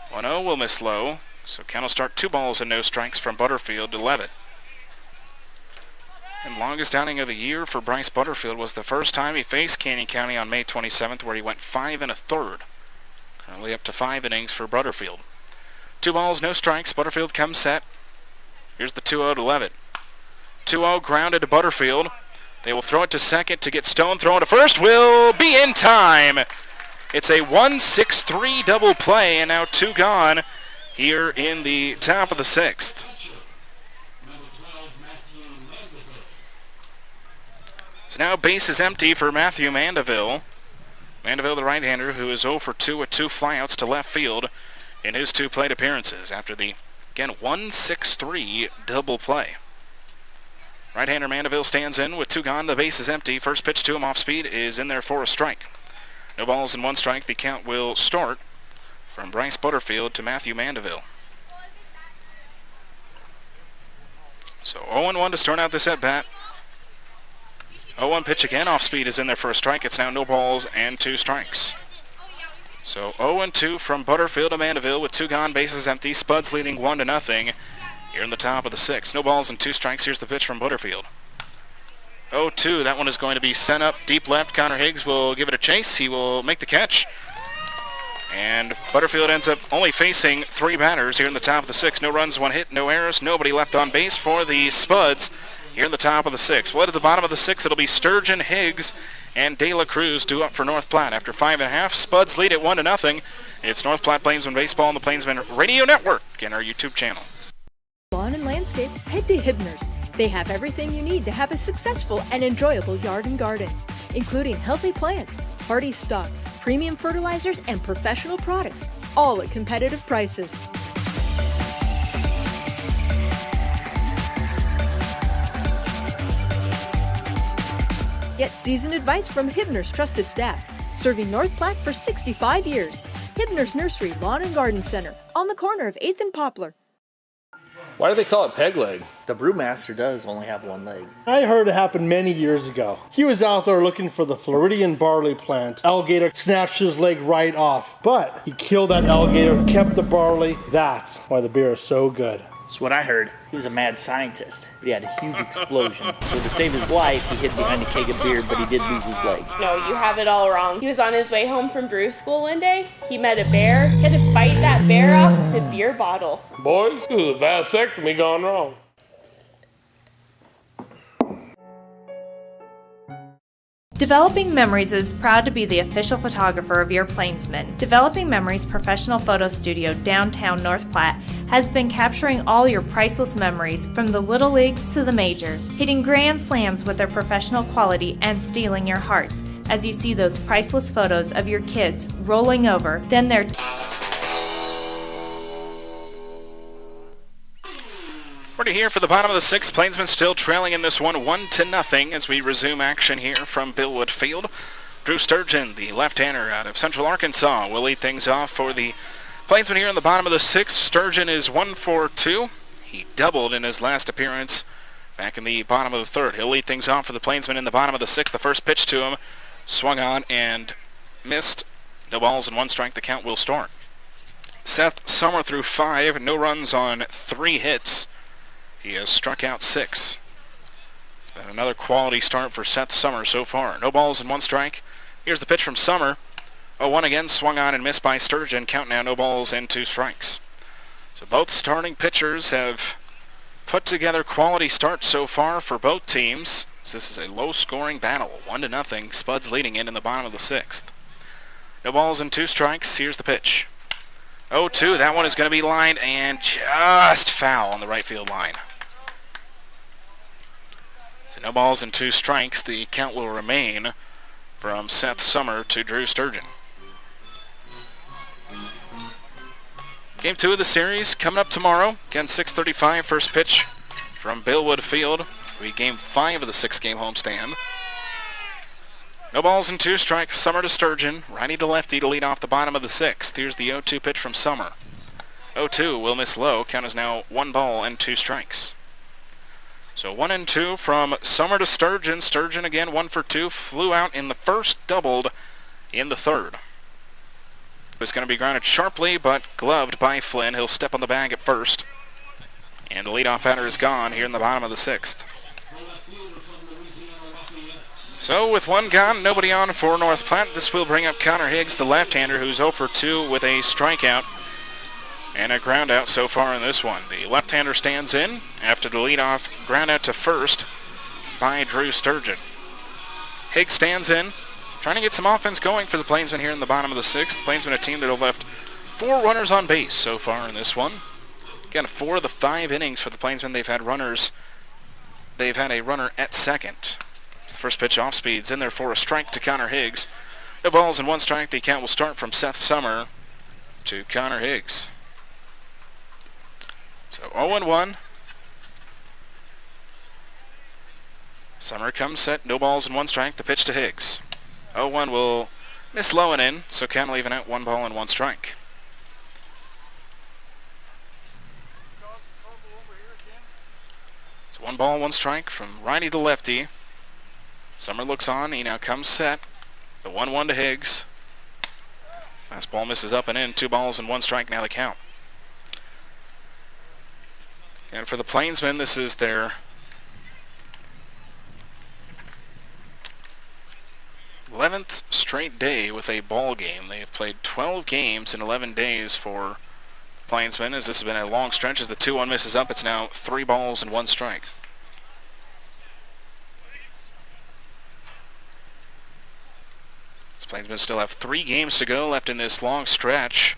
1-0 will miss low. So count will start 2 balls and no strikes from Butterfield to Levitt. And longest outing of the year for Bryce Butterfield was the first time he faced Canyon County on May 27th, where he went 5 1/3. Currently up to 5 innings for Butterfield. 2 balls, no strikes. Butterfield comes set. Here's the 2-0 to Levitt. 2-0 grounded to Butterfield. They will throw it to second to get Stone. Thrown to first will be in time. It's a 1-6-3 double play, and now 2 gone here in the top of the 6th. So now base is empty for Matthew Mandeville. Mandeville, the right-hander, who is 0 for 2 with 2 flyouts to left field in his 2 plate appearances after the, again, 1-6-3 double play. Right-hander Mandeville stands in with 2 gone. The base is empty. First pitch to him off speed is in there for a strike. No balls and 1 strike. The count will start from Bryce Butterfield to Matthew Mandeville. So 0-1 to start out this at-bat. 0-1 pitch again. Off speed is in there for a strike. It's now no balls and 2 strikes. So 0-2 from Butterfield to Mandeville with 2 gone. Bases empty. Spuds leading 1-0. Here in the top of the 6th. No balls and 2 strikes. Here's the pitch from Butterfield. 0-2. That one is going to be sent up deep left. Connor Higgs will give it a chase. He will make the catch. And Butterfield ends up only facing 3 batters here in the top of the 6th. No runs, 1 hit, no errors, nobody left on base for the Spuds here in the top of the 6th. Well, at the bottom of the 6th, it'll be Sturgeon, Higgs, and De La Cruz due up for North Platte. After 5.5, Spuds lead at 1-0. It's North Platte Plainsmen Baseball on the Plainsmen Radio Network and our YouTube channel. Lawn and landscape, head to Hibner's. They have everything you need to have a successful and enjoyable yard and garden, including healthy plants, hardy stock, premium fertilizers, and professional products, all at competitive prices. Get seasoned advice from Hibner's trusted staff, serving North Platte for 65 years. Hibner's Nursery Lawn and Garden Center, on the corner of 8th and Poplar. Why do they call it peg leg? The brewmaster does only have 1 leg. I heard it happened many years ago. He was out there looking for the Floridian barley plant. Alligator snatched his leg right off, but he killed that alligator, kept the barley. That's why the beer is so good. That's what I heard. He was a mad scientist, but he had a huge explosion. So to save his life, he hid behind a keg of beer, but he did lose his leg. No, you have it all wrong. He was on his way home from brew school one day. He met a bear. He had to fight that bear off with a beer bottle. Boys, this is a vasectomy gone wrong. Developing Memories is proud to be the official photographer of your Plainsmen. Developing Memories professional photo studio downtown North Platte has been capturing all your priceless memories from the little leagues to the majors, hitting grand slams with their professional quality and stealing your hearts as you see those priceless photos of your kids rolling over, then their We're here for the bottom of the 6th. Plainsmen still trailing in this one 1-0 as we resume action here from Billwood Field. Drew Sturgeon, the left-hander out of Central Arkansas, will lead things off for the Plainsmen here in the bottom of the 6th. Sturgeon is 1 for 2. He doubled in his last appearance back in the bottom of the 3rd. He'll lead things off for the Plainsmen in the bottom of the 6th. The first pitch to him swung on and missed. No balls and 1 strike. The count will start. Seth Summer threw 5, no runs on 3 hits. He has struck out 6. It's been another quality start for Seth Summer so far. No balls and 1 strike. Here's the pitch from Summer. 0-1 again, swung on and missed by Sturgeon. Count now, no balls and 2 strikes. So both starting pitchers have put together quality starts so far for both teams. This is a low-scoring battle, 1-0. Spuds leading in the bottom of the 6th. No balls and 2 strikes. Here's the pitch. 0-2. That one is going to be lined and just foul on the right field line. So no balls and 2 strikes. The count will remain from Seth Summer to Drew Sturgeon. Game 2 of the series coming up tomorrow. Again, 6:35. First pitch from Billwood Field. We game 5 of the 6-game homestand. No balls and 2 strikes. Summer to Sturgeon. Righty to lefty to lead off the bottom of the 6th. Here's the 0-2 pitch from Summer. 0-2 will miss low. Count is now 1 ball and 2 strikes. So 1-2 from Summer to Sturgeon. Sturgeon again 1 for 2. Flew out in the first, doubled in the 3rd. It's going to be grounded sharply, but gloved by Flynn. He'll step on the bag at first. And the leadoff batter is gone here in the bottom of the 6th. So with 1 gone, nobody on for North Platte. This will bring up Connor Higgs, the left-hander, who's 0 for 2 with a strikeout and a ground out so far in this one. The left-hander stands in after the leadoff ground out to first by Drew Sturgeon. Higgs stands in, trying to get some offense going for the Plainsmen here in the bottom of the 6th. Plainsmen, a team that have left 4 runners on base so far in this one. Again, 4 of the 5 innings for the Plainsmen, they've had runners. They've had a runner at second. The first pitch off speed's in there for a strike to Connor Higgs. No balls and 1 strike. The count will start from Seth Summer to Connor Higgs. So 0-1. Summer comes set, no balls and 1 strike. The pitch to Higgs. 0-1 will miss low and in, so count will even out 1 ball and 1 strike. So 1 ball, 1 strike from righty to lefty. Summer looks on, he now comes set. The 1-1 to Higgs. Fastball misses up and in, 2 balls and 1 strike now the count. And for the Plainsmen, this is their 11th straight day with a ball game. They have played 12 games in 11 days for Plainsmen, as this has been a long stretch. As the 2-1 misses up, it's now 3 balls and 1 strike. The Plainsmen still have 3 games to go left in this long stretch.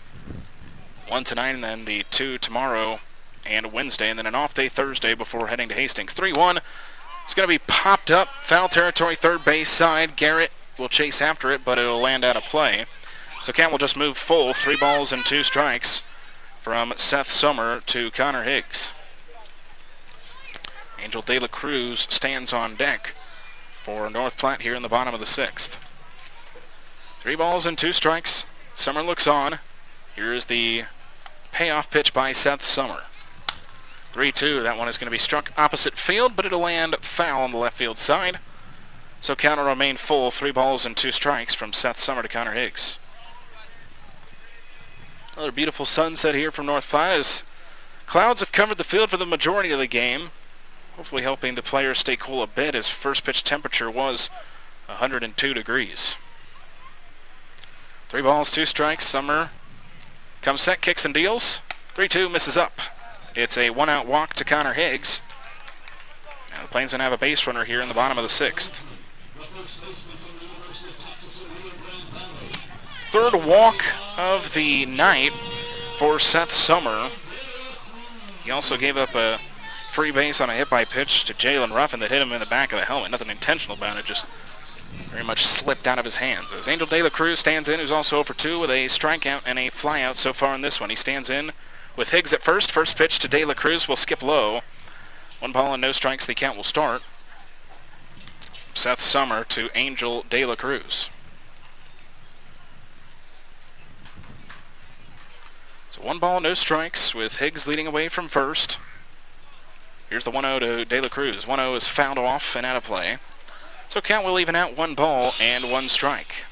1 tonight and then the 2 tomorrow and Wednesday, and then an off day Thursday before heading to Hastings. 3-1. It's going to be popped up. Foul territory, third base side. Garrett will chase after it, but it'll land out of play. So Kent will just move full. 3 balls and 2 strikes from Seth Summer to Connor Higgs. Angel De La Cruz stands on deck for North Platte here in the bottom of the 6th. 3 balls and 2 strikes. Summer looks on. Here is the payoff pitch by Seth Summer. 3-2. That one is going to be struck opposite field, but it'll land foul on the left field side. So count will remain full. 3 balls and 2 strikes from Seth Summer to Connor Higgs. Another beautiful sunset here from North Platte as clouds have covered the field for the majority of the game, hopefully helping the players stay cool a bit as first pitch temperature was 102 degrees. 3 balls, 2 strikes. Summer comes set, kicks and deals. 3-2, misses up. It's a 1-out walk to Connor Higgs. Now the Plainsmen have a base runner here in the bottom of the 6th. Third walk of the night for Seth Summer. He also gave up a free base on a hit by pitch to Jalen Ruffin that hit him in the back of the helmet. Nothing intentional about it, just very much slipped out of his hands. As Angel De La Cruz stands in, who's also 0-for-2 with a strikeout and a flyout so far in this one. He stands in with Higgs at first. First pitch to De La Cruz will skip low. 1 ball and no strikes, the count will start. Seth Summer to Angel De La Cruz. So 1 ball, no strikes, with Higgs leading away from first. Here's the 1-0 to De La Cruz. 1-0 is fouled off and out of play. So count will even out 1 ball and 1 strike.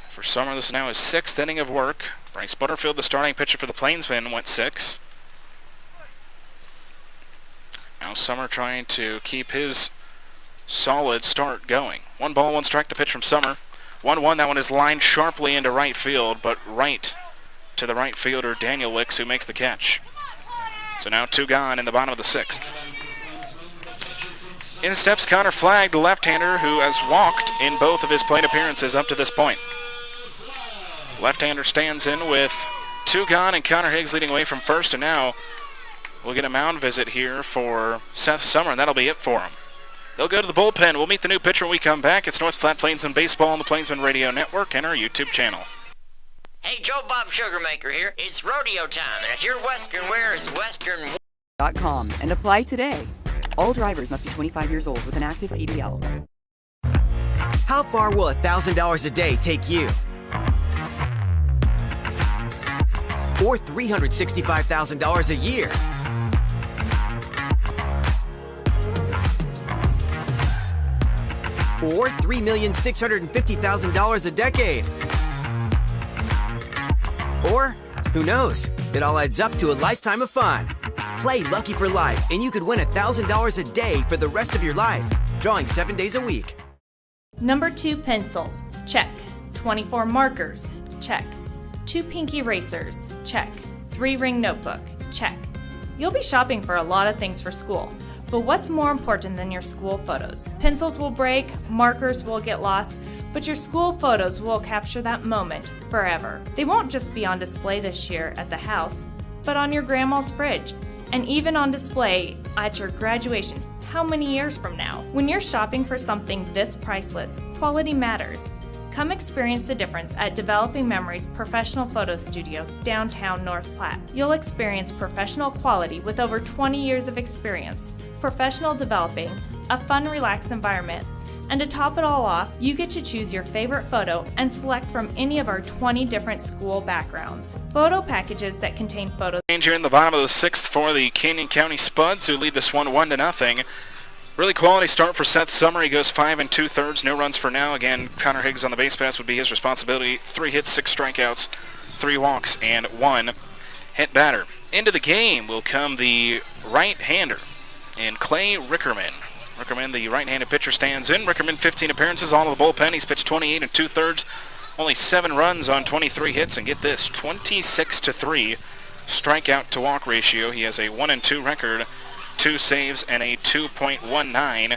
For Summer, this is now his 6th inning of work. Bryce Butterfield, the starting pitcher for the Plainsmen, went 6. Now Summer trying to keep his solid start going. 1 ball, 1 strike, the pitch from Summer. 1-1, that one is lined sharply into right field, but right to the right fielder, Daniel Wicks, who makes the catch. So now 2 gone in the bottom of the 6th. In steps Connor Flagg, the left-hander, who has walked in both of his plate appearances up to this point. Left-hander stands in with 2 gone, and Connor Higgs leading away from first, and now we'll get a mound visit here for Seth Summer, and that'll be it for him. They'll go to the bullpen. We'll meet the new pitcher when we come back. It's North Platte Plainsmen Baseball on the Plainsmen Radio Network and our YouTube channel. Hey, Joe Bob Sugarmaker here. It's rodeo time, and if your Western wear is Western.com and apply today. All drivers must be 25 years old with an active CDL. How far will $1,000 a day take you? Or $365,000 a year? Or $3,650,000 a decade? Or, who knows? It all adds up to a lifetime of fun. Play Lucky for Life, and you could win $1,000 a day for the rest of your life, drawing 7 days a week. Number 2 pencils, check. 24 markers, check. 2 pink erasers, check. 3 ring notebook, check. You'll be shopping for a lot of things for school. But what's more important than your school photos? Pencils will break, markers will get lost, but your school photos will capture that moment forever. They won't just be on display this year at the house, but on your grandma's fridge, and even on display at your graduation. How many years from now? When you're shopping for something this priceless, quality matters. Come experience the difference at Developing Memories Professional Photo Studio, downtown North Platte. You'll experience professional quality with over 20 years of experience, professional developing, a fun, relaxed environment, and to top it all off, you get to choose your favorite photo and select from any of our 20 different school backgrounds. Photo packages that contain photos. Here in the bottom of the sixth for the Canyon County Spuds, who lead this one 1-0. Really quality start for Seth Summer. He goes 5 2/3, no runs for now. Again, Connor Higgs on the base pass would be his responsibility. 3 hits, 6 strikeouts, 3 walks, and 1 hit batter. Into the game will come the right-hander and Clay Rickerman. Rickerman, the right-handed pitcher, stands in. Rickerman, 15 appearances, all of the bullpen. He's pitched 28 2/3, only 7 runs on 23 hits, and get this, 26-3 strikeout to walk ratio. He has a 1-2 record, 2 saves, and a 2.19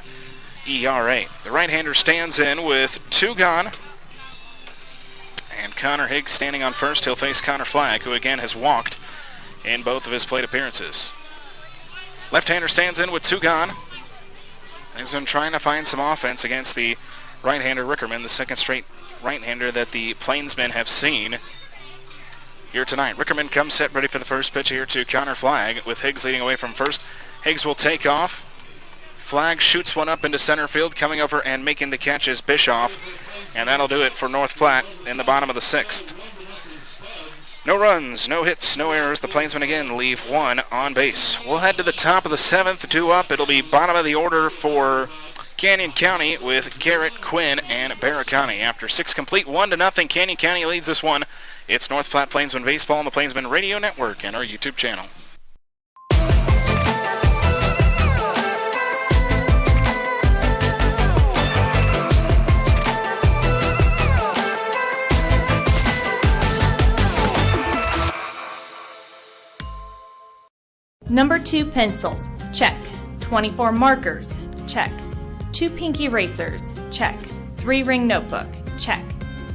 ERA. The right-hander stands in with 2 gone, and Connor Higgs standing on first. He'll face Connor Flagg, who again has walked in both of his plate appearances. Left-hander stands in with 2 gone. He's been trying to find some offense against the right-hander Rickerman, the second straight right-hander that the Plainsmen have seen here tonight. Rickerman comes set ready for the first pitch here to Connor Flagg, with Higgs leading away from first. Higgs will take off. Flagg shoots one up into center field. Coming over and making the catch is Bischoff, and that'll do it for North Platte in the bottom of the sixth. No runs, no hits, no errors. The Plainsmen again leave 1 on base. We'll head to the top of the seventh. Due up, it'll be bottom of the order for Canyon County with Garrett, Quinn, and Baracani. After 6 complete, 1-0, Canyon County leads this one. It's North Platte Plainsmen Baseball on the Plainsmen Radio Network and our YouTube channel. Number 2 pencils, check. 24 markers, check. 2 pink erasers, check. 3 ring notebook, check.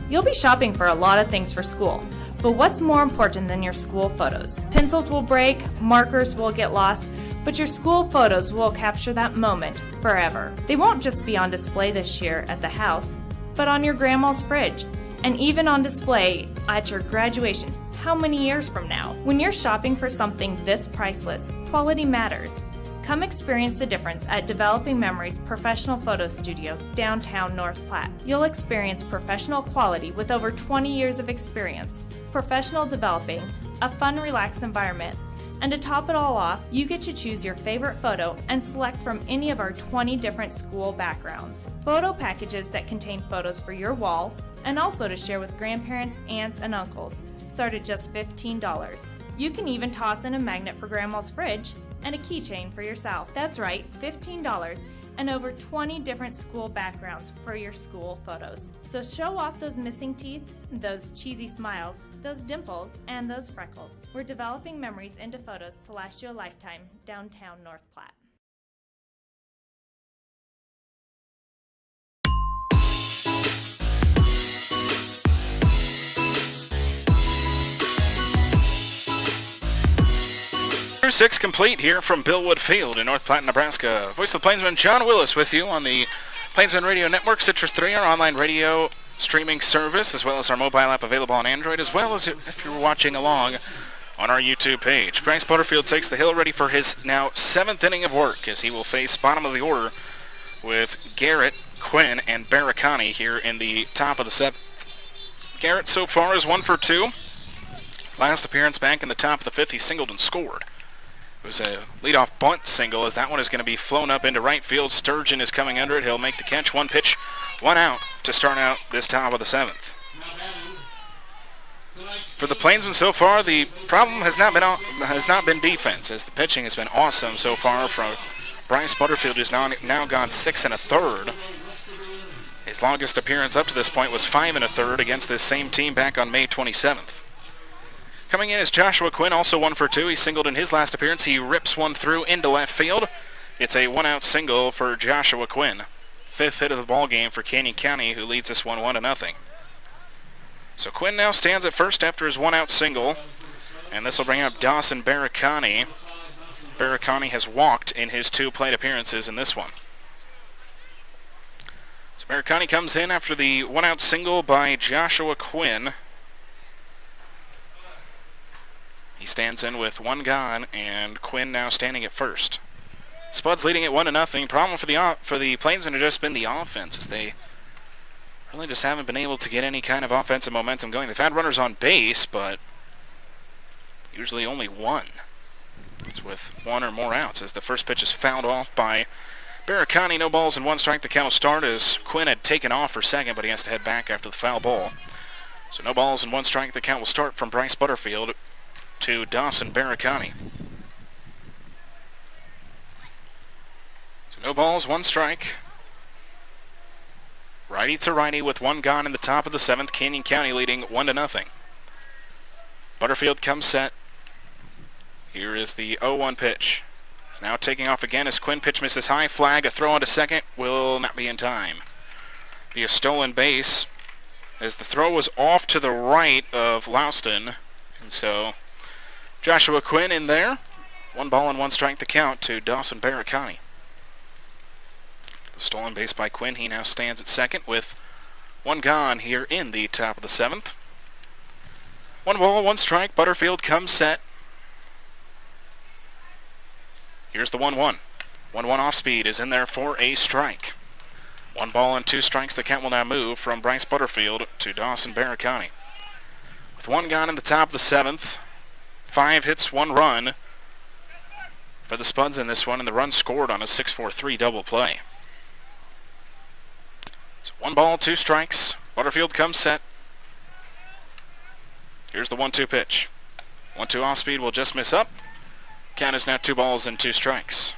You'll be shopping for a lot of things for school, but what's more important than your school photos? Pencils will break, markers will get lost, but your school photos will capture that moment forever. They won't just be on display this year at the house, but on your grandma's fridge, and even on display at your graduation. How many years from now? When you're shopping for something this priceless, quality matters. Come experience the difference at Developing Memories Professional Photo Studio, downtown North Platte. You'll experience professional quality with over 20 years of experience, professional developing, a fun, relaxed environment, and to top it all off, you get to choose your favorite photo and select from any of our 20 different school backgrounds. Photo packages that contain photos for your wall, and also to share with grandparents, aunts, and uncles, start at just $15. You can even toss in a magnet for grandma's fridge and a keychain for yourself. That's right, $15 and over 20 different school backgrounds for your school photos. So show off those missing teeth, those cheesy smiles, those dimples, and those freckles. We're developing memories into photos to last you a lifetime, downtown North Platte. Number 6 complete here from Billwood Field in North Platte, Nebraska. Voice of the Plainsman, John Willis, with you on the Plainsman Radio Network, Citrus 3, our online radio streaming service, as well as our mobile app available on Android, as well as if you're watching along on our YouTube page. Bryce Butterfield takes the hill, ready for his now 7th inning of work, as he will face bottom of the order with Garrett, Quinn, and Baracani here in the top of the 7th. Garrett so far is 1 for 2. His last appearance back in the top of the 5th, he singled and scored. It was a leadoff bunt single, as that one is going to be flown up into right field. Sturgeon is coming under it. He'll make the catch. 1 pitch, 1 out to start out this top of the 7th. For the Plainsmen so far, the problem has not been defense, as the pitching has been awesome so far from Bryce Butterfield, who's now gone 6 1/3. His longest appearance up to this point was 5 1/3 against this same team back on May 27th. Coming in is Joshua Quinn, also 1 for 2. He singled in his last appearance. He rips one through into left field. It's a one-out single for Joshua Quinn. 5th hit of the ball game for Canyon County, who leads this one 1-0. So Quinn now stands at first after his one-out single, and this will bring up Dawson Baracani. Baracani has walked in his 2 plate appearances in this one. So Baracani comes in after the one-out single by Joshua Quinn. He stands in with 1 gone, and Quinn now standing at first. Spuds leading at 1-0. Problem for the Plainsmen has just been the offense, as they really just haven't been able to get any kind of offensive momentum going. They've had runners on base, but usually only one. It's with 1 or more outs, as the first pitch is fouled off by Baracani. No balls and 1 strike. The count will start, as Quinn had taken off for second, but he has to head back after the foul ball. So no balls and 1 strike. The count will start from Bryce Butterfield to Dawson Baracani. So no balls, 1 strike. Righty to righty with 1 gone in the top of the 7th. Canyon County leading 1-0. Butterfield comes set. Here is the 0-1 pitch. It's now taking off again as Quinn. Pitch misses high. Flag. A throw onto second will not be in time. Be a stolen base, as the throw was off to the right of Louston. And so Joshua Quinn in there. 1 ball and 1 strike to count to Dawson Baracani. The stolen base by Quinn. He now stands at second with 1 gone here in the top of the 7th. 1 ball, 1 strike. Butterfield comes set. Here's the 1-1. 1-1 off speed is in there for a strike. 1 ball and 2 strikes. The count will now move from Bryce Butterfield to Dawson Baracani. With 1 gone in the top of the 7th. 5 hits, 1 run for the Spuds in this one, and the run scored on a 6-4-3 double play. So 1 ball, 2 strikes. Butterfield comes set. Here's the 1-2 pitch. 1-2 off speed will just miss up. Count is now 2 balls and 2 strikes.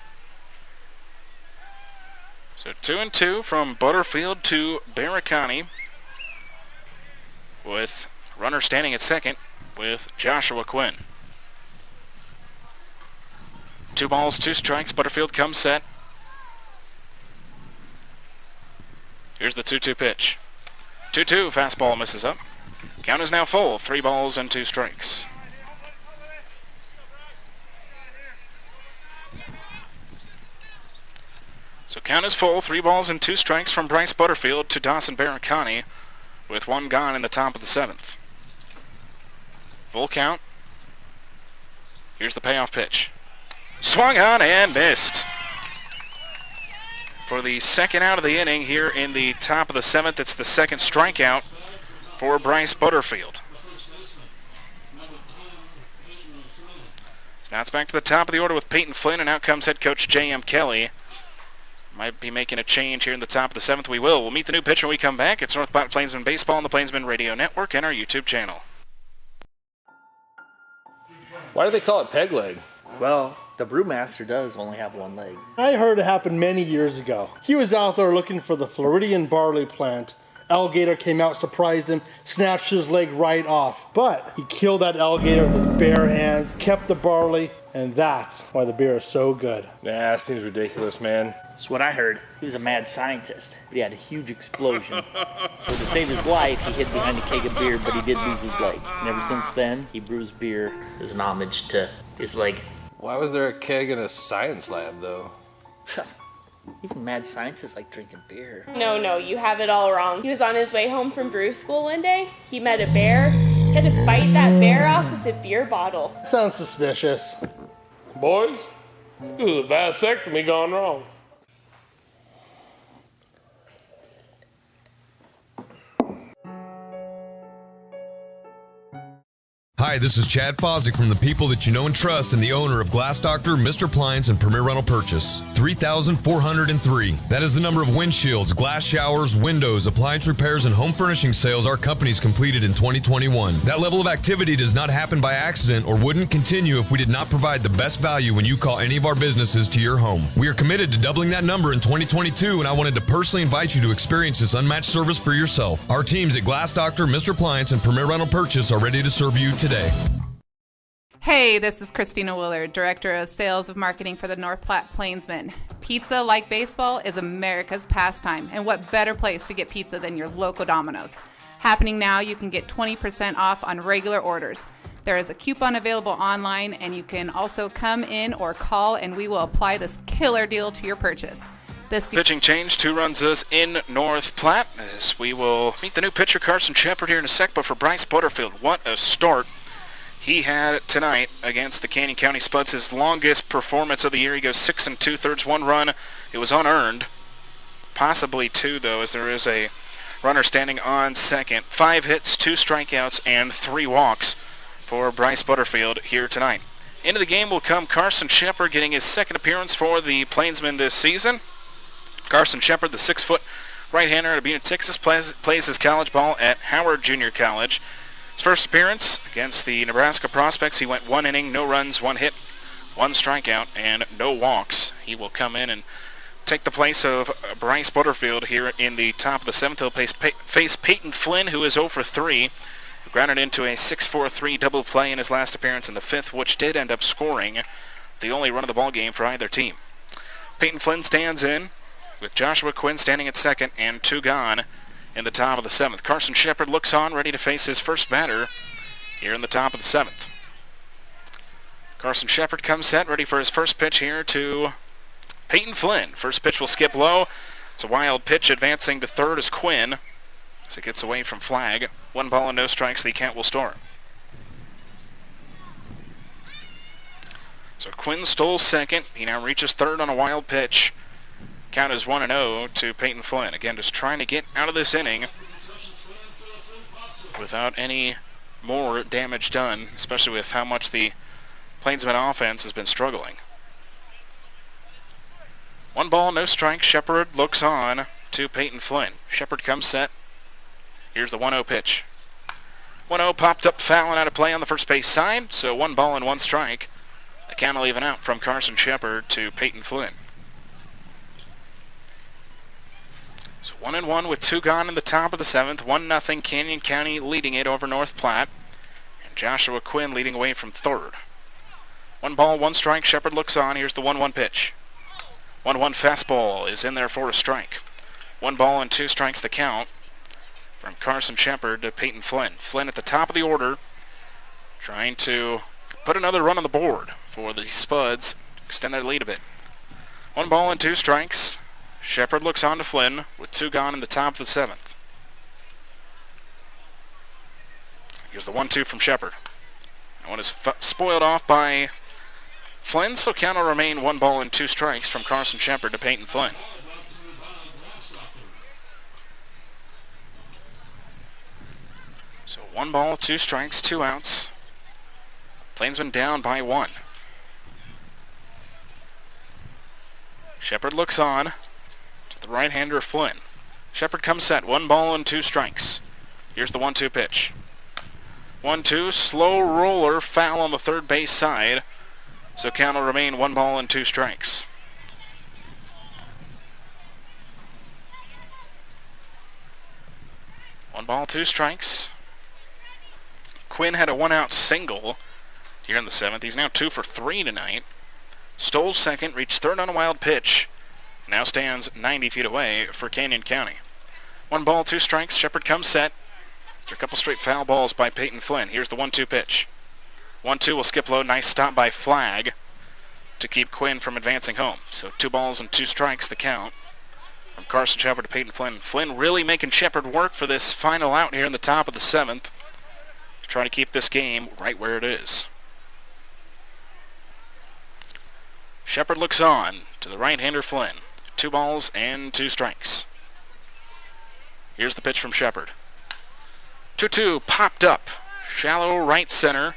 So 2-2 from Butterfield to Baracani, with runner standing at second with Joshua Quinn. 2 balls, 2 strikes. Butterfield comes set. Here's the 2-2 pitch. 2-2, fastball misses up. Count is now full, 3 balls and 2 strikes. So count is full, 3 balls and 2 strikes from Bryce Butterfield to Dawson Baracani, with 1 gone in the top of the 7th. Full count. Here's the payoff pitch. Swung on and missed. For the second out of the inning here in the top of the 7th, it's the second strikeout for Bryce Butterfield. So now it's back to the top of the order with Peyton Flynn, and out comes head coach J.M. Kelly. Might be making a change here in the top of the 7th. We will. We'll meet the new pitcher when we come back. It's North Platte Plainsmen Baseball on the Plainsmen Radio Network and our YouTube channel. Why do they call it peg leg? Well, the brewmaster does only have 1 leg. I heard it happened many years ago. He was out there looking for the Floridian barley plant. Alligator came out, surprised him, snatched his leg right off. But he killed that alligator with his bare hands, kept the barley, and that's why the beer is so good. Nah, that seems ridiculous, man. That's what I heard. He was a mad scientist, but he had a huge explosion. So to save his life, he hid behind a keg of beer, but he did lose his leg. And ever since then, he brews beer as an homage to his leg. Why was there a keg in a science lab, though? Even mad scientists like drinking beer. No, you have it all wrong. He was on his way home from brew school one day. He met a bear. He had to fight that bear off with a beer bottle. Sounds suspicious. Boys, this is a vasectomy gone wrong. Hi, this is Chad Fosdick from the people that you know and trust and the owner of Glass Doctor, Mr. Plines, and Premier Rental Purchase. 3,403. That is the number of windshields, glass showers, windows, appliance repairs, and home furnishing sales our company's completed in 2021. That level of activity does not happen by accident or wouldn't continue if we did not provide the best value when you call any of our businesses to your home. We are committed to doubling that number in 2022, and I wanted to personally invite you to experience this unmatched service for yourself. Our teams at Glass Doctor, Mr. Plines, and Premier Rental Purchase are ready to serve you today. Hey, this is Christina Willard, Director of Sales of Marketing for the North Platte Plainsmen. Pizza, like baseball, is America's pastime, and what better place to get pizza than your local Domino's? Happening now, you can get 20% off on regular orders. There is a coupon available online, and you can also come in or call, and we will apply this killer deal to your purchase. Pitching change, 2 runs us in North Platte, as we will meet the new pitcher Carson Shepard here in a sec. But for Bryce Butterfield, what a start he had tonight against the Canyon County Spuds. His longest performance of the year. He goes 6 2/3, 1 run. It was unearned, possibly 2 though, as there is a runner standing on second. 5 hits, 2 strikeouts, and 3 walks for Bryce Butterfield here tonight. Into the game will come Carson Shepard, getting his second appearance for the Plainsmen this season. Carson Shepard, the 6-foot right-hander out of Buena, Texas, plays his college ball at Howard Junior College. His first appearance against the Nebraska Prospects, he went 1 inning, no runs, 1 hit, 1 strikeout, and no walks. He will come in and take the place of Bryce Butterfield here in the top of the 7th. He'll face Peyton Flynn, who is 0 for 3. Grounded into a 6-4-3 double play in his last appearance in the 5th, which did end up scoring the only run of the ball game for either team. Peyton Flynn stands in with Joshua Quinn standing at second and 2 gone in the top of the 7th. Carson Shepard looks on, ready to face his first batter here in the top of the 7th. Carson Shepard comes set, ready for his first pitch here to Peyton Flynn. First pitch will skip low. It's a wild pitch, advancing to third is Quinn as it gets away from Flag. 1 ball and no strikes, the count will start. So Quinn stole second. He now reaches third on a wild pitch. Count is 1-0 to Peyton Flynn. Again, just trying to get out of this inning without any more damage done, especially with how much the Plainsman offense has been struggling. 1 ball, no strike. Shepard looks on to Peyton Flynn. Shepard comes set. Here's the 1-0 pitch. 1-0 popped up foul and out of play on the first base side, so 1 ball and 1 strike. The count will even out from Carson Shepard to Peyton Flynn. So 1-1 with 2 gone in the top of the 7th. 1-0 Canyon County leading it over North Platte. And Joshua Quinn leading away from third. 1 ball, 1 strike. Shepard looks on. Here's the 1-1 pitch. 1-1 fastball is in there for a strike. 1 ball and 2 strikes the count from Carson Shepard to Peyton Flynn. Flynn at the top of the order, trying to put another run on the board for the Spuds, extend their lead a bit. 1 ball and 2 strikes. Shepard looks on to Flynn with 2 gone in the top of the 7th. Here's the 1-2 from Shepard. That one is spoiled off by Flynn, so count will remain 1 ball and 2 strikes from Carson Shepard to Peyton Flynn. So 1 ball, 2 strikes, 2 outs. Plainsman down by 1. Shepard looks on to the right-hander Flynn. Shepard comes set, 1 ball and 2 strikes. Here's the 1-2 pitch. 1-2, slow roller, foul on the third base side. So count will remain 1 ball and 2 strikes. One ball, 2 strikes. Quinn had a 1-out single here in the 7th. He's now 2 for 3 tonight. Stole second, reached third on a wild pitch. Now stands 90 feet away for Canyon County. 1 ball, 2 strikes. Shepard comes set. After a couple straight foul balls by Peyton Flynn. Here's the 1-2 pitch. 1-2 will skip low. Nice stop by Flag to keep Quinn from advancing home. So 2 balls and 2 strikes the count from Carson Shepard to Peyton Flynn. Flynn really making Shepard work for this final out here in the top of the 7th. Trying to keep this game right where it is. Shepard looks on to the right-hander Flynn. 2 balls and 2 strikes. Here's the pitch from Shepard. 2-2 popped up. Shallow right center.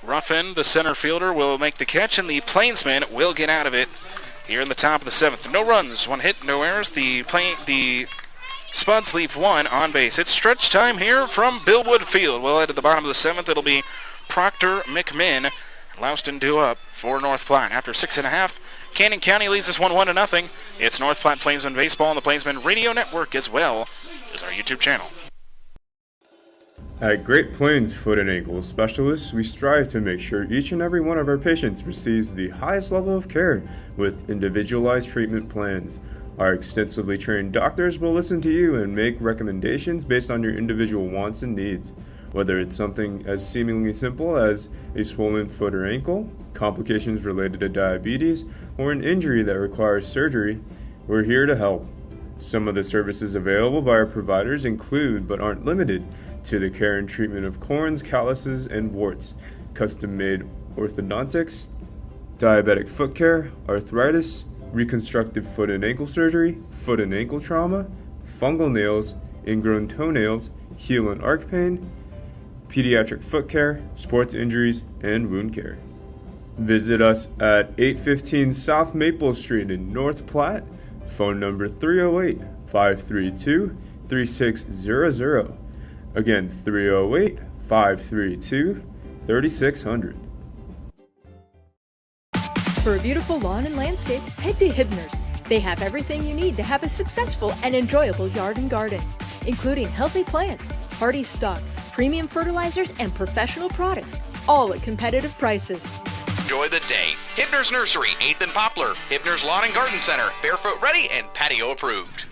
Ruffin, the center fielder, will make the catch, and the Plainsmen will get out of it here in the top of the 7th. No runs, 1 hit, no errors. The Spuds leave 1 on base. It's stretch time here from Billwood Field. Well, at the bottom of the 7th, it'll be Proctor, McMinn, Louston due up for North Platte. After 6.5, Canyon County leads us 1-0. It's North Platte Plainsmen Baseball on the Plainsmen Radio Network, as well as our YouTube channel. At Great Plains Foot and Ankle Specialists, we strive to make sure each and every one of our patients receives the highest level of care with individualized treatment plans. Our extensively trained doctors will listen to you and make recommendations based on your individual wants and needs. Whether it's something as seemingly simple as a swollen foot or ankle, complications related to diabetes, or an injury that requires surgery, we're here to help. Some of the services available by our providers include, but aren't limited to, the care and treatment of corns, calluses, and warts, custom-made orthodontics, diabetic foot care, arthritis, reconstructive foot and ankle surgery, foot and ankle trauma, fungal nails, ingrown toenails, heel and arch pain, pediatric foot care, sports injuries, and wound care. Visit us at 815 South Maple Street in North Platte. Phone number 308-532-3600. Again, 308-532-3600. For a beautiful lawn and landscape, head to Hibner's. They have everything you need to have a successful and enjoyable yard and garden, including healthy plants, hardy stock, premium fertilizers, and professional products, all at competitive prices. Enjoy the day. Hibner's Nursery, 8th and Poplar. Hibner's Lawn and Garden Center, barefoot ready and patio approved.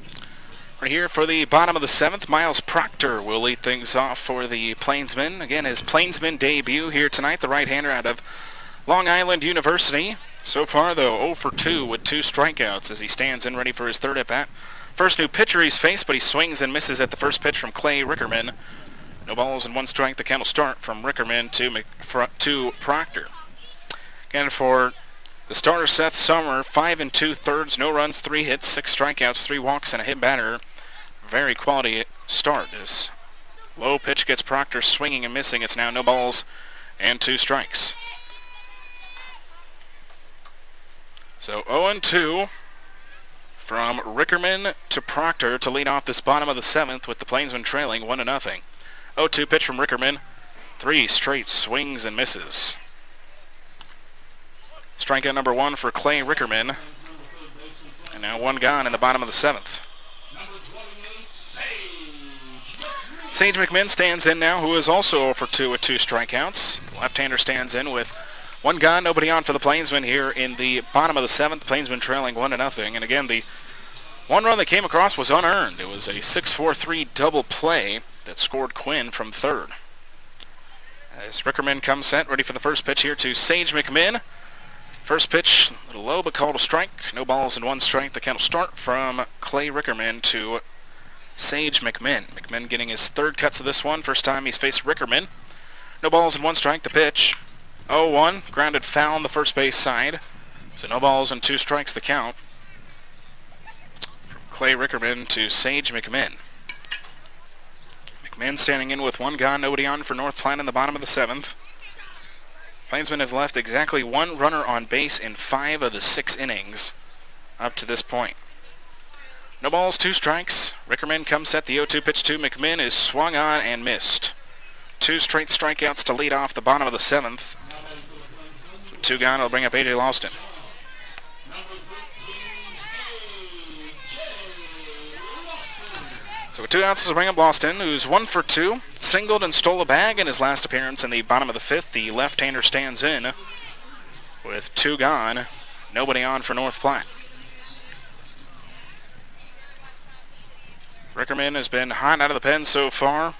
Right here for the bottom of the 7th, Miles Proctor will lead things off for the Plainsmen. Again, his Plainsman debut here tonight, the right-hander out of Long Island University. So far, though, 0 for 2 with 2 strikeouts as he stands in ready for his third at-bat. First new pitcher he's faced, but he swings and misses at the first pitch from Clay Rickerman. No balls and 1 strike. The count will start from Rickerman to Proctor. Again, for the starter, Seth Sommer, 5 2/3, no runs, 3 hits, 6 strikeouts, 3 walks, and a hit batter. Very quality start. As low pitch gets Proctor swinging and missing. It's now no balls and 2 strikes. So 0-2 from Rickerman to Proctor to lead off this bottom of the 7th with the Plainsmen trailing 1-0. 0-2 pitch from Rickerman. 3 straight swings and misses. Strikeout number 1 for Clay Rickerman. And now 1 gone in the bottom of the 7th. Sage McMinn stands in now, who is also 0 for 2 with 2 strikeouts. The left-hander stands in with 1 gone, nobody on for the Plainsmen here in the bottom of the 7th. Plainsmen trailing 1-0. And again, the 1 run that came across was unearned. It was a 6-4-3 double play that scored Quinn from third. As Rickerman comes set, ready for the first pitch here to Sage McMinn. First pitch, a little low, but called a strike. No balls and 1 strike. The count will start from Clay Rickerman to Sage McMinn. McMinn getting his 3rd cuts of this one. First time he's faced Rickerman. No balls and 1 strike. The pitch, 0-1. Grounded foul on the first base side. So no balls and 2 strikes the count. From Clay Rickerman to Sage McMinn. McMinn standing in with 1 gone, nobody on for North Platte in the bottom of the 7th. Plainsmen have left exactly 1 runner on base in 5 of the 6 innings up to this point. No balls, 2 strikes. Rickerman comes set. The 0-2 pitch to McMinn is swung on and missed. 2 straight strikeouts to lead off the bottom of the 7th. 2 gone, it'll bring up A.J. Lawston. So with 2 outs, it'll bring up Lawston, who's 1 for 2. Singled and stole a bag in his last appearance in the bottom of the 5th. The left-hander stands in with 2 gone. Nobody on for North Platte. Rickerman has been hot out of the pen so far.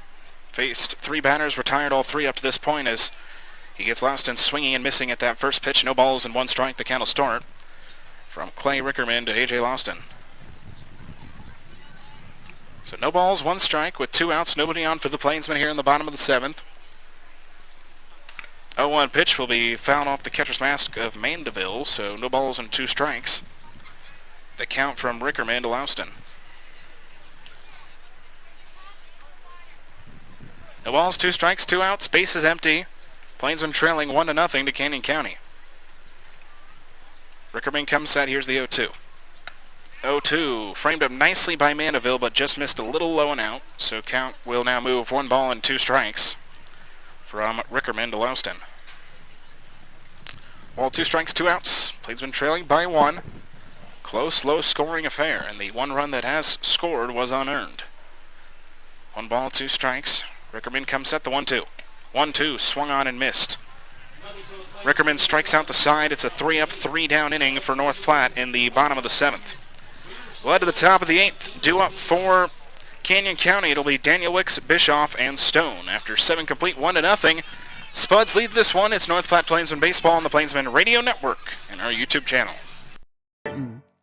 Faced 3 batters, retired all 3 up to this point as he gets Lawston swinging and missing at that first pitch. No balls and 1 strike. The count will start from Clay Rickerman to A.J. Lawston. So no balls, 1 strike with 2 outs, nobody on for the Plainsmen here in the bottom of the 7th. 0-1 pitch will be fouled off the catcher's mask of Mandeville, so no balls and 2 strikes. The count from Rickerman to Lawston. No balls, 2 strikes, 2 outs, base is empty. Plainsmen trailing 1-0 to Canyon County. Rickerman comes set, here's the 0-2. 0-2, framed up nicely by Mandeville, but just missed a little low and out. So count will now move 1 ball and 2 strikes from Rickerman to Lawston. Ball, 2 strikes, 2 outs. Plainsmen trailing by 1. Close, low-scoring affair, and the 1 run that has scored was unearned. 1 ball, 2 strikes Rickerman comes set the 1-2. 1-2, swung on and missed. Rickerman strikes out the side. It's a 3-up, 3-down inning for North Platte in the bottom of the 7th. Led to the top of the 8th. Due up for Canyon County. It'll be Daniel Wicks, Bischoff, and Stone. After 7 complete, 1-0. Spuds lead this one. It's North Platte Plainsmen Baseball on the Plainsmen Radio Network and our YouTube channel.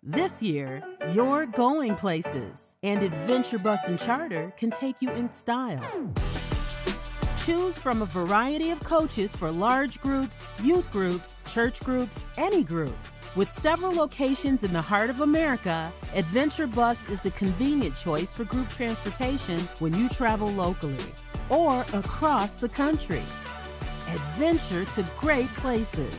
This year, you're going places, and Adventure Bus and Charter can take you in style. Choose from a variety of coaches for large groups, youth groups, church groups, any group. With several locations in the heart of America, Adventure Bus is the convenient choice for group transportation when you travel locally or across the country. Adventure to great places.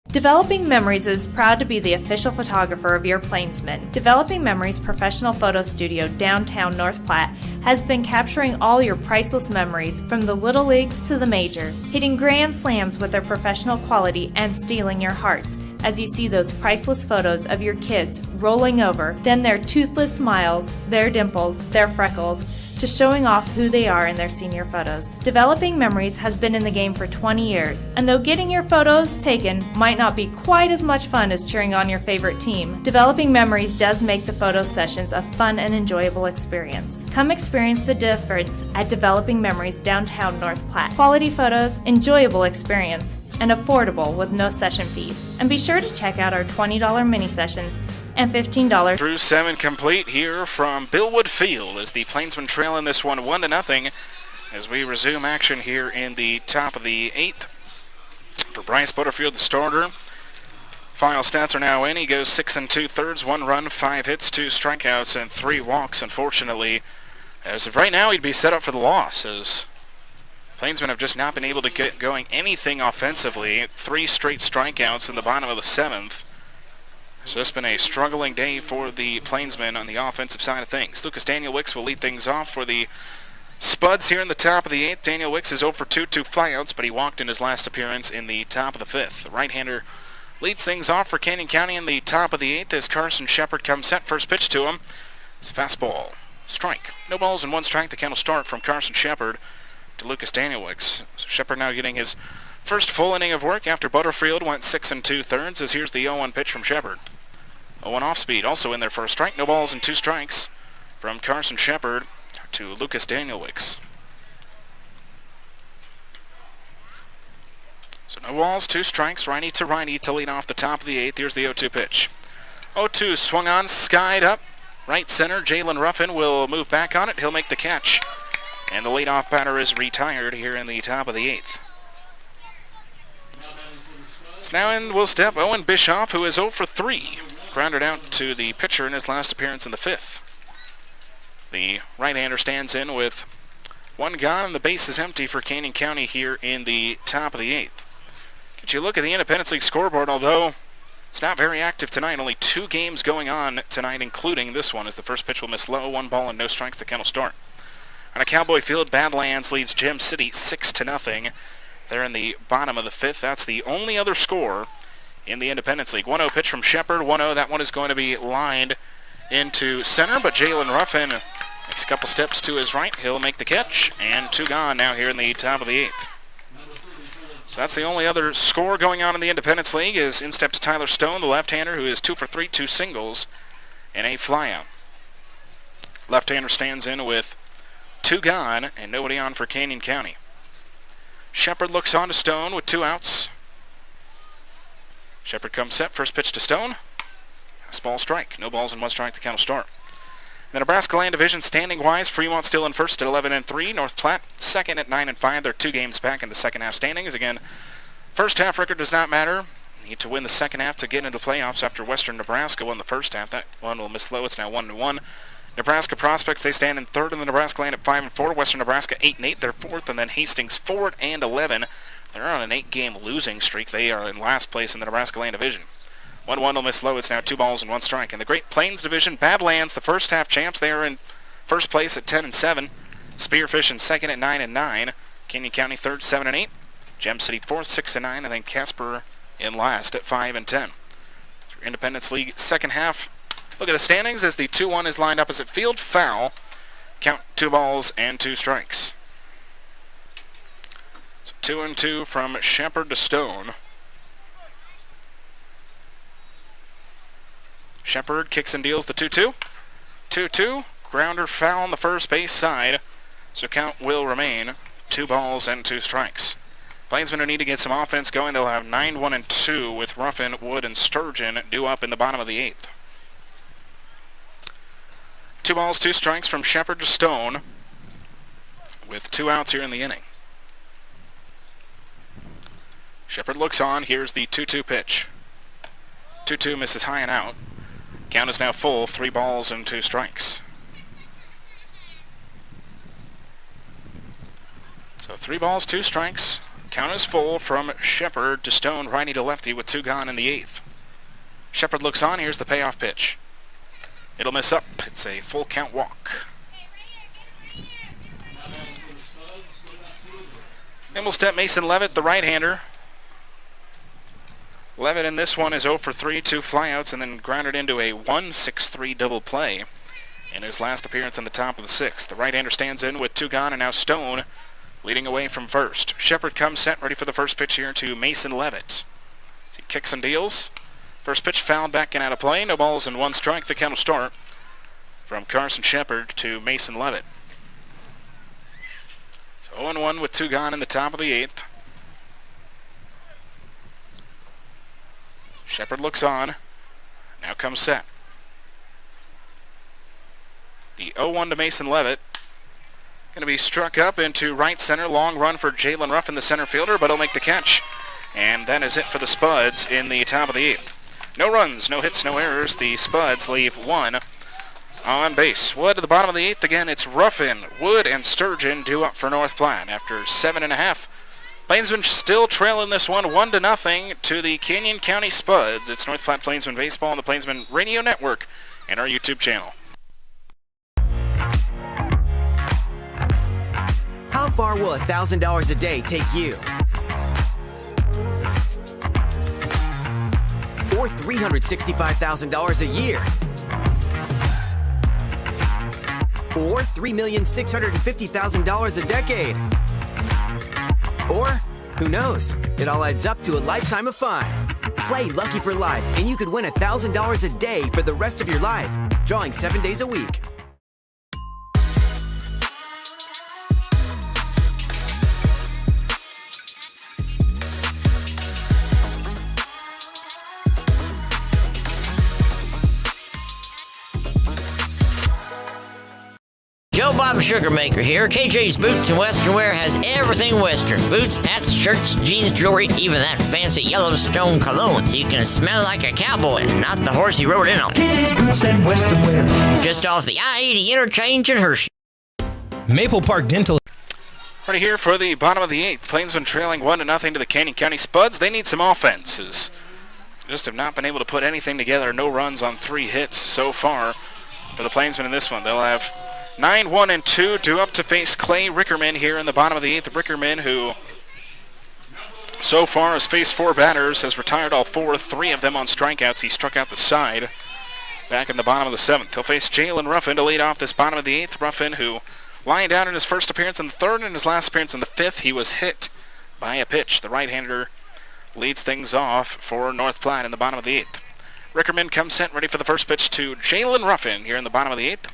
Developing Memories is proud to be the official photographer of your Plainsmen. Developing Memories professional photo studio downtown North Platte has been capturing all your priceless memories from the little leagues to the majors, hitting grand slams with their professional quality and stealing your hearts as you see those priceless photos of your kids rolling over, then their toothless smiles, their dimples, their freckles, to showing off who they are in their senior photos. Developing Memories has been in the game for 20 years, and though getting your photos taken might not be quite as much fun as cheering on your favorite team, Developing Memories does make the photo sessions a fun and enjoyable experience. Come experience the difference at Developing Memories downtown North Platte. Quality photos, enjoyable experience, and affordable with no session fees. And be sure to check out our $20 mini sessions and $15. Through 7 complete here from Billwood Field as the Plainsmen trail in this one 1-0 as we resume action here in the top of the 8th. For Bryce Butterfield, the starter. Final stats are now in. He goes 6 2/3, 1 run, 5 hits, 2 strikeouts, and 3 walks. Unfortunately, as of right now, he'd be set up for the loss as Plainsmen have just not been able to get going anything offensively. 3 straight strikeouts in the bottom of the 7th. So it's been a struggling day for the Plainsmen on the offensive side of things. Lucas Daniel Wicks will lead things off for the Spuds here in the top of the 8th. Daniel Wicks is 0 for 2 flyouts, but he walked in his last appearance in the top of the 5th. The right-hander leads things off for Canyon County in the top of the 8th as Carson Shepard comes set. First pitch to him. It's a fastball. Strike. No balls and 1 strike. The count will start from Carson Shepard to Lucas Daniel Wicks. So Shepard now getting his first full inning of work after Butterfield went 6 2/3 as here's the 0-1 pitch from Shepard. 0-1 off speed, also in there for a strike. No balls and 2 strikes from Carson Shepard to Lucas Daniel Wicks. So no balls, 2 strikes, righty to lead off the top of the 8th. Here's the 0-2 pitch. 0-2 swung on, skied up, right center. Jalen Ruffin will move back on it. He'll make the catch. And the leadoff batter is retired here in the top of the 8th. So now in will step Owen Bischoff, who is 0 for 3. Grounded out to the pitcher in his last appearance in the 5th. The right-hander stands in with 1 gone, and the base is empty for Canyon County here in the top of the 8th. Get you a look at the Independence League scoreboard, although it's not very active tonight. Only 2 games going on tonight, including this one, as the first pitch will miss low. 1 ball and no strikes. The count will start. On a Cowboy Field, Badlands leads Gem City 6-0. They're in the bottom of the 5th. That's the only other score in the Independence League. 1-0 pitch from Shepard. 1-0. That one is going to be lined into center, but Jalen Ruffin makes a couple steps to his right. He'll make the catch, and 2 gone now here in the top of the 8th. So that's the only other score going on in the Independence League is in steps Tyler Stone, the left-hander, who is 2 for 3, 2 singles, and a flyout. Left-hander stands in with 2 gone and nobody on for Canyon County. Shepard looks on to Stone with 2 outs. Shepard comes set. First pitch to Stone. Fastball strike. No balls and 1 strike. The count will start. The Nebraska Land Division standing-wise, Fremont still in first at 11-3. North Platte second at 9-5. They're 2 games back in the second half standings. Again, first half record does not matter. Need to win the second half to get into the playoffs after Western Nebraska won the first half. That one will miss low. It's now 1-1. Nebraska prospects, they stand in third in the Nebraska Land at 5-4. Western Nebraska 8-8. They're 4th, and then Hastings 4-11. They're on an 8-game losing streak. They are in last place in the Nebraska Land Division. 1-1 will miss low. It's now 2 balls and 1 strike. In the Great Plains Division, Badlands, the first half champs, they are in first place at 10-7. Spearfish in second at 9-9. Canyon County third, 7-8. Gem City fourth, 6-9, and then Casper in last at 5-10. Independence League second half. Look at the standings as the 2-1 is lined up as a field foul. Count 2 balls and 2 strikes. So 2-2 from Shepard to Stone. Shepard kicks and deals the 2-2. 2-2. Grounder foul on the first base side. So count will remain 2 balls and 2 strikes. Plainsmen who need to get some offense going. They'll have 9-1-2 with Ruffin, Wood, and Sturgeon due up in the bottom of the 8th. 2 balls, 2 strikes from Shepard to Stone with 2 outs here in the inning. Shepard looks on. Here's the 2-2 pitch. 2-2 misses high and out. Count is now full, 3 balls and 2 strikes. So 3 balls, 2 strikes. Count is full from Shepard to Stone, righty to lefty with 2 gone in the 8th. Shepard looks on. Here's the payoff pitch. It'll miss up. It's a full count walk. Then we'll step Mason Levitt, the right-hander. Levitt in this one is 0 for 3, 2 flyouts, and then grounded into a 1-6-3 double play in his last appearance in the top of the 6th. The right-hander stands in with 2 gone, and now Stone leading away from first. Shepard comes set, ready for the first pitch here to Mason Levitt. He kicks and deals. First pitch fouled back and out of play. No balls and 1 strike. The count will start from Carson Shepard to Mason Levitt. So 0-1 with 2 gone in the top of the 8th. Shepard looks on. Now comes set. The 0-1 to Mason Levitt. Going to be struck up into right center. Long run for Jalen Ruffin, the center fielder, but he'll make the catch. And that is it for the Spuds in the top of the 8th. No runs, no hits, no errors. The Spuds leave 1 on base. Wood to the bottom of the 8th. Again, it's Ruffin, Wood, and Sturgeon due up for North Platte after 7.5. Plainsmen still trailing this one 1-0 to the Canyon County Spuds. It's North Platte Plainsmen Baseball on the Plainsmen Radio Network and our YouTube channel. How far will $1,000 a day take you? Or $365,000 a year? Or $3,650,000 a decade? Or, who knows? It all adds up to a lifetime of fun. Play Lucky for Life, and you could win $1,000 a day for the rest of your life, drawing 7 days a week. Joe Bob Sugarmaker here. KJ's Boots and Western Wear has everything Western. Boots, hats, shirts, jeans, jewelry, even that fancy Yellowstone cologne, so you can smell like a cowboy, not the horse he rode in on. KJ's Boots and Western Wear. Just off the I-80 interchange in Hershey. Maple Park Dental. Right here for the bottom of the 8th. Plainsmen trailing 1-0 to the Canyon County Spuds. They need some offenses. Just have not been able to put anything together. No runs on 3 hits so far for the Plainsmen in this one. They'll have 9-1-2 due up to face Clay Rickerman here in the bottom of the 8th. Rickerman, who so far has faced 4 batters, has retired all 4, 3 of them on strikeouts. He struck out the side back in the bottom of the 7th. He'll face Jalen Ruffin to lead off this bottom of the 8th. Ruffin, who lying down in his first appearance in the 3rd and his last appearance in the 5th, he was hit by a pitch. The right-hander leads things off for North Platte in the bottom of the 8th. Rickerman comes set, ready for the first pitch to Jalen Ruffin here in the bottom of the 8th.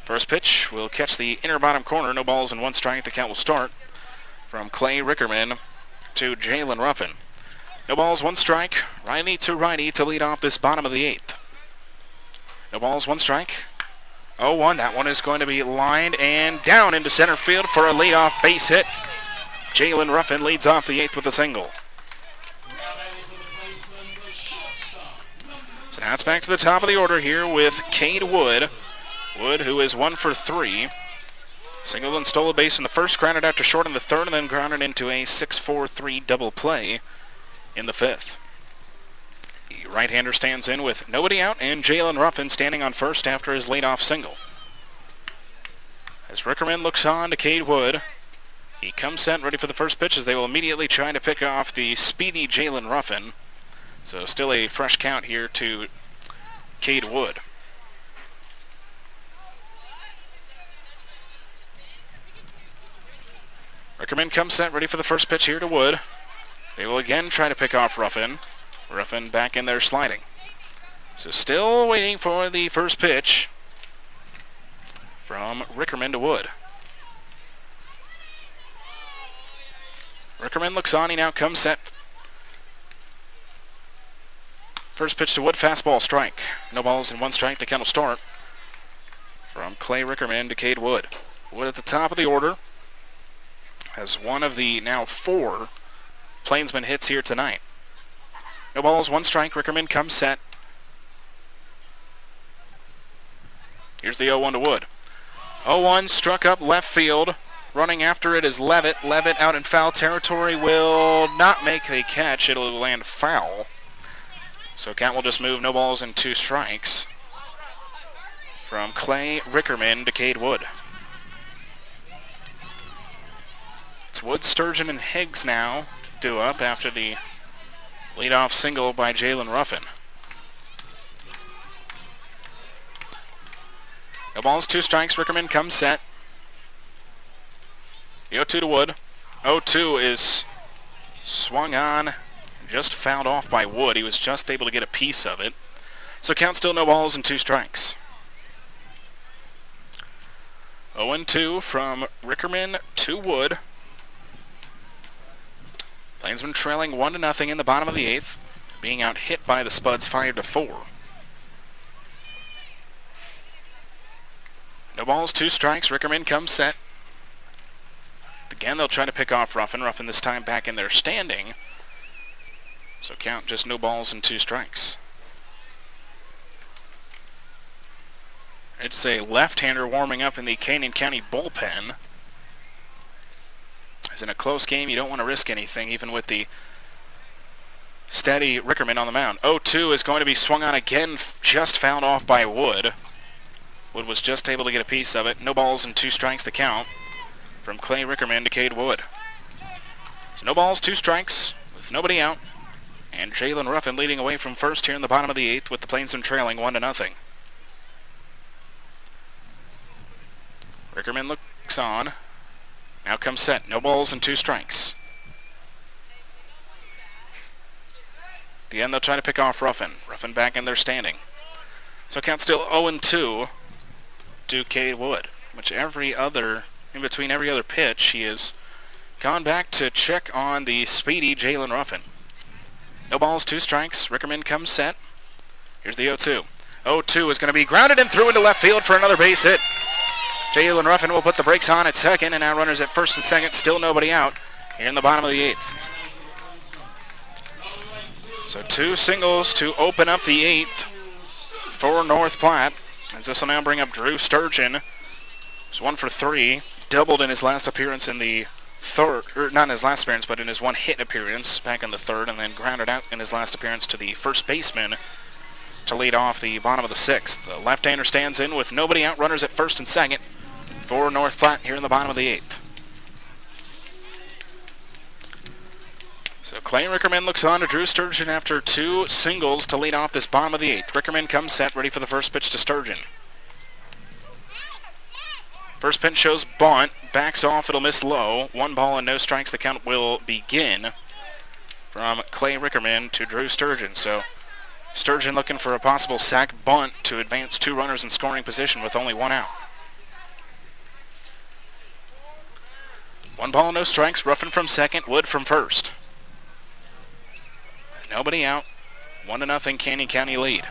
First pitch will catch the inner bottom corner. No balls and 1 strike. The count will start from Clay Rickerman to Jalen Ruffin. No balls, 1 strike. Righty to lead off this bottom of the 8th. No balls, 1 strike. 0-1. That one is going to be lined and down into center field for a leadoff base hit. Jalen Ruffin leads off the 8th with a single. So now it's back to the top of the order here with Cade Wood. Wood, who is 1 for 3. Singled and stole a base in the first, grounded out to short in the 3rd, and then grounded into a 6-4-3 double play in the 5th. The right-hander stands in with nobody out, and Jalen Ruffin standing on first after his leadoff single. As Rickerman looks on to Cade Wood, he comes set, ready for the first pitch, as they will immediately try to pick off the speedy Jalen Ruffin. So still a fresh count here to Cade Wood. Rickerman comes set, ready for the first pitch here to Wood. They will again try to pick off Ruffin. Ruffin back in there sliding. So still waiting for the first pitch from Rickerman to Wood. Rickerman looks on, he now comes set. First pitch to Wood, fastball, strike. No balls and one strike, the count will start. From Clay Rickerman to Cade Wood. Wood at the top of the order has one of the now 4 Plainsmen hits here tonight. No balls, one strike, Rickerman comes set. Here's the 0-1 to Wood. 0-1 struck up left field. Running after it is Levitt. Levitt out in foul territory will not make a catch. It'll land foul. So count will just move, no balls and 2 strikes. From Clay Rickerman to Cade Wood. It's Wood, Sturgeon, and Higgs now due up after the leadoff single by Jalen Ruffin. No balls, 2 strikes. Rickerman comes set. The 0-2 to Wood. 0-2 is swung on, just fouled off by Wood. He was just able to get a piece of it. So count still no balls and 2 strikes. 0-2 from Rickerman to Wood. Plainsmen trailing 1-0 in the bottom of the 8th, being out hit by the Spuds 5-4. No balls, 2 strikes. Rickerman comes set. Again, they'll try to pick off Ruffin. Ruffin this time back in there standing. So count just no balls and 2 strikes. It's a left-hander warming up in the Canyon County bullpen. As in a close game, you don't want to risk anything, even with the steady Rickerman on the mound. 0-2 is going to be swung on again, just fouled off by Wood. Wood was just able to get a piece of it. No balls and 2 strikes to count from Clay Rickerman to Cade Wood. So no balls, 2 strikes, with nobody out. And Jalen Ruffin leading away from first here in the bottom of the 8th with the Plainsmen trailing 1-0. Rickerman looks on. Now comes set. No balls and 2 strikes. At the end, they'll try to pick off Ruffin. Ruffin back in there standing. So count still 0-2 to Cade Wood, which in between every other pitch, he has gone back to check on the speedy Jalen Ruffin. No balls, 2 strikes. Rickerman comes set. Here's the 0-2. 0-2 is going to be grounded and through into left field for another base hit. Jalen Ruffin will put the brakes on at second, and now runners at first and second, still nobody out here in the bottom of the 8th. So 2 singles to open up the 8th for North Platte. As this will now bring up Drew Sturgeon. He's 1 for 3, doubled in his last appearance in the 3rd, or not in his last appearance, but in his 1-hit appearance back in the 3rd, and then grounded out in his last appearance to the first baseman to lead off the bottom of the 6th. The left-hander stands in with nobody out, runners at first and second for North Platte here in the bottom of the 8th. So Clay Rickerman looks on to Drew Sturgeon after 2 singles to lead off this bottom of the 8th. Rickerman comes set, ready for the first pitch to Sturgeon. First pitch shows bunt, backs off, it'll miss low. 1 ball and no strikes, the count will begin from Clay Rickerman to Drew Sturgeon. So Sturgeon looking for a possible sac bunt to advance 2 runners in scoring position with only 1 out. 1 ball, no strikes. Ruffin from second, Wood from first. Nobody out. 1-0 Canyon County lead.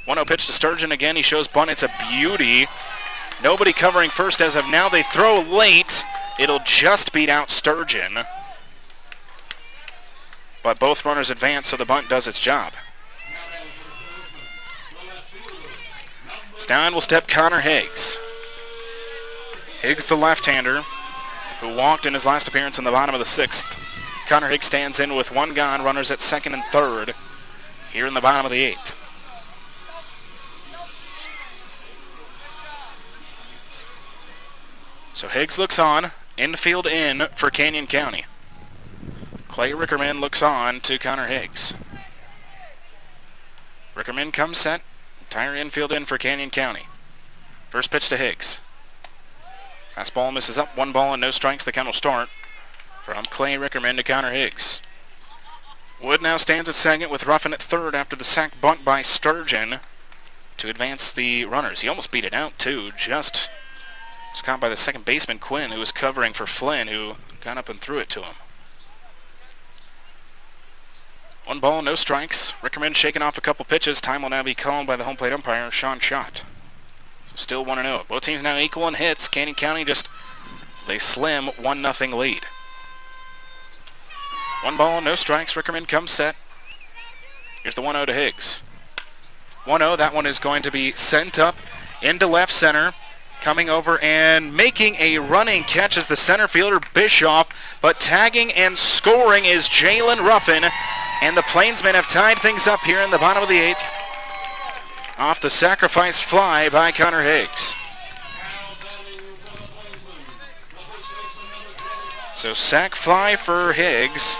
1-0 pitch to Sturgeon again. He shows bunt. It's a beauty. Nobody covering first as of now. They throw late. It'll just beat out Sturgeon. But both runners advance, so the bunt does its job. Down will step Connor Higgs. Higgs, the left-hander, who walked in his last appearance in the bottom of the 6th. Connor Higgs stands in with 1 gone, runners at second and third here in the bottom of the 8th. So Higgs looks on, infield in for Canyon County. Clay Rickerman looks on to Connor Higgs. Rickerman comes set, entire infield in for Canyon County. First pitch to Higgs. Fastball misses up, 1 ball and no strikes. The count will start from Clay Rickerman to Connor Higgs. Wood now stands at second with Ruffin at third after the sac bunt by Sturgeon to advance the runners. He almost beat it out, too. Just was caught by the second baseman, Quinn, who was covering for Flynn, who got up and threw it to him. 1 ball, no strikes. Rickerman shaking off a couple pitches. Time will now be called by the home plate umpire, Sean Schott. So still 1-0. Both teams now equal in hits. Canyon County just a slim 1-0 lead. 1 ball, no strikes. Rickerman comes set. Here's the 1-0 to Higgs. 1-0, that one is going to be sent up into left center. Coming over and making a running catch is the center fielder Bischoff, but tagging and scoring is Jalen Ruffin, and the Plainsmen have tied things up here in the bottom of the 8th off the sacrifice fly by Connor Higgs. So sac fly for Higgs,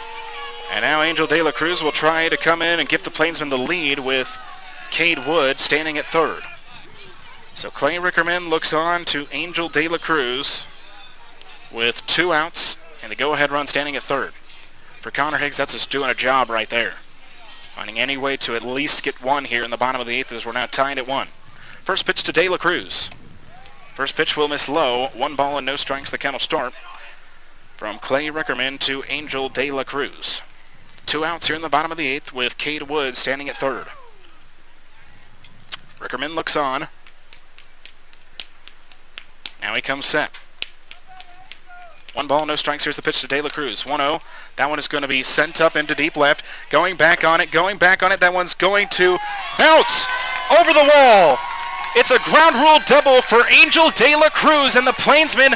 and now Angel De La Cruz will try to come in and give the Plainsmen the lead with Cade Wood standing at third. So Clay Rickerman looks on to Angel De La Cruz with 2 outs and the go-ahead run standing at third. For Connor Higgs, that's just doing a job right there. Finding any way to at least get 1 here in the bottom of the 8th as we're now tied at 1. First pitch to De La Cruz. First pitch will miss low. 1 ball and no strikes. The count will start from Clay Rickerman to Angel De La Cruz. 2 outs here in the bottom of the 8th with Cade Wood standing at third. Rickerman looks on. Now he comes set. 1 ball, no strikes. Here's the pitch to De La Cruz. 1-0. That one is going to be sent up into deep left. Going back on it. That one's going to bounce over the wall. It's a ground rule double for Angel De La Cruz, and the Plainsmen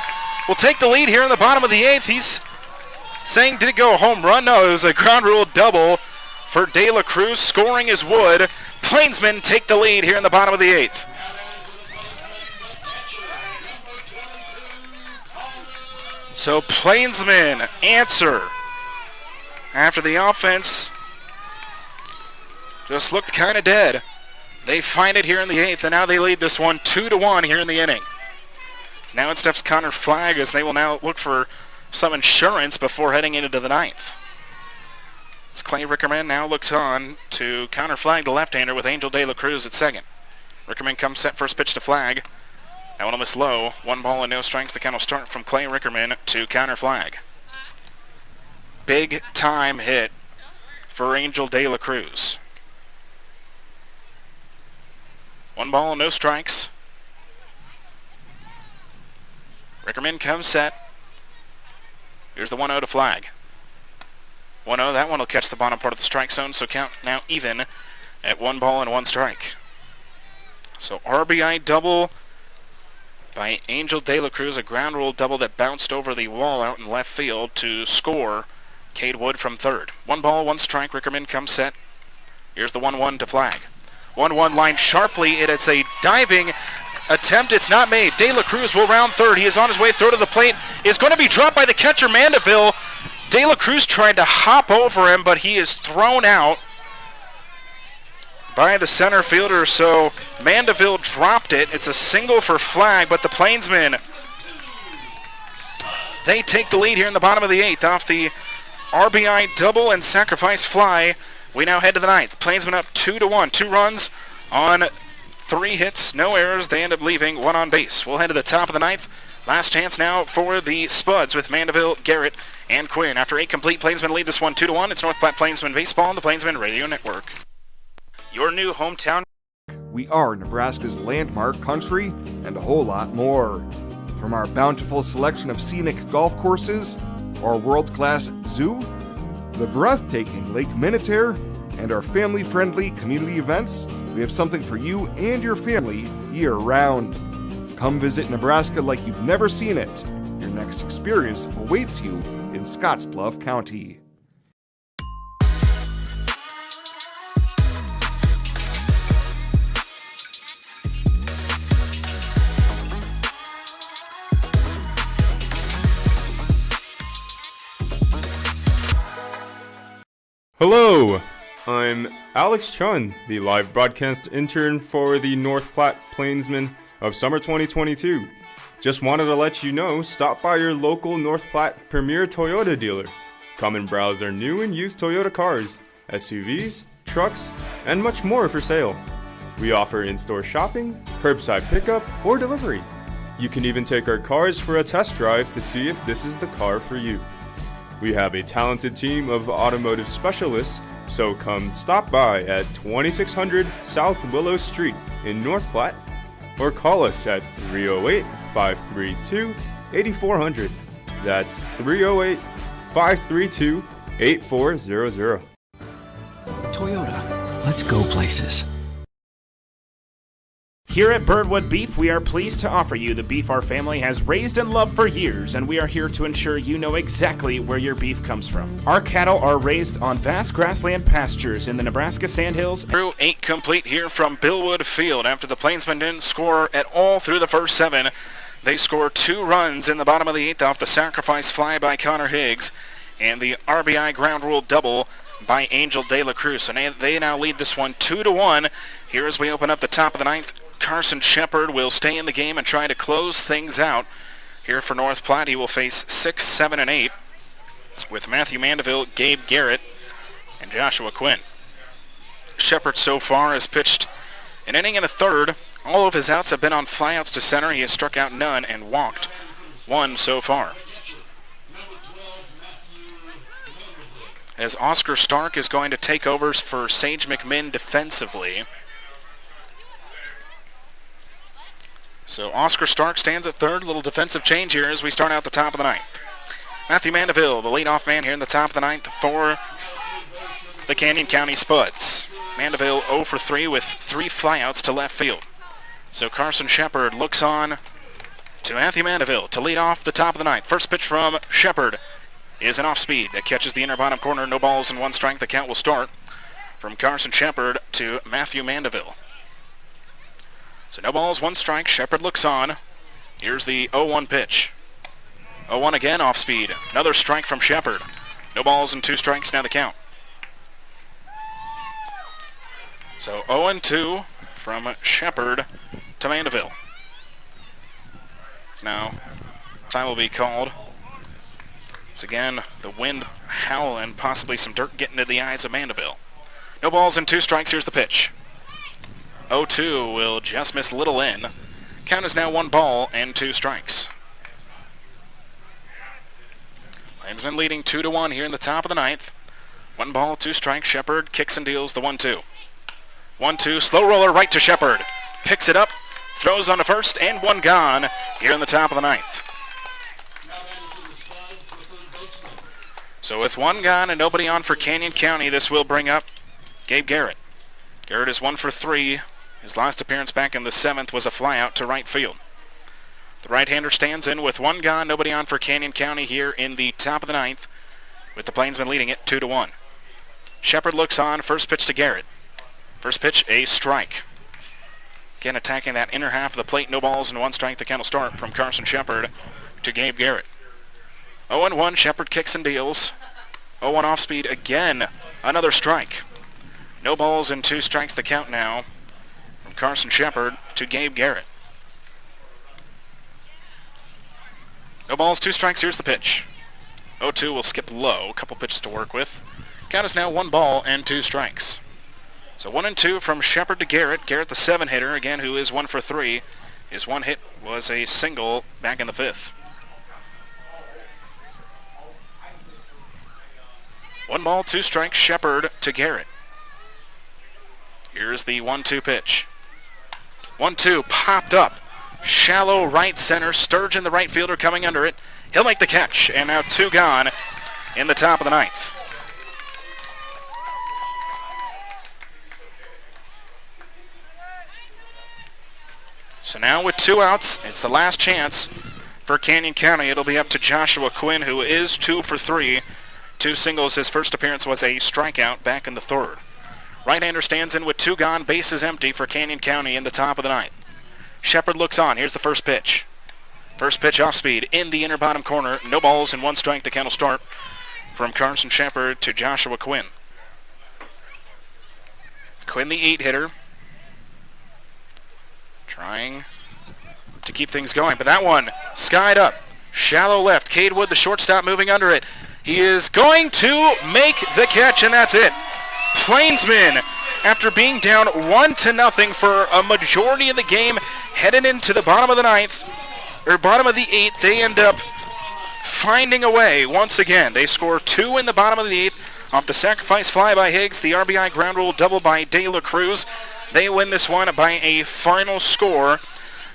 will take the lead here in the bottom of the 8th. He's saying, did it go a home run? No, it was a ground rule double for De La Cruz. Scoring is Wood. Plainsmen take the lead here in the bottom of the 8th. So Plainsmen answer after the offense just looked kind of dead. They find it here in the 8th, and now they lead this one 2-1 here in the inning. So now in steps Connor Flagg as they will now look for some insurance before heading into the 9th. As Clay Rickerman now looks on to Connor Flagg, the left-hander, with Angel De La Cruz at second. Rickerman comes set, first pitch to Flagg. That one will miss low. 1 ball and no strikes. The count will start from Clay Rickerman to Connor Flagg. Big time hit for Angel De La Cruz. 1 ball and no strikes. Rickerman comes set. Here's the 1-0 to Flagg. 1-0, that one will catch the bottom part of the strike zone, so count now even at 1 ball and 1 strike. So RBI double by Angel De La Cruz, a ground rule double that bounced over the wall out in left field to score Cade Wood from third. 1 ball, 1 strike. Rickerman comes set. Here's the 1-1 to Flagg. 1-1 line sharply. It's a diving attempt. It's not made. De La Cruz will round third. He is on his way through to the plate. Is going to be dropped by the catcher Mandeville. De La Cruz tried to hop over him, but he is thrown out by the center fielder, so Mandeville dropped it. It's a single for Flagg, but the Plainsmen, they take the lead here in the bottom of the 8th off the RBI double and sacrifice fly. We now head to the 9th. Plainsmen up 2-1. 2 runs on 3 hits, no errors. They end up leaving 1 on base. We'll head to the top of the 9th. Last chance now for the Spuds with Mandeville, Garrett, and Quinn. After 8 complete, Plainsmen lead this one 2-1. It's North Platte Plainsmen Baseball on the Plainsmen Radio Network. Your new hometown. We are Nebraska's landmark country and a whole lot more. From our bountiful selection of scenic golf courses, our world-class zoo, the breathtaking Lake Minnetonka, and our family-friendly community events, we have something for you and your family year-round. Come visit Nebraska like you've never seen it. Your next experience awaits you in Scottsbluff County. Hello, I'm Alex Chun, the live broadcast intern for the North Platte Plainsmen of summer 2022. Just wanted to let you know, stop by your local North Platte Premier Toyota dealer. Come and browse our new and used Toyota cars, SUVs, trucks, and much more for sale. We offer in-store shopping, curbside pickup, or delivery. You can even take our cars for a test drive to see if this is the car for you. We have a talented team of automotive specialists, so come stop by at 2600 South Willow Street in North Platte, or call us at 308-532-8400. That's 308-532-8400. Toyota, let's go places. Here at Birdwood Beef, we are pleased to offer you the beef our family has raised and loved for years, and we are here to ensure you know exactly where your beef comes from. Our cattle are raised on vast grassland pastures in the Nebraska Sandhills. Through 8 complete here from Billwood Field after the Plainsmen didn't score at all through the first 7. They score 2 runs in the bottom of the 8th off the sacrifice fly by Connor Higgs and the RBI ground rule double by Angel De La Cruz. So they now lead this one 2-1. Here as we open up the top of the 9th, Carson Shepard will stay in the game and try to close things out. Here for North Platte, he will face 6, 7, and 8 with Matthew Mandeville, Gabe Garrett, and Joshua Quinn. Shepard so far has pitched an inning and a third. All of his outs have been on flyouts to center. He has struck out none and walked 1 so far. As Oscar Stark is going to take over for Sage McMinn defensively. So Oscar Stark stands at third. Little defensive change here as we start out the top of the 9th. Matthew Mandeville, the leadoff man here in the top of the 9th for the Canyon County Spuds. Mandeville 0 for 3 with 3 flyouts to left field. So Carson Shepard looks on to Matthew Mandeville to lead off the top of the 9th. First pitch from Shepard is an off speed that catches the inner bottom corner. No balls and 1 strike. The count will start from Carson Shepard to Matthew Mandeville. So no balls, 1 strike. Shepard looks on. Here's the 0-1 pitch. 0-1 again, off speed. Another strike from Shepard. No balls and 2 strikes, now the count. So 0-2 from Shepard to Mandeville. Now, time will be called. It's again the wind howl and possibly some dirt getting into the eyes of Mandeville. No balls and 2 strikes, here's the pitch. 0-2 will just miss little in. Count is now 1 ball and 2 strikes. Plainsmen leading 2-1 here in the top of the 9th. 1 ball, 2 strikes. Shepard kicks and deals the 1-2. 1-2, slow roller right to Shepard. Picks it up, throws on to first, and 1 gone here in the top of the 9th. So with 1 gone and nobody on for Canyon County, this will bring up Gabe Garrett. Garrett is 1 for 3. His last appearance back in the 7th was a flyout to right field. The right-hander stands in with 1 gone, nobody on for Canyon County here in the top of the 9th, with the Plainsmen leading it 2-1. Shepard looks on, first pitch to Garrett. First pitch, a strike. Again attacking that inner half of the plate, no balls and 1 strike. The count will start from Carson Shepard to Gabe Garrett. 0-1, Shepard kicks and deals. 0-1 off speed again, another strike. No balls and 2 strikes, the count now from Carson Shepard to Gabe Garrett. No balls, 2 strikes, here's the pitch. 0-2 will skip low, a couple pitches to work with. Count is now 1 ball and 2 strikes. So 1-2 from Shepard to Garrett. Garrett the 7-hitter, again, who is 1 for 3. His 1 hit was a single back in the 5th. 1 ball, 2 strikes, Shepard to Garrett. Here's the 1-2 pitch. 1-2 popped up. Shallow right center. Sturgeon, the right fielder, coming under it. He'll make the catch. And now 2 gone in the top of the 9th. So now with 2 outs, it's the last chance for Canyon County. It'll be up to Joshua Quinn, who is 2 for 3. 2 singles. His first appearance was a strikeout back in the 3rd. Right-hander stands in with 2 gone, bases empty for Canyon County in the top of the 9th. Shepard looks on. Here's the first pitch. First pitch off speed in the inner bottom corner. No balls and 1 strike. The count will start from Carson Shepard to Joshua Quinn. Quinn, the 8-hitter, trying to keep things going. But that one skied up. Shallow left. Cade Wood, the shortstop, moving under it. He is going to make the catch, and that's it. Plainsmen, after being down 1-0 for a majority of the game, headed into the bottom of the bottom of the 8th, they end up finding a way once again. They score 2 in the bottom of the 8th off the sacrifice fly by Higgs, the RBI ground rule double by De La Cruz. They win this one by a final score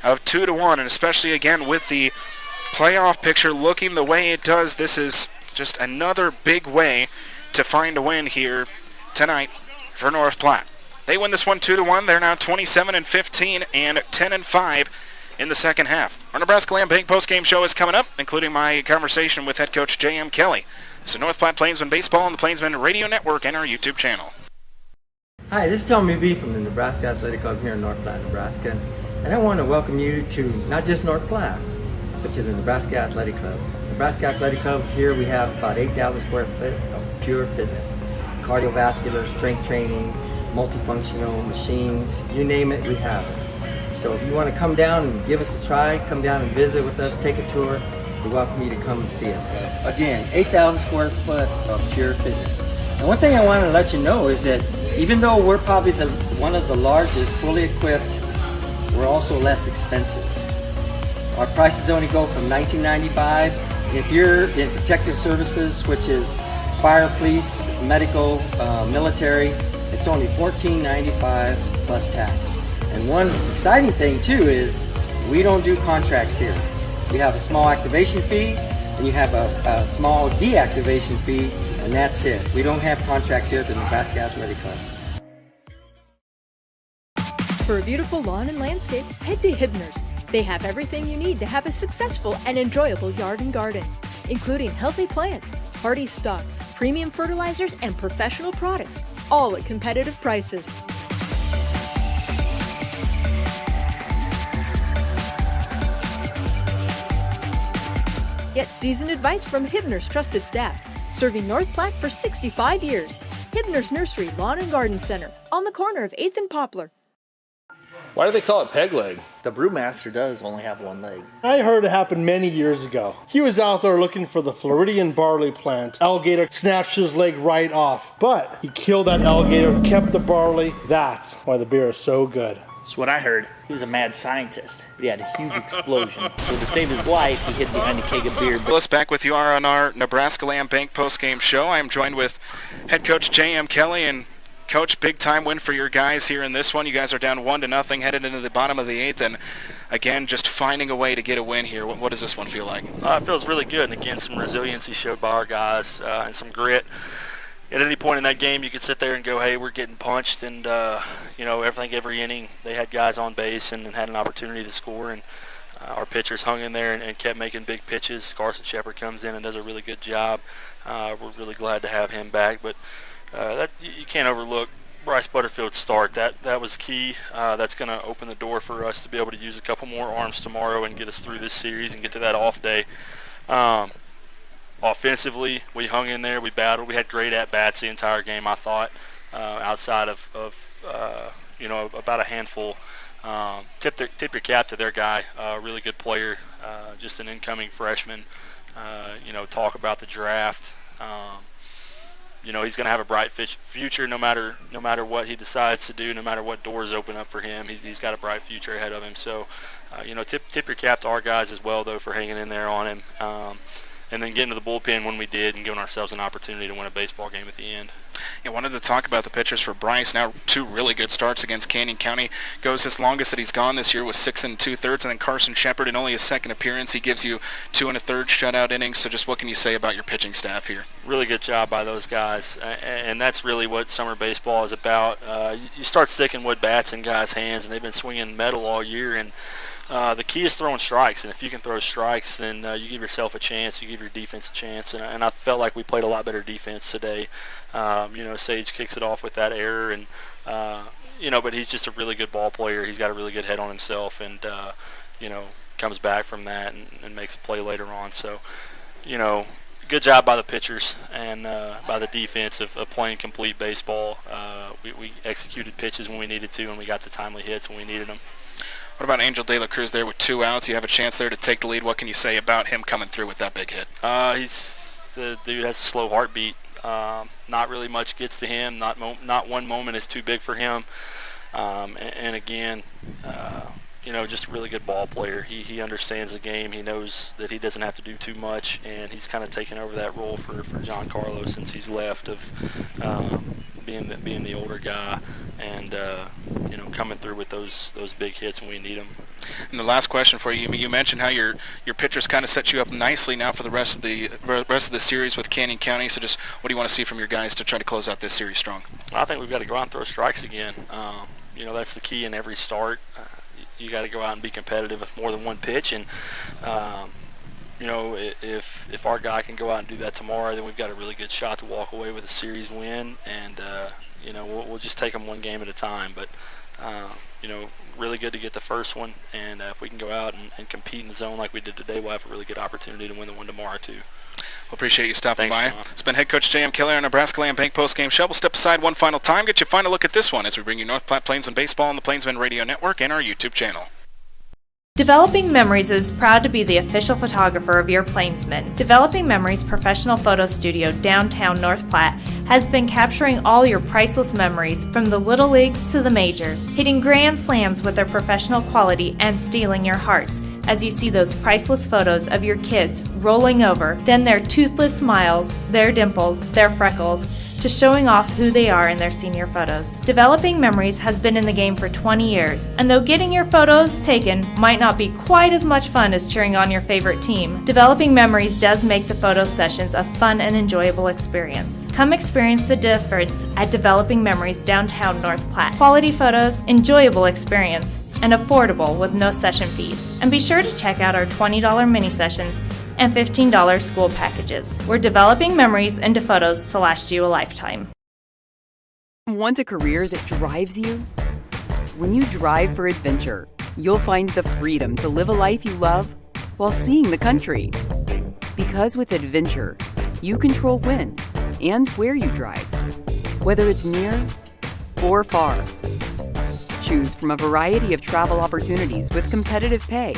of 2-1, and especially again with the playoff picture looking the way it does, this is just another big way to find a win here tonight for North Platte. They win this one 2-1. They're now 27-15 and 10-5 in the second half. Our Nebraska Land Bank postgame show is coming up, including my conversation with head coach J.M. Kelly. So North Platte Plainsmen Baseball on the Plainsmen Radio Network and our YouTube channel. Hi, this is Tommy B from the Nebraska Athletic Club here in North Platte, Nebraska. And I want to welcome you to not just North Platte, but to the Nebraska Athletic Club. Nebraska Athletic Club, here we have about 8,000 square foot of pure fitness. Cardiovascular, strength training, multifunctional machines, you name it, we have it. So if you want to come down and give us a try, come down and visit with us, take a tour, we welcome you to come and see us. Again, 8,000 square foot of pure fitness. And one thing I want to let you know is that even though we're probably one of the largest fully equipped, we're also less expensive. Our prices only go from $19.95. If you're in protective services, which is fire, police, medical, military, it's only $14.95 plus tax. And one exciting thing too is we don't do contracts here. We have a small activation fee and you have a small deactivation fee, and that's it. We don't have contracts here at the Nebraska Athletic Club. For a beautiful lawn and landscape, head to Hibner's. They have everything you need to have a successful and enjoyable yard and garden, including healthy plants, hardy stock, premium fertilizers, and professional products, all at competitive prices. Get seasoned advice from Hibner's trusted staff, serving North Platte for 65 years. Hibner's Nursery Lawn and Garden Center, on the corner of 8th and Poplar. Why do they call it peg leg? The brewmaster does only have one leg. I heard it happened many years ago. He was out there looking for the Floridian barley plant. Alligator snatched his leg right off, but he killed that alligator, kept the barley. That's why the beer is so good. That's what I heard. He was a mad scientist, but he had a huge explosion. So to save his life, he hid behind a keg of beer. Let's back with you on our Nebraska Land Bank postgame show. I am joined with head coach J.M. Kelly. And Coach, big time win for your guys here in this one. You guys are down 1-0, headed into the bottom of the 8th, and again, just finding a way to get a win here. What does this one feel like? It feels really good, and again, some resiliency showed by our guys and some grit. At any point in that game, you could sit there and go, hey, we're getting punched, and every inning, they had guys on base and had an opportunity to score, and our pitchers hung in there and kept making big pitches. Carson Shepard comes in and does a really good job. We're really glad to have him back, but that you can't overlook Bryce Butterfield's start. That was key. That's going to open the door for us to be able to use a couple more arms tomorrow and get us through this series and get to that off day. Offensively, we hung in there. We battled. We had great at-bats the entire game, I thought, outside of about a handful. Tip your cap to their guy, really good player, just an incoming freshman. Talk about the draft. He's going to have a bright future no matter what he decides to do, no matter what doors open up for him. He's got a bright future ahead of him. So, tip your cap to our guys as well, though, for hanging in there on him. And then getting to the bullpen when we did and giving ourselves an opportunity to win a baseball game at the end. I wanted to talk about the pitchers for Bryce. Now 2 really good starts against Canyon County. Goes his longest that he's gone this year was 6 2/3, and then Carson Shepard in only his second appearance, he gives you 2 1/3 shutout innings. So just what can you say about your pitching staff here? Really good job by those guys, and that's really what summer baseball is about. You start sticking wood bats in guys' hands, and they've been swinging metal all year, and the key is throwing strikes, and if you can throw strikes, then you give yourself a chance, you give your defense a chance, and I felt like we played a lot better defense today. Sage kicks it off with that error, and but he's just a really good ball player. He's got a really good head on himself, and comes back from that and makes a play later on. So, good job by the pitchers and by the defense of playing complete baseball. We executed pitches when we needed to, and we got the timely hits when we needed them. What about Angel De La Cruz there with 2 outs? You have a chance there to take the lead. What can you say about him coming through with that big hit? The dude has a slow heartbeat. Not really much gets to him. Not one moment is too big for him. And again, just a really good ball player. He understands the game. He knows that he doesn't have to do too much, and he's kind of taken over that role for John Carlos since he's left, of being the older guy and coming through with those big hits when we need them. And the last question for you: you mentioned how your pitchers kind of set you up nicely now for the rest of the series with Canyon County. So just what do you want to see from your guys to try to close out this series strong? I think we've got to go out and throw strikes again. That's the key in every start. You got to go out and be competitive with more than one pitch, and if our guy can go out and do that tomorrow, then we've got a really good shot to walk away with a series win. And we'll just take them one game at a time. But really good to get the first one, and if we can go out and compete in the zone like we did today, we'll have a really good opportunity to win the one tomorrow too. Well, appreciate you stopping Thanks, by. John. It's been head coach J.M. Keller on Nebraska Land Bank postgame show. We'll step aside one final time, get you a final look at this one as we bring you North Platte Plainsmen baseball on the Plainsmen Radio Network and our YouTube channel. Developing Memories is proud to be the official photographer of your Plainsmen. Developing Memories professional photo studio downtown North Platte has been capturing all your priceless memories from the little leagues to the majors, hitting grand slams with their professional quality and stealing your hearts as you see those priceless photos of your kids rolling over, then their toothless smiles, their dimples, their freckles, to showing off who they are in their senior photos. Developing Memories has been in the game for 20 years, and though getting your photos taken might not be quite as much fun as cheering on your favorite team, Developing Memories does make the photo sessions a fun and enjoyable experience. Come experience the difference at Developing Memories downtown North Platte. Quality photos, enjoyable experience, and affordable with no session fees. And be sure to check out our $20 mini sessions and $15 school packages. We're developing memories into photos to last you a lifetime. Want a career that drives you? When you drive for adventure, you'll find the freedom to live a life you love while seeing the country. Because with adventure, you control when and where you drive, whether it's near or far. Choose from a variety of travel opportunities with competitive pay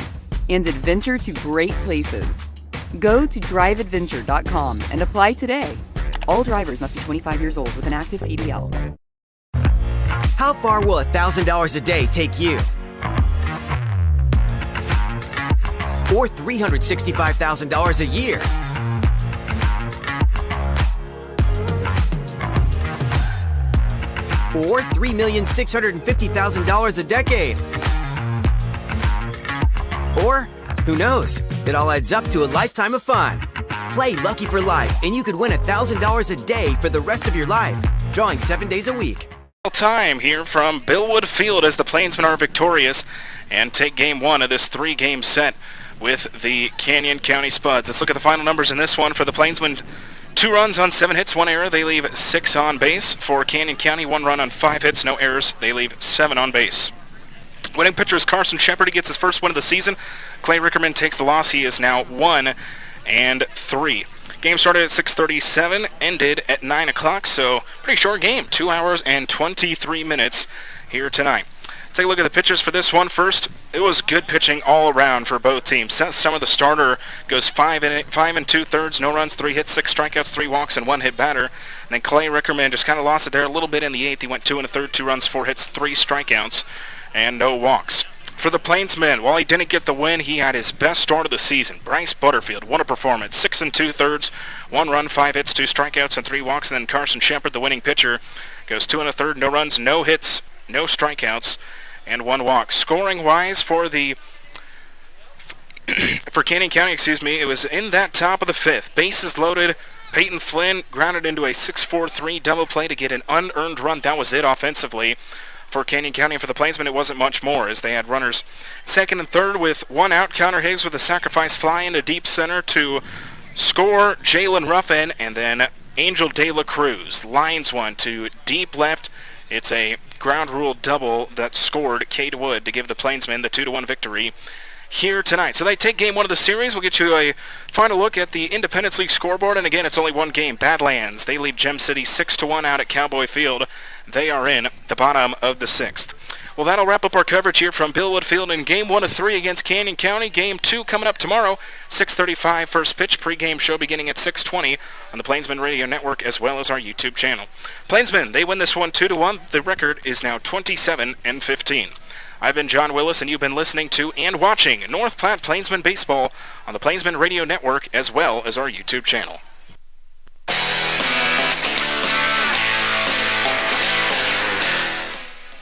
and adventure to great places. Go to driveadventure.com and apply today. All drivers must be 25 years old with an active CDL. How far will $1,000 a day take you? Or $365,000 a year? Or $3,650,000 a decade? Or, who knows? It all adds up to a lifetime of fun. Play Lucky for Life, and you could win $1,000 a day for the rest of your life, drawing 7 days a week. Time here from Billwood Field as the Plainsmen are victorious and take game one of this 3-game set with the Canyon County Spuds. Let's look at the final numbers in this one. For the Plainsmen, 2 runs on 7 hits, 1 error. They leave 6 on base. For Canyon County, 1 run on 5 hits, no errors. They leave 7 on base. Winning pitcher is Carson Shepard. He gets his first win of the season. Clay Rickerman takes the loss. He is now 1-3. Game started at 6:37, ended at 9 o'clock, so pretty short game. 2 hours and 23 minutes here tonight. Take a look at the pitchers for this one. First, it was good pitching all around for both teams. Seth Summer, the starter, goes 5 2/3, no runs, 3 hits, 6 strikeouts, 3 walks, and 1 hit batter. And then Clay Rickerman just kind of lost it there a little bit in the 8th. He went 2 1/3, 2 runs, 4 hits, 3 strikeouts, and no walks. For the Plainsmen, while he didn't get the win, he had his best start of the season. Bryce Butterfield, what a performance. 6 2/3, 1 run, 5 hits, 2 strikeouts, and 3 walks. And then Carson Shepard, the winning pitcher, goes 2 1/3, no runs, no hits, no strikeouts, and 1 walk. Scoring-wise for Canyon County, it was in that top of the 5th. Bases loaded. Peyton Flynn grounded into a 6-4-3 double play to get an unearned run. That was it offensively. For Canyon County and for the Plainsmen, it wasn't much more as they had runners second and third with 1 out. Connor Higgs with a sacrifice fly into deep center to score Jalen Ruffin, and then Angel De La Cruz lines one to deep left. It's a ground rule double that scored Cade Wood to give the Plainsmen the 2-1 victory here tonight. So they take game 1 of the series. We'll get you a final look at the Independence League scoreboard, and again, it's only 1 game. Badlands, they lead Gem City 6-1 out at Cowboy Field. They are in the bottom of the 6th. Well, that'll wrap up our coverage here from Billwood Field in Game 1 of 3 against Canyon County. Game 2 coming up tomorrow, 6:35 first pitch. Pre-game show beginning at 6:20 on the Plainsmen Radio Network as well as our YouTube channel. Plainsmen, they win this one 2-1. The record is now 27-15. I've been John Willis, and you've been listening to and watching North Platte Plainsmen Baseball on the Plainsmen Radio Network as well as our YouTube channel.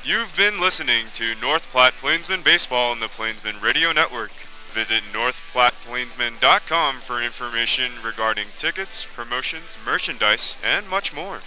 You've been listening to North Platte Plainsmen Baseball on the Plainsmen Radio Network. Visit northplatteplainsmen.com for information regarding tickets, promotions, merchandise, and much more.